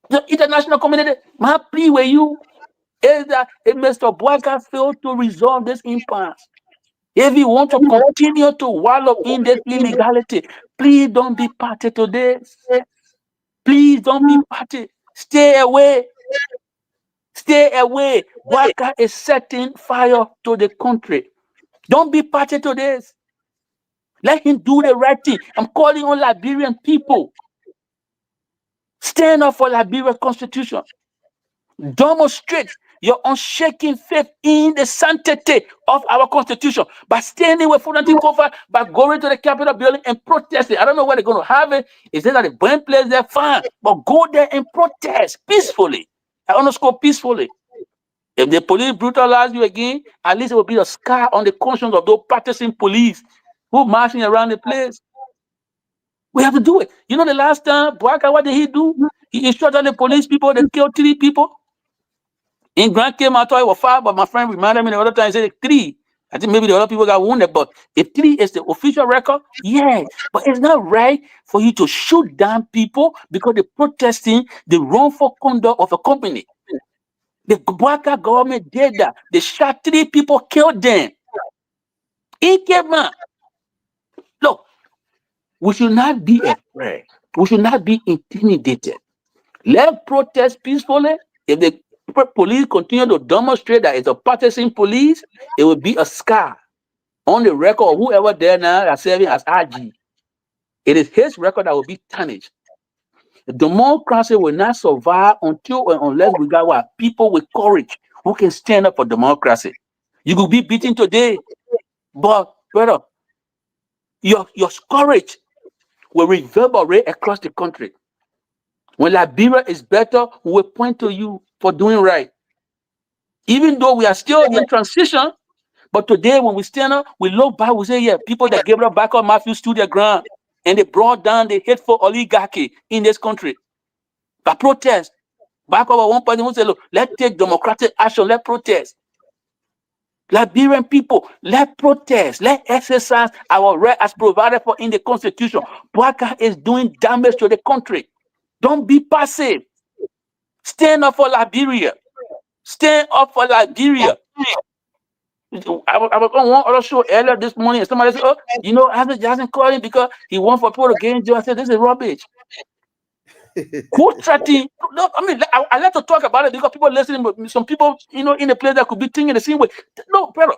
The international community, my plea with you is that if Mr. Boakai failed to resolve this impasse, if you want to continue to wallow in this illegality, please don't be party to this. Please don't be party. Stay away. Stay away. Boakai is setting fire to the country. Don't be party to this. Let him do the right thing. I'm calling on Liberian people. Stand up for Liberia's constitution. Demonstrate your unshaking faith in the sanctity of our Constitution by standing with Fulton Cover, by going to the Capitol building and protesting. I don't know where they're going to have it. Is it at the burn place? They're fine. But go there and protest peacefully. I underscore peacefully. If the police brutalize you again, at least it will be a scar on the conscience of those practicing police who marching around the place. We have to do it. You know, the last time, Boakai, what did he do? He instructed the police people, they killed 3 people. In Grand came, I thought it was 5, but my friend reminded me the other time, he said 3. I think maybe the other people got wounded, but if 3 is the official record, yeah. But it's not right for you to shoot down people because they're protesting the wrongful conduct of a company. The Boakai government did that. They shot 3 people, killed them. He came out. Look, we should not be afraid. We should not be intimidated. Let protest peacefully. If the police continue to demonstrate that it's a partisan police, it will be a scar on the record of whoever there now is serving as RG. It is his record that will be tarnished. The democracy will not survive until and unless we got what? People with courage who can stand up for democracy. You could be beaten today, but brother, your courage will reverberate across the country. When Liberia is better, we will point to you for doing right. Even though we are still in transition, but today when we stand up, we look back, we say, yeah, people that gave up back on Matthew stood their ground and they brought down the hateful oligarchy in this country. By protest, back over one person who said, look, let's take democratic action, let's protest. Liberian people, let's protest, let's exercise our right as provided for in the Constitution. Boakai is doing damage to the country. Don't be passive. Stand up for Liberia. Stand up for Liberia. I was on one other show earlier this morning, and somebody said, oh, you know, Andrew Jackson called him because he won for people to gain joy. I said, this is rubbish. Who threatened? No, I mean, I like to talk about it because people listening, but some people, you know, in the place that could be thinking the same way. No, brother.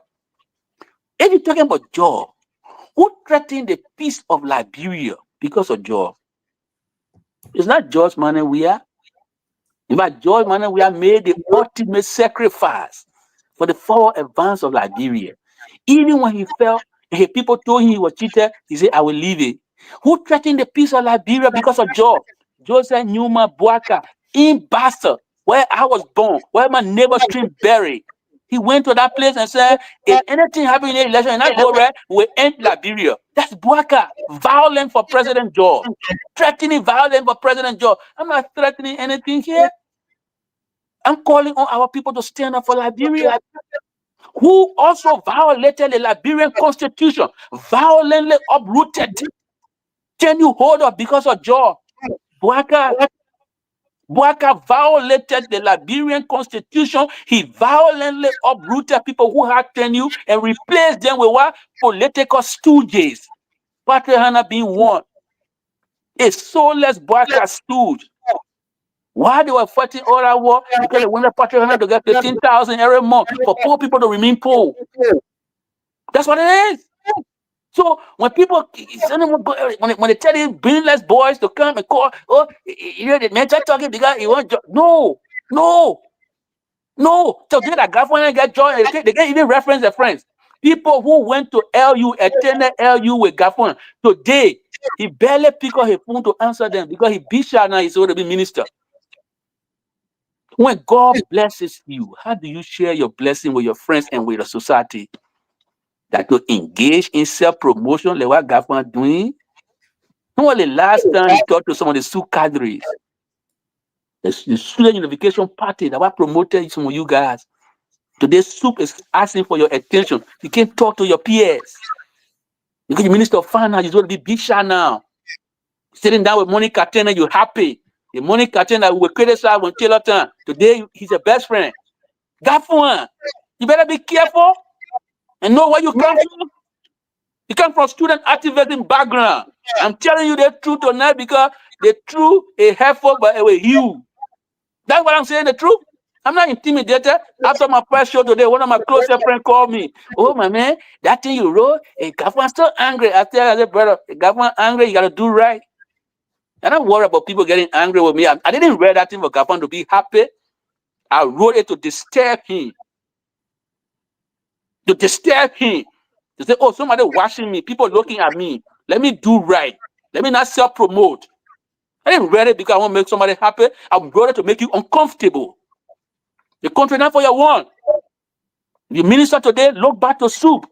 If you're talking about joy, who threatened the peace of Liberia because of joy? It's not George Manuel Weah. In fact, George Manuel Weah made the ultimate sacrifice for the forward advance of Liberia. Even when he fell, and people told him he was cheated, he said, I will leave it. Who threatened the peace of Liberia because of joy? Joseph Newman Boakai in Boston, where I was born, where my neighbor stream buried. He went to that place and said, if anything happens in the election and I go right, we'll end Liberia. That's Boakai. Violent for President George. Threatening violence for President George. I'm not threatening anything here. I'm calling on our people to stand up for Liberia. Who also violated the Liberian Constitution, violently uprooted. Can you hold up because of joy? Boakai violated the Liberian Constitution. He violently uprooted people who had tenure and replaced them with what? Political stooges. Patrick Hannah being one. A soulless Boakai stooge. Why they were fighting all that war? Because they wanted Patrick Hannah to get 15,000 every month for poor people to remain poor. That's what it is. So when people, when they tell you brainless boys to come and call, oh, you know, the man talking because he wants job. No. Today that government get joy, they can't even reference their friends. People who went to LU, attended LU with Gafon, today he barely pick up his phone to answer them because he bishop now he's going to be minister. When God blesses you, how do you share your blessing with your friends and with the society? That to engage in self-promotion, like what Gafon doing? When was the last time he talked to some of the school cadres? The student unification party that was promoted some of you guys. Today, soup is asking for your attention. You can't talk to your peers. Because the Minister of Finance is going to be big shot now. Sitting down with Monica Turner, you're happy. The Monica Turner that will criticize when Taylor Turn. Today, he's your best friend. Gafon, you better be careful and know where you come from. You come from student activism background. I'm telling you the truth tonight because the truth is helpful, but it will heal. That's what I'm saying, the truth. I'm not intimidated. After my first show today, one of my closest friends called me. Oh, my man, that thing you wrote, Gafon's still angry. I said, brother, Gafon angry, you got to do right. I'm not worried about people getting angry with me. I didn't read that thing for Gafon to be happy. I wrote it to disturb him. To disturb him. To say, oh, somebody watching me, people looking at me. Let me do right. Let me not self-promote. I didn't read it because I want to make somebody happy. I wrote it to make you uncomfortable. The country not for your one. You minister today, look back to soup.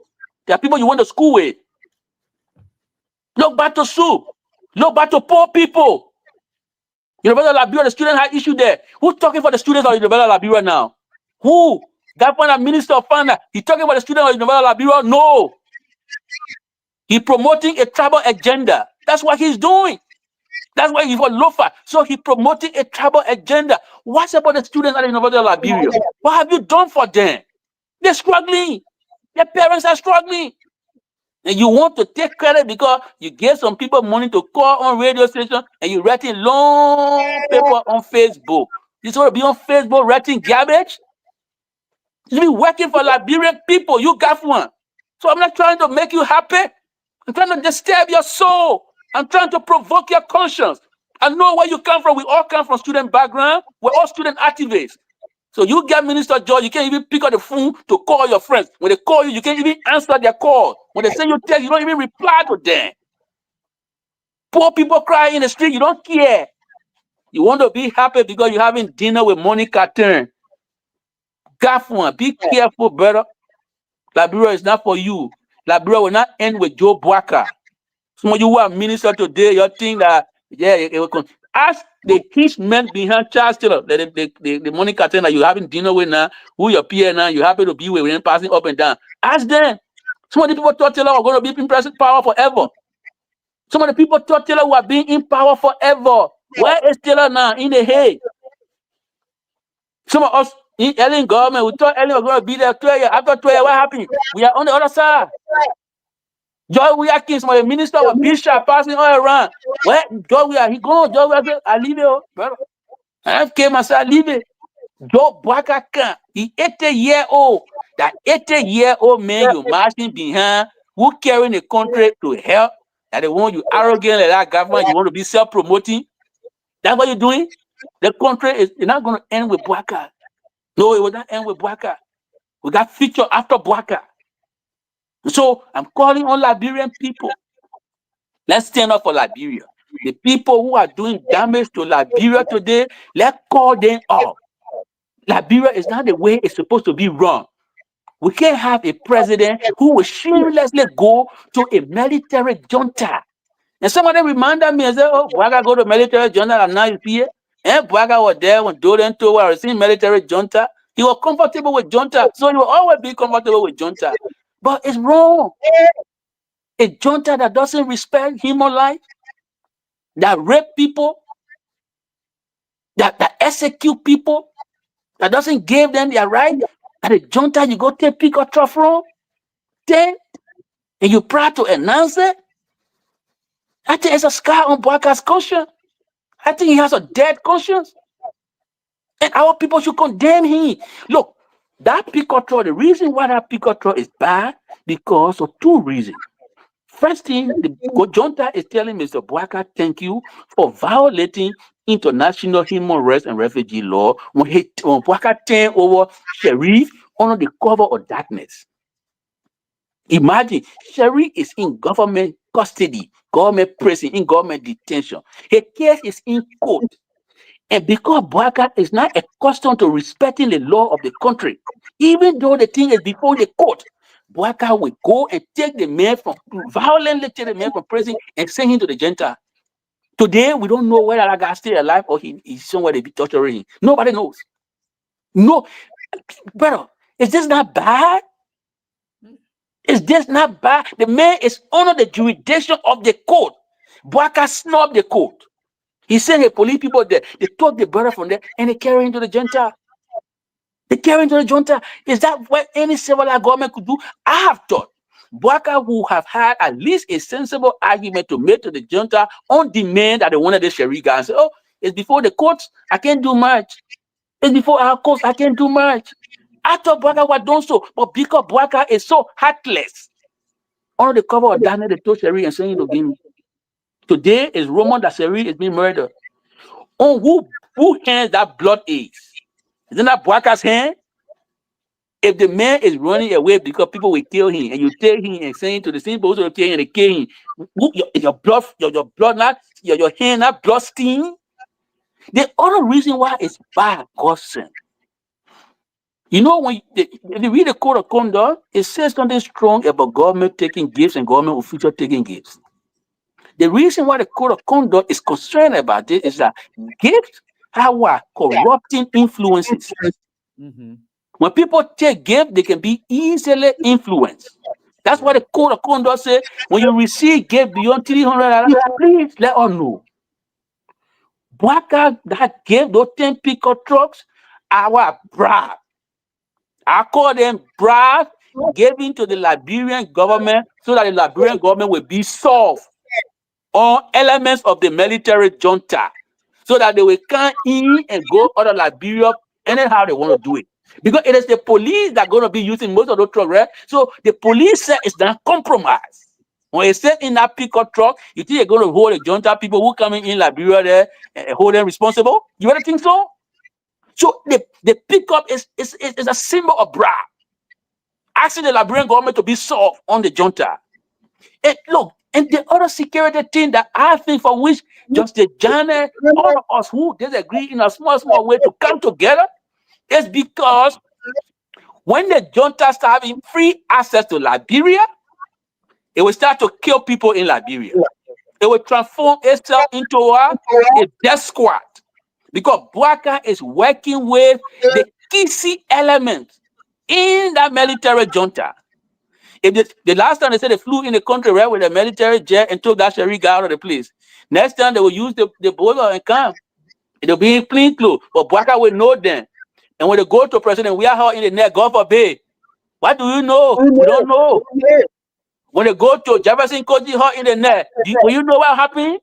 There are people you went to school with. Look back to soup. Look back to poor people. University of Liberia, the students had issue there. Who's talking for the students of University of Liberia now? Who? Governor, Minister of Finance. He talking about the students of University of Liberia? No. He promoting a tribal agenda. That's what he's doing. That's why he's for loafer. So he promoting a tribal agenda. What's about the students at the University of Liberia? What have you done for them? They're struggling. Their parents are struggling. And you want to take credit because you gave some people money to call on radio station and you writing long paper on Facebook. You want to be on Facebook writing garbage? You be working for Liberian people. You got one. So I'm not trying to make you happy. I'm trying to disturb your soul. I'm trying to provoke your conscience. I know where you come from. We all come from student background. We're all student activists. So you get Minister George, you can't even pick up the phone to call your friends. When they call you, you can't even answer their call. When they send you text, you don't even reply to them. Poor people cry in the street, you don't care. You want to be happy because you're having dinner with Monica Turn. Got one. Be careful, brother. Liberia is not for you. Liberia will not end with Joe Boakai. Some of you who are minister today, you think that, yeah, it will come. Ask the rich men behind Charles Taylor, the money cartel that you're having dinner with now, who your peer now, you happen to be with them passing up and down. Ask them. Some of the people thought Taylor were going to be in present power forever. Some of the people thought Taylor were being in power forever. Where is Taylor now? In the hay. Some of us in Ellen government, we thought Ellen was going to be there 12 years. After 12 years, what happened? We are on the other side. Joy we are kings, my minister of bishop passing all around. Where Joy we are, he gone. Joy we are saying, I leave it, brother. I came and said, I leave it. Joe Boakai can. He 80-year-old. That 80-year-old man you marching behind, who carrying the country to help, that the one you arrogant like that government, you want to be self-promoting. That's what you're doing. The country is not going to end with Boakai. No, it will not end with Boakai. We got future after Boakai. So I'm calling on Liberian people. Let's stand up for Liberia. The people who are doing damage to Liberia today, let's call them up. Liberia is not the way it's supposed to be run. We can't have a president who will shamelessly go to a military junta. And some of them reminded me and said, oh, Boakai go to military junta and now he's here. And Boakai was there when Doden told I was in military junta. He was comfortable with junta. So he will always be comfortable with junta. But it's wrong. A junta that doesn't respect human life, that rape people, that execute people, that doesn't give them their right, and a junta you go take pick or truck from, then, and you proud to announce it. I think it's a scar on Boakai's conscience. I think he has a dead conscience. And our people should condemn him. Look, that pick-up truck, the reason why that pick-up truck is bad, because of two reasons. First thing, the junta is telling Mr. Boakai, thank you for violating international human rights and refugee law when Boakai turned over Sheriff under the cover of darkness. Imagine, Sheriff is in government custody, government prison, in government detention. His case is in court. And because Boakai is not accustomed to respecting the law of the country, even though the thing is before the court, Boakai will go and take the man violently take the man from prison and send him to the junta. Today, we don't know whether that guy is still alive or he's somewhere they be torturing him. Nobody knows. No, brother, is this not bad? Is this not bad? The man is under the jurisdiction of the court. Boakai snubbed the court. He sent the police people there. They took the brother from there and they carry him to the junta. They carry him to the junta. Is that what any civilized government could do? I have thought Boakai would have had at least a sensible argument to make to the junta on demand that they wanted the Sheriff guy and say, oh, it's before the courts, I can't do much. It's before our courts, I can't do much. I thought Boakai was done so, but because Boakai is so heartless, under the cover of Daniel, they told Sheriff and saying to him, today is rumor that Sheriff is being murdered. On who hands that blood is? Isn't that Boakai's hand? If the man is running away because people will kill him, and you take him and send him to the same person to kill him and they kill him, your blood, your blood not your hand not blood stain. The other reason why it's bad, cousin. You know, if you read the code of conduct, it says something strong about government taking gifts and government officials taking gifts. The reason why the code of conduct is concerned about this is that gifts are corrupting influences. Mm-hmm. When people take gifts, they can be easily influenced. That's why the code of conduct says when you receive gift beyond $300, please let us know. Boakai that gave those 10 pickup trucks, our bribe. I call them bribe given to the Liberian government so that the Liberian government will be soft on elements of the military junta so that they will come in and go out of Liberia anyhow they want to do it. Because it is the police that are going to be using most of those trucks, right? So the police said it's not compromised. When you sit in that pickup truck, you think you're going to hold the junta people who coming in Liberia there and hold them responsible? You really think so? So the pickup is a symbol of bribe. Asking the Liberian government to be soft on the junta. And look, and the other security thing that I think for which Justice Janet, all of us who disagree in a small way to come together is because when the junta start having free access to Liberia, it will start to kill people in Liberia. It will transform itself into a death squad because Boakai is working with the key elements in that military junta. If the last time they said they flew in the country right with a military jet and took that Sherry guy out of the place, next time they will use the boiler and come. It'll be in clean clothes, but Boakai will know them. And when they go to president, we are her in the neck, God forbid. What do you know? We don't know. When they go to Jefferson Koji her in the neck, will you know what happened?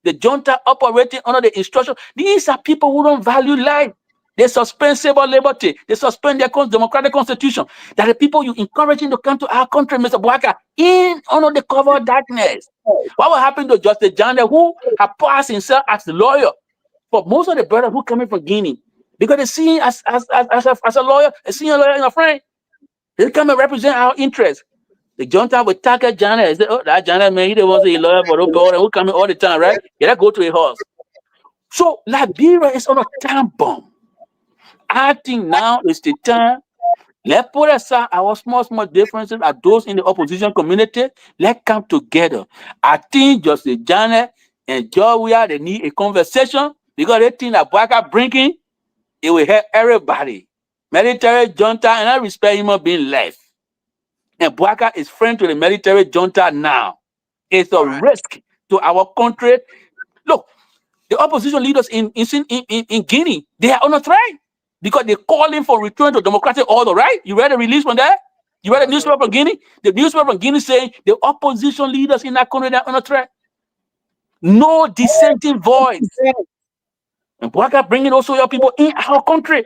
The junta operating under the instruction. These are people who don't value life. They suspend civil liberty. They suspend their democratic constitution. That the people you encouraging to come to our country, Mr. Boakai, in under the cover of darkness. What will happen to Justice Janet, who has passed himself as the lawyer for most of the brothers who coming from Guinea? Because they see him as a lawyer, a senior lawyer and a friend. They come and represent our interests. The junta will target Janet and say, oh, that Janet, man, he don't want to say a lawyer for the board who come in all the time, right? Yeah, that go to a horse. So Liberia is on a time bomb. I think now is the time. Let's put aside our small differences are those in the opposition community. Let's come together. I think Justice Janet and Georgia, they need a conversation because they think that Boakai bringing, it will help everybody. Military junta, and I respect him being left. And Boakai is friend to the military junta now. It's a risk to our country. Look, the opposition leaders in Guinea, they are on a threat because they're calling for return to democratic order, right? You read the release from there? You read the newspaper from Guinea? The newspaper from Guinea saying the opposition leaders in that country are on a threat. No dissenting voice. And Boakai bringing also your people in our country.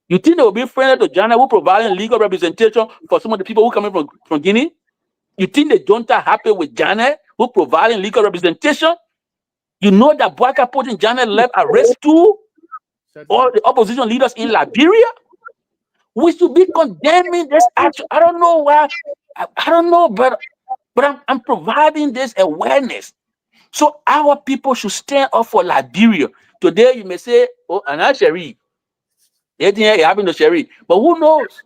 You think they will be friendly to Ghana who providing legal representation for some of the people who coming from Guinea? You think the junta happy with Ghana who providing legal representation? You know that Boakai putting Ghana left at risk too? All the opposition leaders in Liberia? We should be condemning this action. I don't know why. I don't know, but I'm providing this awareness. So our people should stand up for Liberia. Today you may say, oh, Anna Sherry. Anything happened to Sherry. But who knows?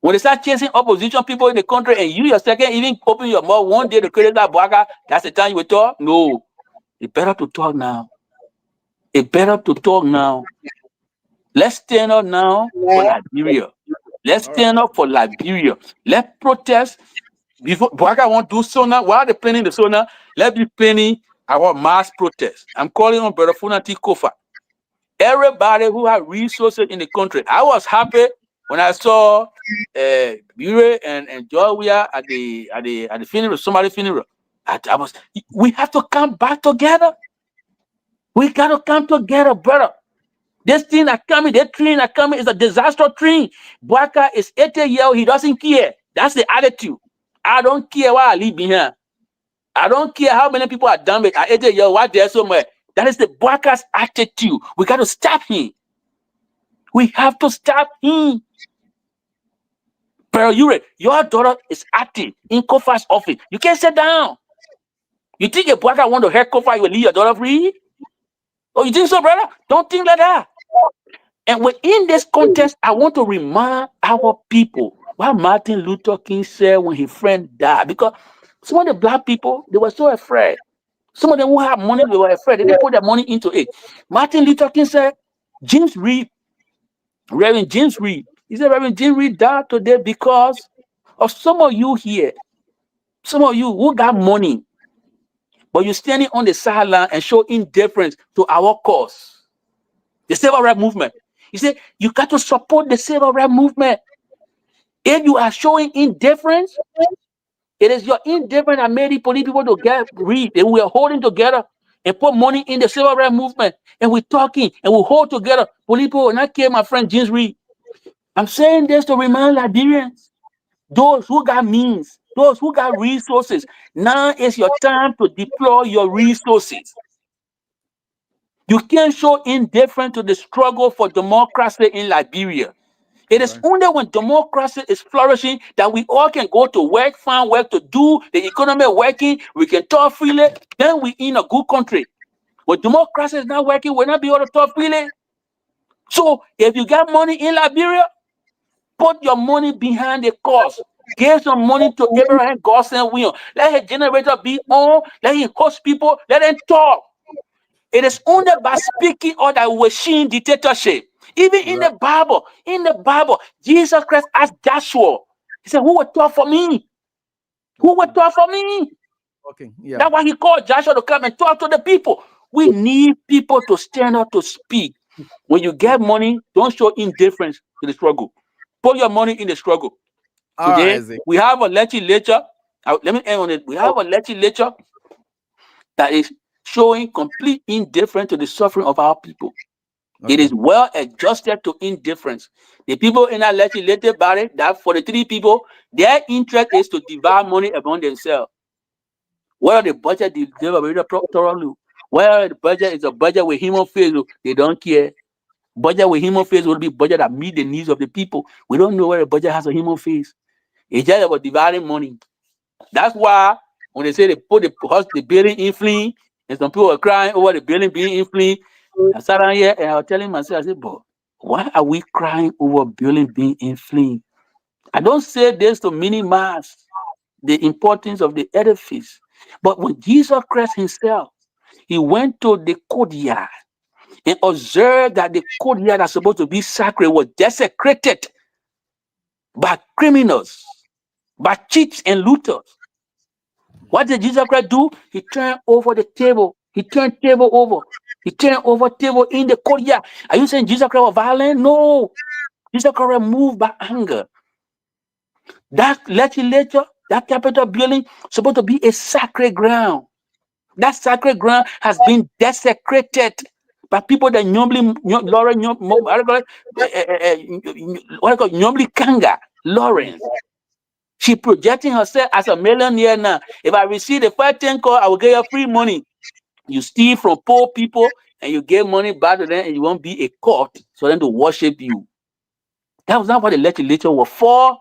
When they start chasing opposition people in the country and you yourself can't even open your mouth one day to create that Boakai, that's the time you will talk? No. It's better to talk now. It's better to talk now. Let's stand up now for Liberia. Let's stand up for Liberia. Let's protest. Before Boakai won't do so now. While they're planning the so now, let's be planning our mass protest. I'm calling on Brother Funati Kofa. Everybody who has resources in the country. I was happy when I saw Bure and Georgia at the funeral, somebody's funeral. We have to come back together. We gotta come together, brother. This thing that coming, that train that coming is a disaster train. Boakai is 80 years old, he doesn't care. That's the attitude. I don't care why I leave behind. I don't care how many people are done with at 80 years old, why they're somewhere. That is the Boakai's attitude. We got to stop him. We have to stop him. Pero your daughter is acting in Kofa's office. You can't sit down. You think a Boakai want to hurt Kofa, you will leave your daughter free? Oh, you think so, brother? Don't think like that. And within this context, I want to remind our people what Martin Luther King said when his friend died. Because some of the black people, they were so afraid. Some of them who had money, they were afraid. They didn't put their money into it. Martin Luther King said, Reverend James Reed, he said, Reverend James Reed died today because of some of you here. Some of you who got money, but you're standing on the sideline and show indifference to our cause, the civil rights movement. He said, you got to support the civil rights movement. If you are showing indifference, it is your indifference that made the police people to get read. And we are holding together and put money in the civil rights movement. And we're talking and we hold together. Police people will not kill my friend James Reed. I'm saying this to remind Liberians, those who got means, those who got resources. Now is your time to deploy your resources. You can't show indifference to the struggle for democracy in Liberia. It is only when democracy is flourishing that we all can go to work, find work to do, the economy working, we can talk freely, then we in a good country. When democracy is not working, we'll not be able to talk freely. So if you got money in Liberia, put your money behind the cause. Give some money to Abraham Godson Will. Let his generator be on, let him host people, let him talk. It is only by speaking or that we're seeing dictatorship. Even in the Bible, Jesus Christ asked Joshua, he said, who will talk for me? Who will talk for me? Okay, yeah. That's why he called Joshua to come and talk to the people. We need people to stand up to speak. When you get money, don't show indifference to the struggle. Put your money in the struggle. Today, we have a legislature. Let me end on it. We have a legislature that is showing complete indifference to the suffering of our people. It is well adjusted to indifference. The people in that legislative body, that 43 people, their interest is to divide money among themselves. Whether the budget is delivered thoroughly, whether the budget is a budget with human face, they don't care. Budget with human face will be budget that meet the needs of the people. We don't know whether the budget has a human face. It's just about dividing money. That's why when they say they put the building in flames, and some people are crying over the building being in flames, I sat down here and I was telling myself, I said, but why are we crying over building being in flames? I don't say this to minimize the importance of the edifice. But when Jesus Christ himself, he went to the courtyard and observed that the courtyard that's supposed to be sacred was desecrated by criminals, by cheats and looters. What did Jesus Christ do? He turned over the table. He turned table over. He turned over table in the courtyard. Are you saying Jesus Christ was violent? No. Jesus Christ was moved by anger. That legislature, that Capitol building, supposed to be a sacred ground. That sacred ground has been desecrated by people that normally Kanga, Lawrence. She projecting herself as a millionaire now. If I receive the 510 call, I will get you free money. You steal from poor people and you get money back to them and you won't be a court for them to worship you. That was not what the legislature was for.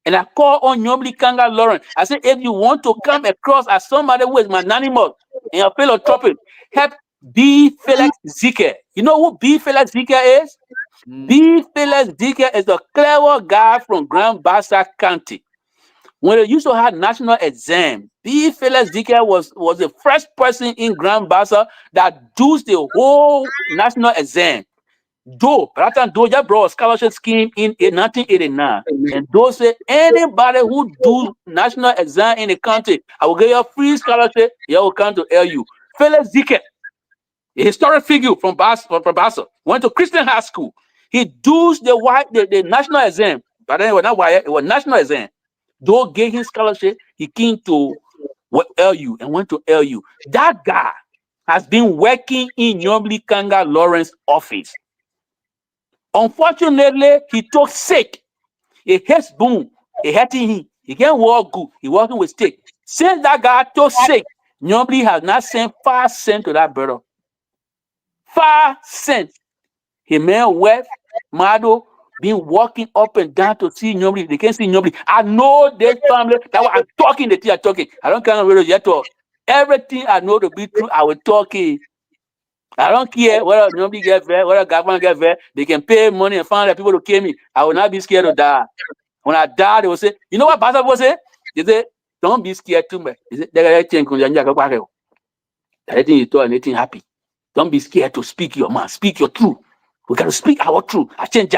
And I call on Nyobli Kanga Lawrence. I said, if you want to come across as somebody who is magnanimous and a philanthropic, help B. Felix Zika. You know who B. Felix Zika is? B. Felix Zika is a clever guy from Grand Bassa County. When they used to have national exam, B. Felix Zika was the first person in Grand Bassa that does the whole national exam. Though just brought a scholarship scheme in 1989. And those say anybody who do national exam in the country, I will get you a free scholarship, you will come to LU. Felix Zika, a historic figure from Bassa, went to Christian high school. He does the national exam, but then it was not white, it was national exam. Though gave him scholarship, he came to LU and went to LU. That guy has been working in Nyobli Kanga Lawrence office. Unfortunately, he took sick. He hits boom. He hurting him. He can't walk good. He walking with stick. Since that guy took sick, Nyobli has not sent 5 cents to that brother. 5 cents. He made wealth. Mado been walking up and down to see nobody. They can't see nobody. I know this family. That's why I'm talking. The tea are talking. I don't care whether yet or everything I know to be true. I will talk it. I don't care whether nobody get there, whether government get there. They can pay money and find the people to kill me. I will not be scared to die. When I die, they will say, you know what Pastor will say? They say, don't be scared too much. They say, anything you thought, anything happy. Don't be scared to speak your mind. Speak your truth. We got to speak our truth. I change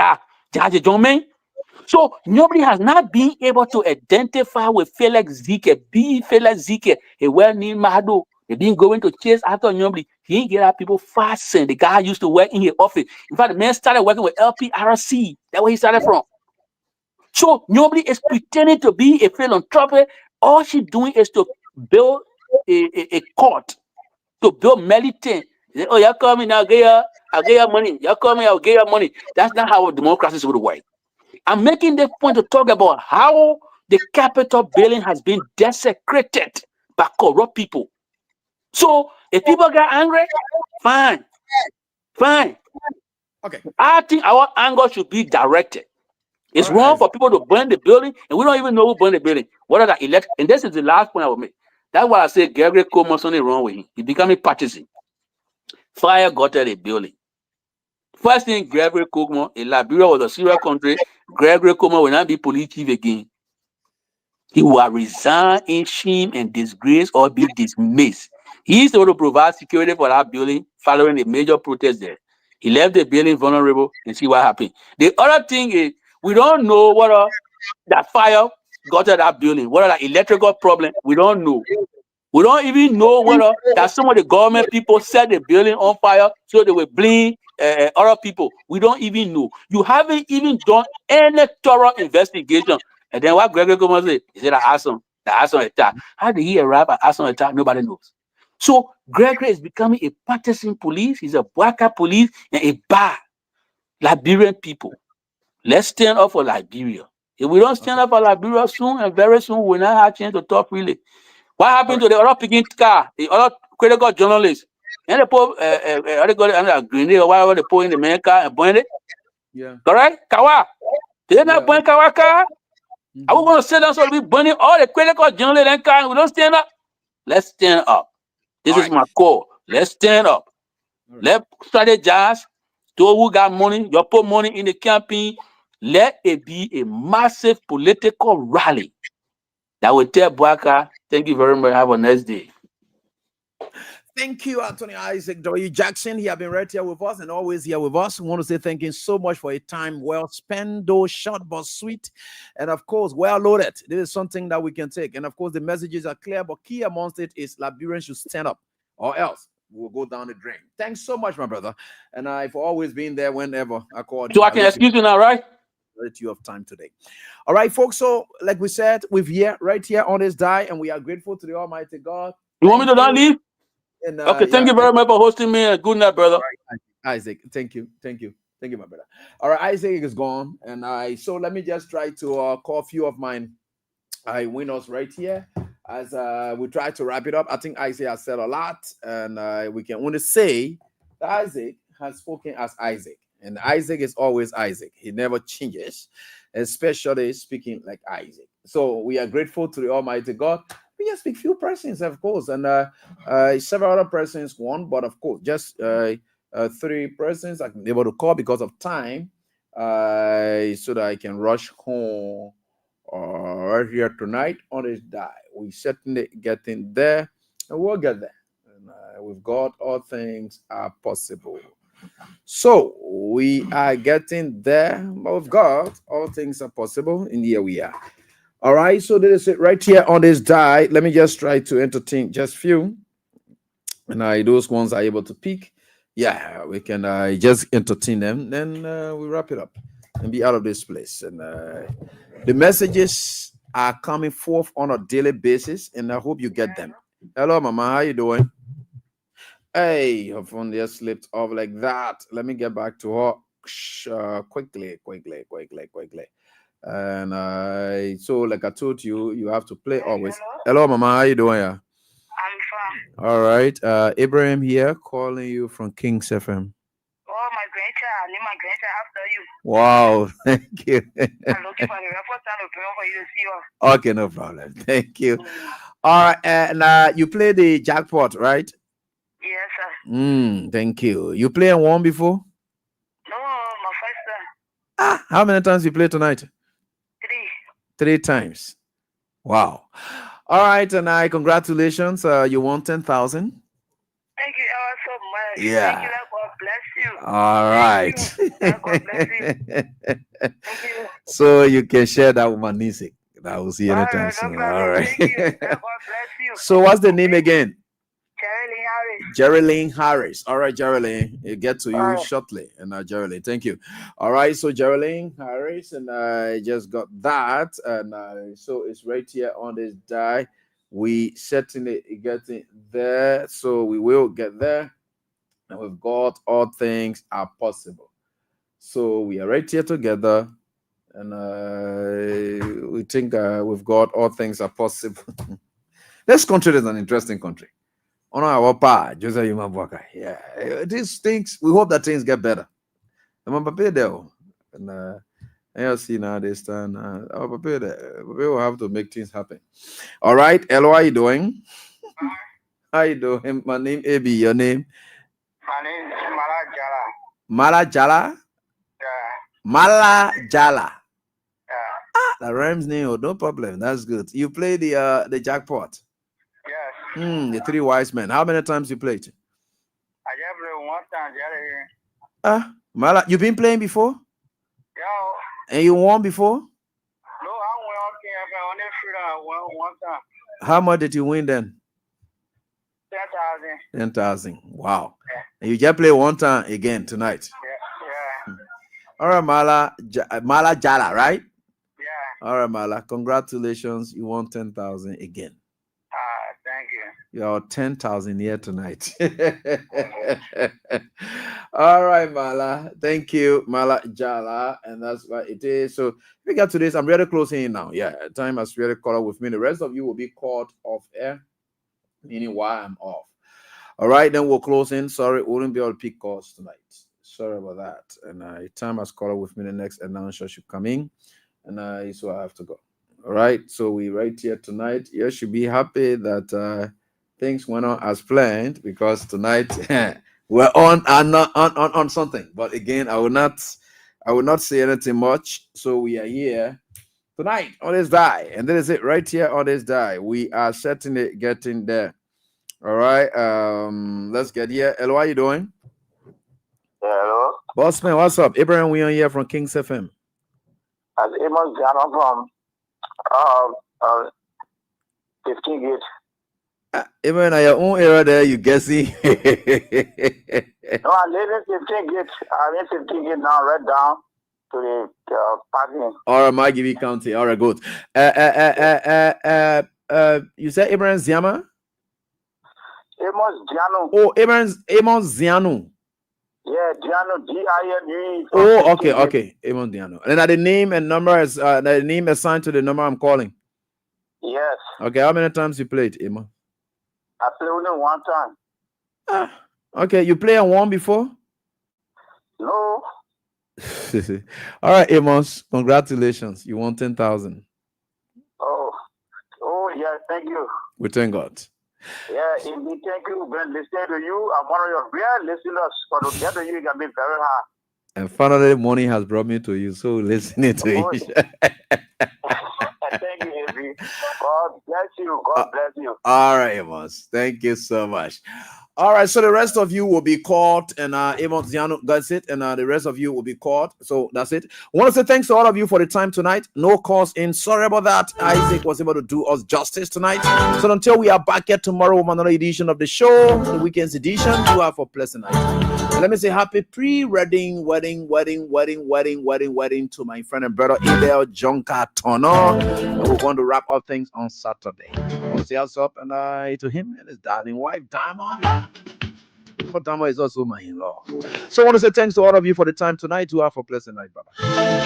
So nobody has not been able to identify with Felix Zeke, be Felix Zeke, a well-named Mahado. They've been going to chase after nobody. He didn't get out people fasting. The guy used to work in his office. In fact, the man started working with LPRC. That's where he started from. So nobody is pretending to be a philanthropist. All she's doing is to build a court, to build militant. Oh, you're coming, I'll get you money. You're coming, I'll get you money. That's not how democracy would work. I'm making this point to talk about how the Capitol building has been desecrated by corrupt people. So if people get angry, fine. Okay. I think our anger should be directed. It's All right, wrong Isaac. for people to burn the building, and we don't even know who burned the building. What are the elect? And this is the last point I will make. That's why I say Gregory Coleman something wrong with him. He becoming partisan. Fire gutted the building. First thing, Gregory Coleman, in Liberia was a serious country. Gregory Coleman will not be police chief again. He will resign in shame and disgrace or be dismissed. He is able to provide security for that building following the major protest there. He left the building vulnerable and see what happened. The other thing is, we don't know whether that fire got to that building, whether that electrical problem, we don't know. We don't even know whether that some of the government people set the building on fire so they will blame other people. We don't even know. You haven't even done any thorough investigation. And then what Gregory Coleman say? He said, the Arson attack. How did he arrive at Arson attack? Nobody knows. So Gregory is becoming a partisan police. He's a Boakai police and a bad Liberian people. Let's stand up for Liberia. If we don't stand up for Liberia soon, and very soon, we'll not have a chance to talk really. What happened to the other picking car, the other critical journalists? And they put Guinea or whatever they put in the main car and burn it. Yeah. Correct? Kawa. They did not burn Kawa car. Are we going to sit down so we burning all the critical journalists and car and we don't stand up? Let's stand up. This is my call. Let's stand up. Let's strategize. Those who got money, you put money in the campaign. Let it be a massive political rally that will tell Boakai, thank you very much. Have a nice day. Thank you, Anthony Isaac W. Jackson. He has been right here with us and always here with us. We want to say thank you so much for a time well spent, though short but sweet, and of course, well loaded. This is something that we can take. And of course, the messages are clear, but key amongst it is Liberians should stand up, or else we'll go down the drain. Thanks so much, my brother. And I've always been there whenever I called you. So I can excuse you now, right? Let you have time today. All right, folks. So, like we said, we're here right here on this die, and we are grateful to the Almighty God. You want me to not leave? And, okay, thank you very much for hosting me. Good night, brother. Right, Isaac, thank you, my brother. All right, Isaac is gone, and so let me just try to call a few of mine winners right here as we try to wrap it up. I think Isaac has said a lot, and we can only say that Isaac has spoken as Isaac, and Isaac is always Isaac. He never changes, especially speaking like Isaac. So we are grateful to the Almighty God. We just speak few persons, of course, and several other persons won, but of course, just 3 persons I can be able to call because of time, so that I can rush home right here tonight on this die. We certainly getting there, and we'll get there. And with God, all things are possible. So we are getting there, but with God, all things are possible, and here we are. All right, so this is it right here on this die. Let me just try to entertain just few, and those ones are able to pick. Yeah, we can just entertain them. Then we wrap it up and be out of this place. And the messages are coming forth on a daily basis, and I hope you get them. Hello, Mama, how you doing? Hey, her phone just slipped off like that. Let me get back to her quickly. And so like I told you, you have to play always. Hello, Mama, how you doing? Yeah? I'm fine. All right. Abraham here calling you from Kings FM. Oh, my grandchild. My grandchild after you. Wow, thank you. I'm looking for the first time to pray for you to see you. Okay, no problem. Thank you. All right, and you play the jackpot, right? Yes, sir. Thank you. You play and won before? No, my first time. How many times you play tonight? 3. 3 times. Wow. All right, and congratulations. You won 10,000. Thank you ever so much. Yeah. Thank you. Let God bless you. All right. Let God bless you. Thank you. So you can share that with my niece. I will see you All anytime right, no soon. problem. All right. Thank you. Let God bless you. So what's the name again? Geraldine Harris. Geraldine Harris. All right, Geraldine. It get to you All right. shortly. And Geraldine, thank you. All right, so Geraldine Harris, and I just got that. And so it's right here on this die. We certainly getting there. So we will get there. And with God, all things are possible. So we are right here together. And we think with God, all things are possible. This country is an interesting country. On our part, Joseph Yuma Boakai. Yeah, these things, we hope that things get better. I'm prepared there. And I see now this time, I'm prepared there. We will have to make things happen. All right, hello, how you doing? How you doing? My name AB, your name? My name is Mala Jala. Mala Jala? Yeah. Mala Jala. Yeah. The rhymes name, oh, no problem. That's good. You play the jackpot. Yes. The 3 wise men. How many times you played? I just played one time the other year. Mala, you been playing before? Yeah. And you won before? No, I went on KFM on this freedom. I won one time. How much did you win then? 10,000. 10,000. Wow. Yeah. And you just play one time again tonight. Yeah. All right, Mala Jala, right? Yeah. All right, Mala. Congratulations. You won 10,000 again. Thank you. You're 10,000 here tonight. All right, Mala. Thank you, Mala Jala. And that's what it is. So we got to this. I'm really closing in now. Yeah, time has really caught up with me. The rest of you will be caught off air, meaning why I'm off. All right, then we'll close in. Sorry, we wouldn't be able to pick calls tonight. Sorry about that. And time has caught up with me. The next announcer should come in. And so I have to go. All right, so we right here tonight. You should be happy that things went on as planned, because tonight we're on something. But again, I will not say anything much. So we are here tonight on this die, and that is it right here on this die. We are certainly getting there. All right, let's get here. Hello, how you doing? Hello. Bossman, what's up? Abraham, we are here from Kings FM. As Amos Ghana from 15 gate. Even at your own area there, you guessing? No, I live in 15 gate. I'm in 15 gate now, right down to the parking. All right, Maggie County. All right, good. You said Abraham Ziama? Amos Giano. Oh, Amos Ziano. Yeah, Giano, G-I-N-E. Oh, okay. Amos Ziano. And the name and number is the name assigned to the number I'm calling. Yes. Okay, how many times you played, Amos? I played only one time. Okay, you played and won before? No. All right, Amos, congratulations. You won 10,000. Oh, yeah, thank you. We thank God. Yeah, indeed, thank you. When listening to you, I'm one of your real listeners. But to get to you, it can be very hard. And finally, money has brought me to you, so listening to you. Thank you, Avery. God bless you. God bless you. All right, Amos. Thank you so much. All right, so the rest of you will be caught, and Amos Ziano, that's it, and the rest of you will be caught. So that's it. I want to say thanks to all of you for the time tonight. No calls in. Sorry about that. Isaac was able to do us justice tonight. So until we are back here tomorrow with another edition of the show, the weekend's edition, do have a pleasant night. And let me say happy pre-wedding wedding to my friend and brother Abel Jonka Tono. And we're going to wrap up things on Saturday. We'll see us up and to him and his darling wife Diamond. But Diamond is also my in-law. So I want to say thanks to all of you for the time tonight. Do have a pleasant night. Bye-bye.